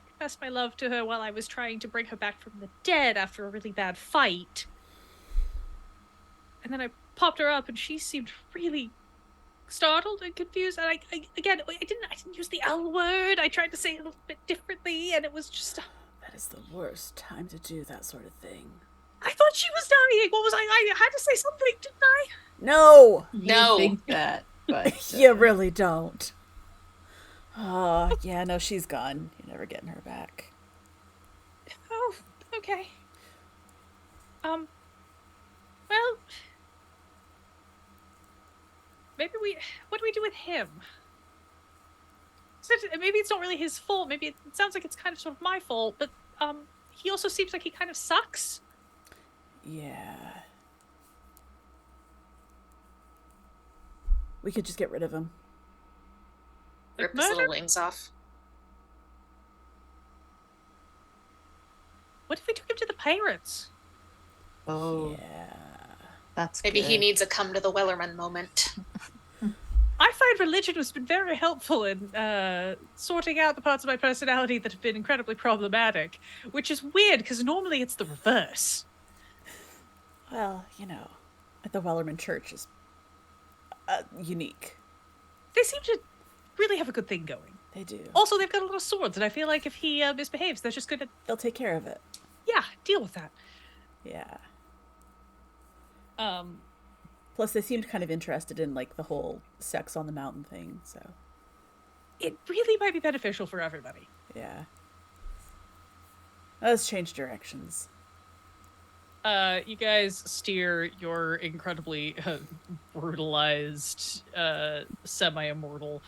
confessed my love to her while I was trying to bring her back from the dead after a really bad fight. And then I popped her up and she seemed really startled and confused, and I didn't use the L word. I tried to say it a little bit differently, and it was just That is the worst time to do that sort of thing. I thought she was dying. What was I had to say something, didn't I? No! No. You think that, but You really don't. Oh, yeah, no, she's gone. You're never getting her back. Oh, okay. Well, what do we do with him? Maybe it's not really his fault. Maybe it sounds like it's kind of sort of my fault, but he also seems like he kind of sucks. Yeah. We could just get rid of him. Rip his little wings off. What if we took him to the pirates? oh, Yeah. that's Maybe good. he needs a come to the Wellerman moment. I find religion has been very helpful in sorting out the parts of my personality that have been incredibly problematic, which is weird because normally it's the reverse. Well, you know, the Wellerman Church is unique. They seem to really have a good thing going. They do. Also, they've got a lot of swords, and I feel like if he misbehaves, they're just gonna, They'll take care of it. deal with that. Yeah. Um, Plus, they seemed kind of interested in, like, the whole sex on the mountain thing, so. it really might be beneficial for everybody. Yeah. Let's change directions. You guys steer your incredibly brutalized semi-immortal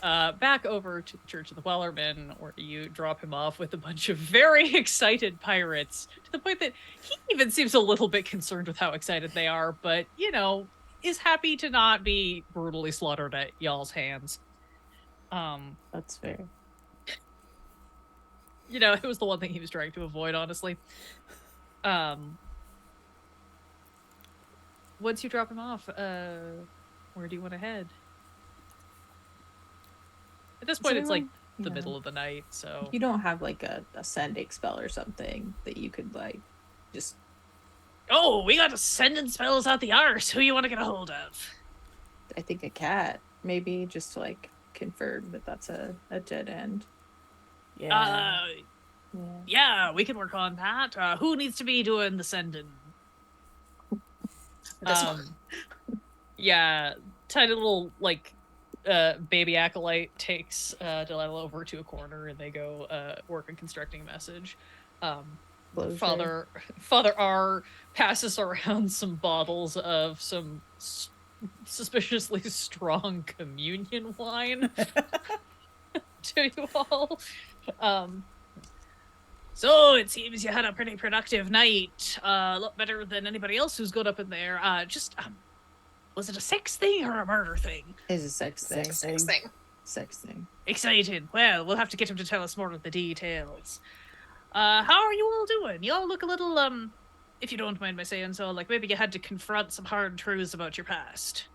back over to the Church of the Wellerman, where you drop him off with a bunch of very excited pirates, to the point that he even seems a little bit concerned with how excited they are, but, you know, is happy to not be brutally slaughtered at y'all's hands. That's fair. You know, it was the one thing he was trying to avoid, honestly. Once you drop him off, where do you want to head? At this point, it's like the middle of the night, so... You don't have like a sending spell or something that you could like just... Oh, we got sending spells out the arse. Who you want to get a hold of? I think a cat, maybe, just to like confirm that that's a dead end. Yeah. Yeah, we can work on that. Who needs to be doing the sending? This one. Yeah, tiny little, like, baby acolyte takes Delilah over to a corner and they go work on constructing a message. Closure. Father R passes around some bottles of some suspiciously strong communion wine to you all. So it seems you had a pretty productive night. A lot better than anybody else who's got up in there. Was it a sex thing or a murder thing? Is a sex thing. Sex thing. Sex thing. Excited. Well, we'll have to get him to tell us more of the details. How are you all doing? You all look a little, if you don't mind my saying so, like maybe you had to confront some hard truths about your past.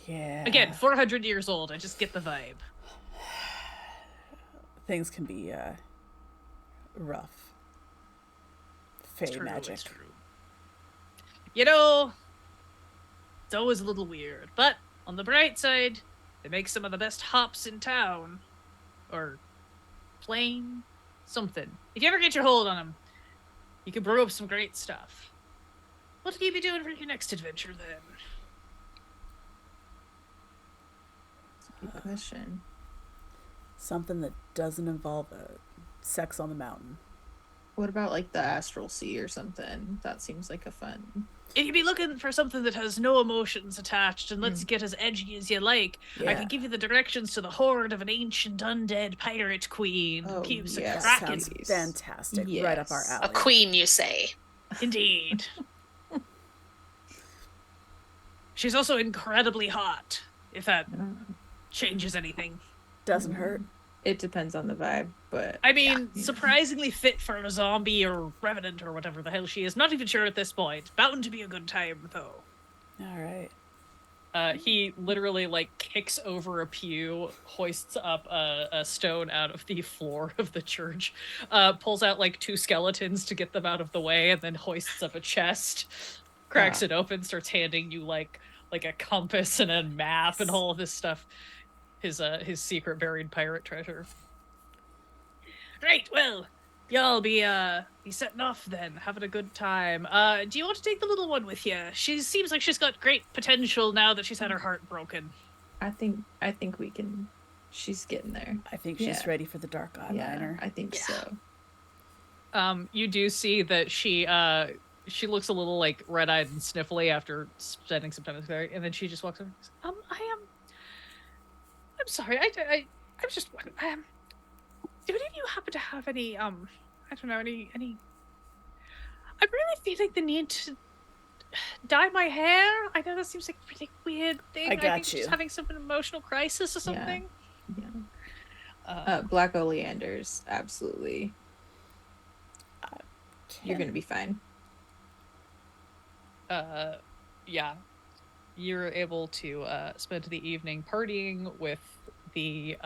Yeah. Again, 400 years old. I just get the vibe. Things can be rough. fairy magic. True. You know, it's always a little weird, but on the bright side, they make some of the best hops in town. Or plain something. If you ever get your hold on them, you can brew up some great stuff. What will you be doing for your next adventure, then? Good question. Something that doesn't involve sex on the mountain. What about like the astral sea or something? That seems like a fun. If you'd be looking for something that has no emotions attached and lets you get as edgy as you like, I Yeah. can give you the directions to the horde of an ancient undead pirate queen who Oh, keeps yes. a That kraken. sounds fantastic. Right up our Yes. alley. A queen, you say? Indeed. She's also incredibly hot, if that changes anything. Doesn't hurt. It depends on the vibe, but I mean, Yeah. surprisingly fit for a zombie or revenant or whatever the hell she is. Not even sure at this point. Bound to be a good time, though. All right. He literally, like, kicks over a pew, hoists up a stone out of the floor of the church, pulls out, like, 2 skeletons to get them out of the way, and then hoists up a chest, cracks it open, starts handing you, like a compass and a map and all of this stuff. His secret buried pirate treasure. Right, well, y'all be setting off then, having a good time. Do you want to take the little one with you? She seems like she's got great potential now that she's had her heart broken. I think we can. She's getting there. I think she's Yeah. ready for the dark eyeliner. I think Yeah. so. You do see that she looks a little like red-eyed and sniffly after spending some time with her, and then she just walks over and says, I'm sorry, I'm just do any of you happen to have any I don't know, any I'm really feeling the need to dye my hair. I know that seems like a pretty weird thing. I got think she's you. having some emotional crisis or something. Yeah. Black oleanders, absolutely. You're gonna be fine. Yeah. You're able to spend the evening partying with the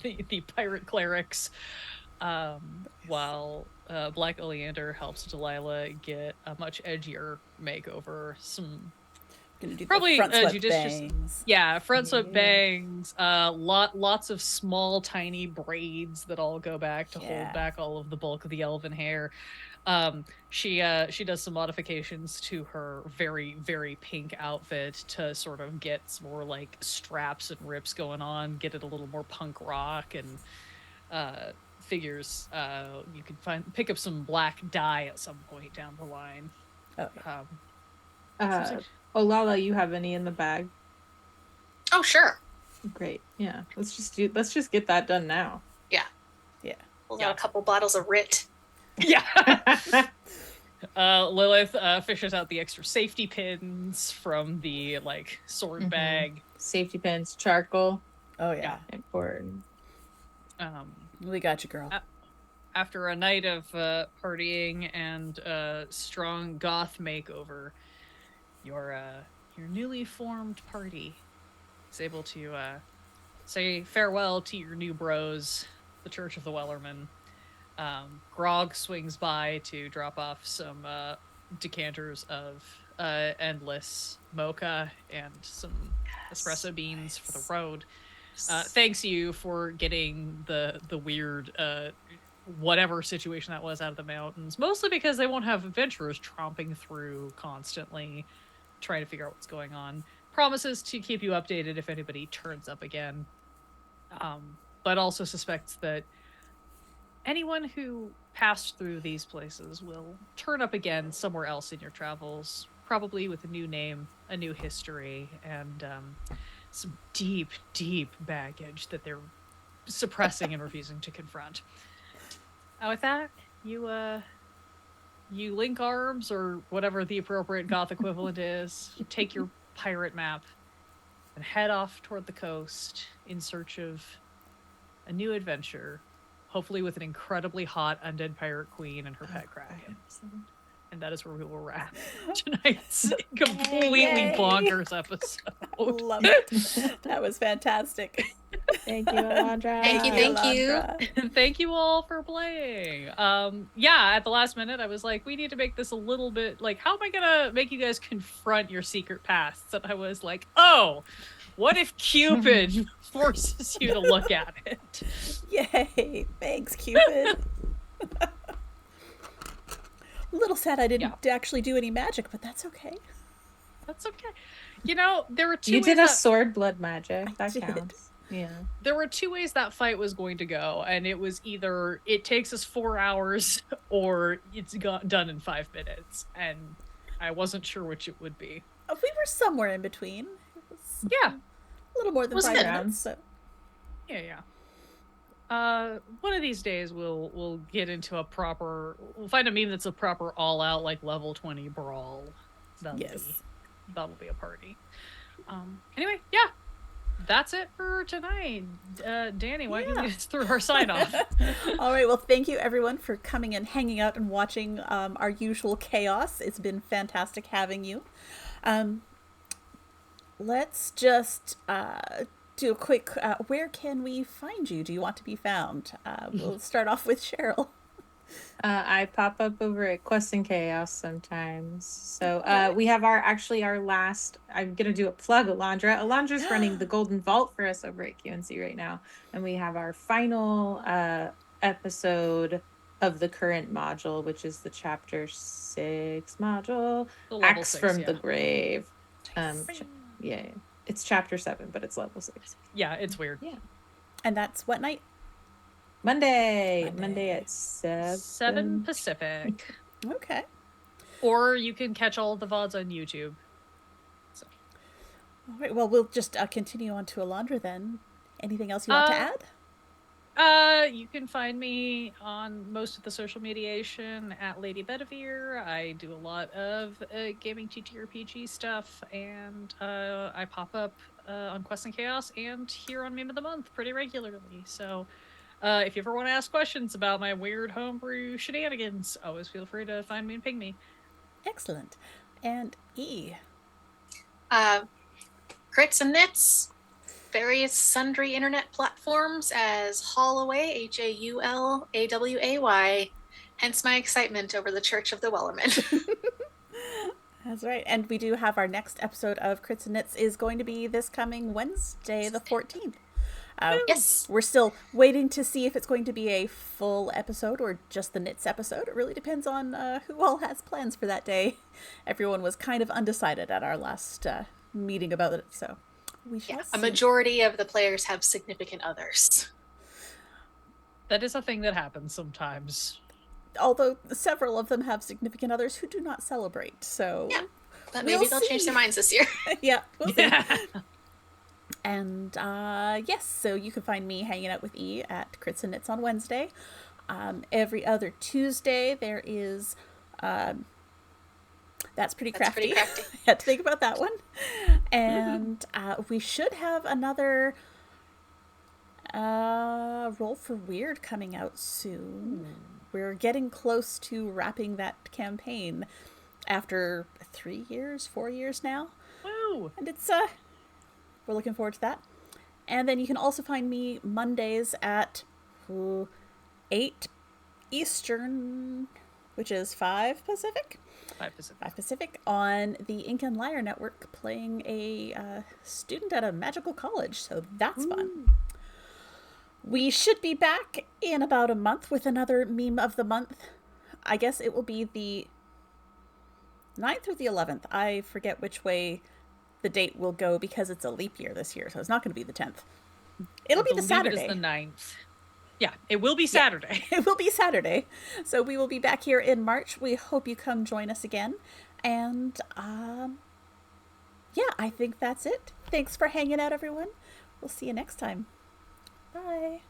the pirate clerics, while Black Oleander helps Delilah get a much edgier makeover. Some Gonna do probably, the front swept judicious- bangs. front swept Yeah. bangs, lots of small tiny braids that all go back to Yeah. hold back all of the bulk of the elven hair. She does some modifications to her very, very pink outfit to sort of get some more like straps and rips going on, get it a little more punk rock, and figures you can pick up some black dye at some point down the line. Oh, yeah. Olala, you have any in the bag? Oh, sure. Great. Yeah. Let's just get that done now. Pull Yeah. out a couple bottles of Rit. Yeah. Lilith fishes out the extra safety pins from the like sword Mhm. bag. Safety pins, charcoal, Oh, yeah. important. We got you, girl. After a night of partying and strong goth makeover, your newly formed party is able to say farewell to your new bros, the Church of the Wellerman. Grog swings by to drop off some decanters of endless mocha and some espresso beans for the road. Thanks you for getting the weird whatever situation that was out of the mountains, mostly because they won't have adventurers tromping through constantly trying to figure out what's going on. Promises to keep you updated if anybody turns up again, but also suspects that anyone who passed through these places will turn up again somewhere else in your travels, probably with a new name, a new history, and some deep, deep baggage that they're suppressing and refusing to confront. With that, you link arms, or whatever the appropriate goth equivalent is, take your pirate map, and head off toward the coast in search of a new adventure, hopefully with an incredibly hot undead pirate queen and her pet kraken. And that is where we will wrap tonight's completely Yay. bonkers episode. Love it. That was fantastic. Thank you, Alondra. Thank you, thank you. Alondra. And thank you all for playing. Yeah, at the last minute, I was like, we need to make this a little bit like, how am I gonna make you guys confront your secret pasts? And I was like, oh, what if Cupid forces you to look at it? Yay! Thanks, Cupid. A little sad I didn't actually do any magic, but that's okay. That's okay. You know, there were two You ways did a that, sword blood magic. I That did. counts. Yeah. there were two ways that fight was going to go, and it was either it takes us 4 hours or it's done in 5 minutes, and I wasn't sure which it would be. We were somewhere in between. It was Yeah, a little more than Was 5 it? minutes. So. yeah. One of these days we'll get into we'll find a meme that's a proper all out like level 20 brawl. That'll be a party. Anyway, yeah. That's it for tonight. Danny, why don't you get us through our sign off? All right. Well, thank you everyone for coming and hanging out and watching our usual chaos. It's been fantastic having you. Let's just do a quick. Where can we find you? Do you want to be found? We'll start off with Cheryl. I pop up over at Quest and Chaos sometimes. So we have our last. I'm gonna do a plug, Alondra. Alondra's running the Golden Vault for us over at QNC right now, and we have our final episode of the current module, which is the Chapter 6 module, The level Axe 6, from yeah. the Grave. Yeah, it's Chapter 7, but it's level 6. Yeah, it's weird. Yeah. And that's what night? Monday at 7. 7 Pacific. Okay. Or you can catch all of the VODs on YouTube. All right. Well, we'll just continue on to Alondra then. Anything else you want to add? You can find me on most of the social mediation at Lady Bedivere. I do a lot of gaming TTRPG stuff, and I pop up on Quest and Chaos and here on Meme of the Month pretty regularly. So if you ever want to ask questions about my weird homebrew shenanigans, always feel free to find me and ping me. Excellent. And E. Crits and Knits, various sundry internet platforms as Haulaway, Haulaway, hence my excitement over the Church of the Wellerman. That's right. And we do have our next episode of Crits and Knits is going to be this coming Wednesday, the 14th. Yes. We're still waiting to see if it's going to be a full episode or just the Knits episode. It really depends on who all has plans for that day. Everyone was kind of undecided at our last meeting about it, so we shall see. A majority of the players have significant others. That is a thing that happens sometimes. Although several of them have significant others who do not celebrate, so... Yeah, but maybe they'll change their minds this year. Yeah, we'll see. Yeah. And yes, so you can find me hanging out with E at Crits and Knits on Wednesday. Every other Tuesday there is That's Pretty Crafty. That's Pretty Crafty. I had to think about that one. And we should have another Roll for Weird coming out soon. We're getting close to wrapping that campaign after 4 years now. Woo! And it's we're looking forward to that. And then you can also find me Mondays at 8 Eastern, which is 5 Pacific. 5 Pacific. 5 Pacific on the Ink and Lyre Network, playing a student at a magical college. So that's fun. We should be back in about a month with another Meme of the Month. I guess it will be the 9th or the 11th. I forget which way the date will go because it's a leap year this year, so it's not going to be the 10th. It'll be the Saturday. It is the 9th. Yeah, it will be Saturday. It will be Saturday. So we will be back here in March. We hope you come join us again. And yeah, I think that's it. Thanks for hanging out, everyone. We'll see you next time. Bye.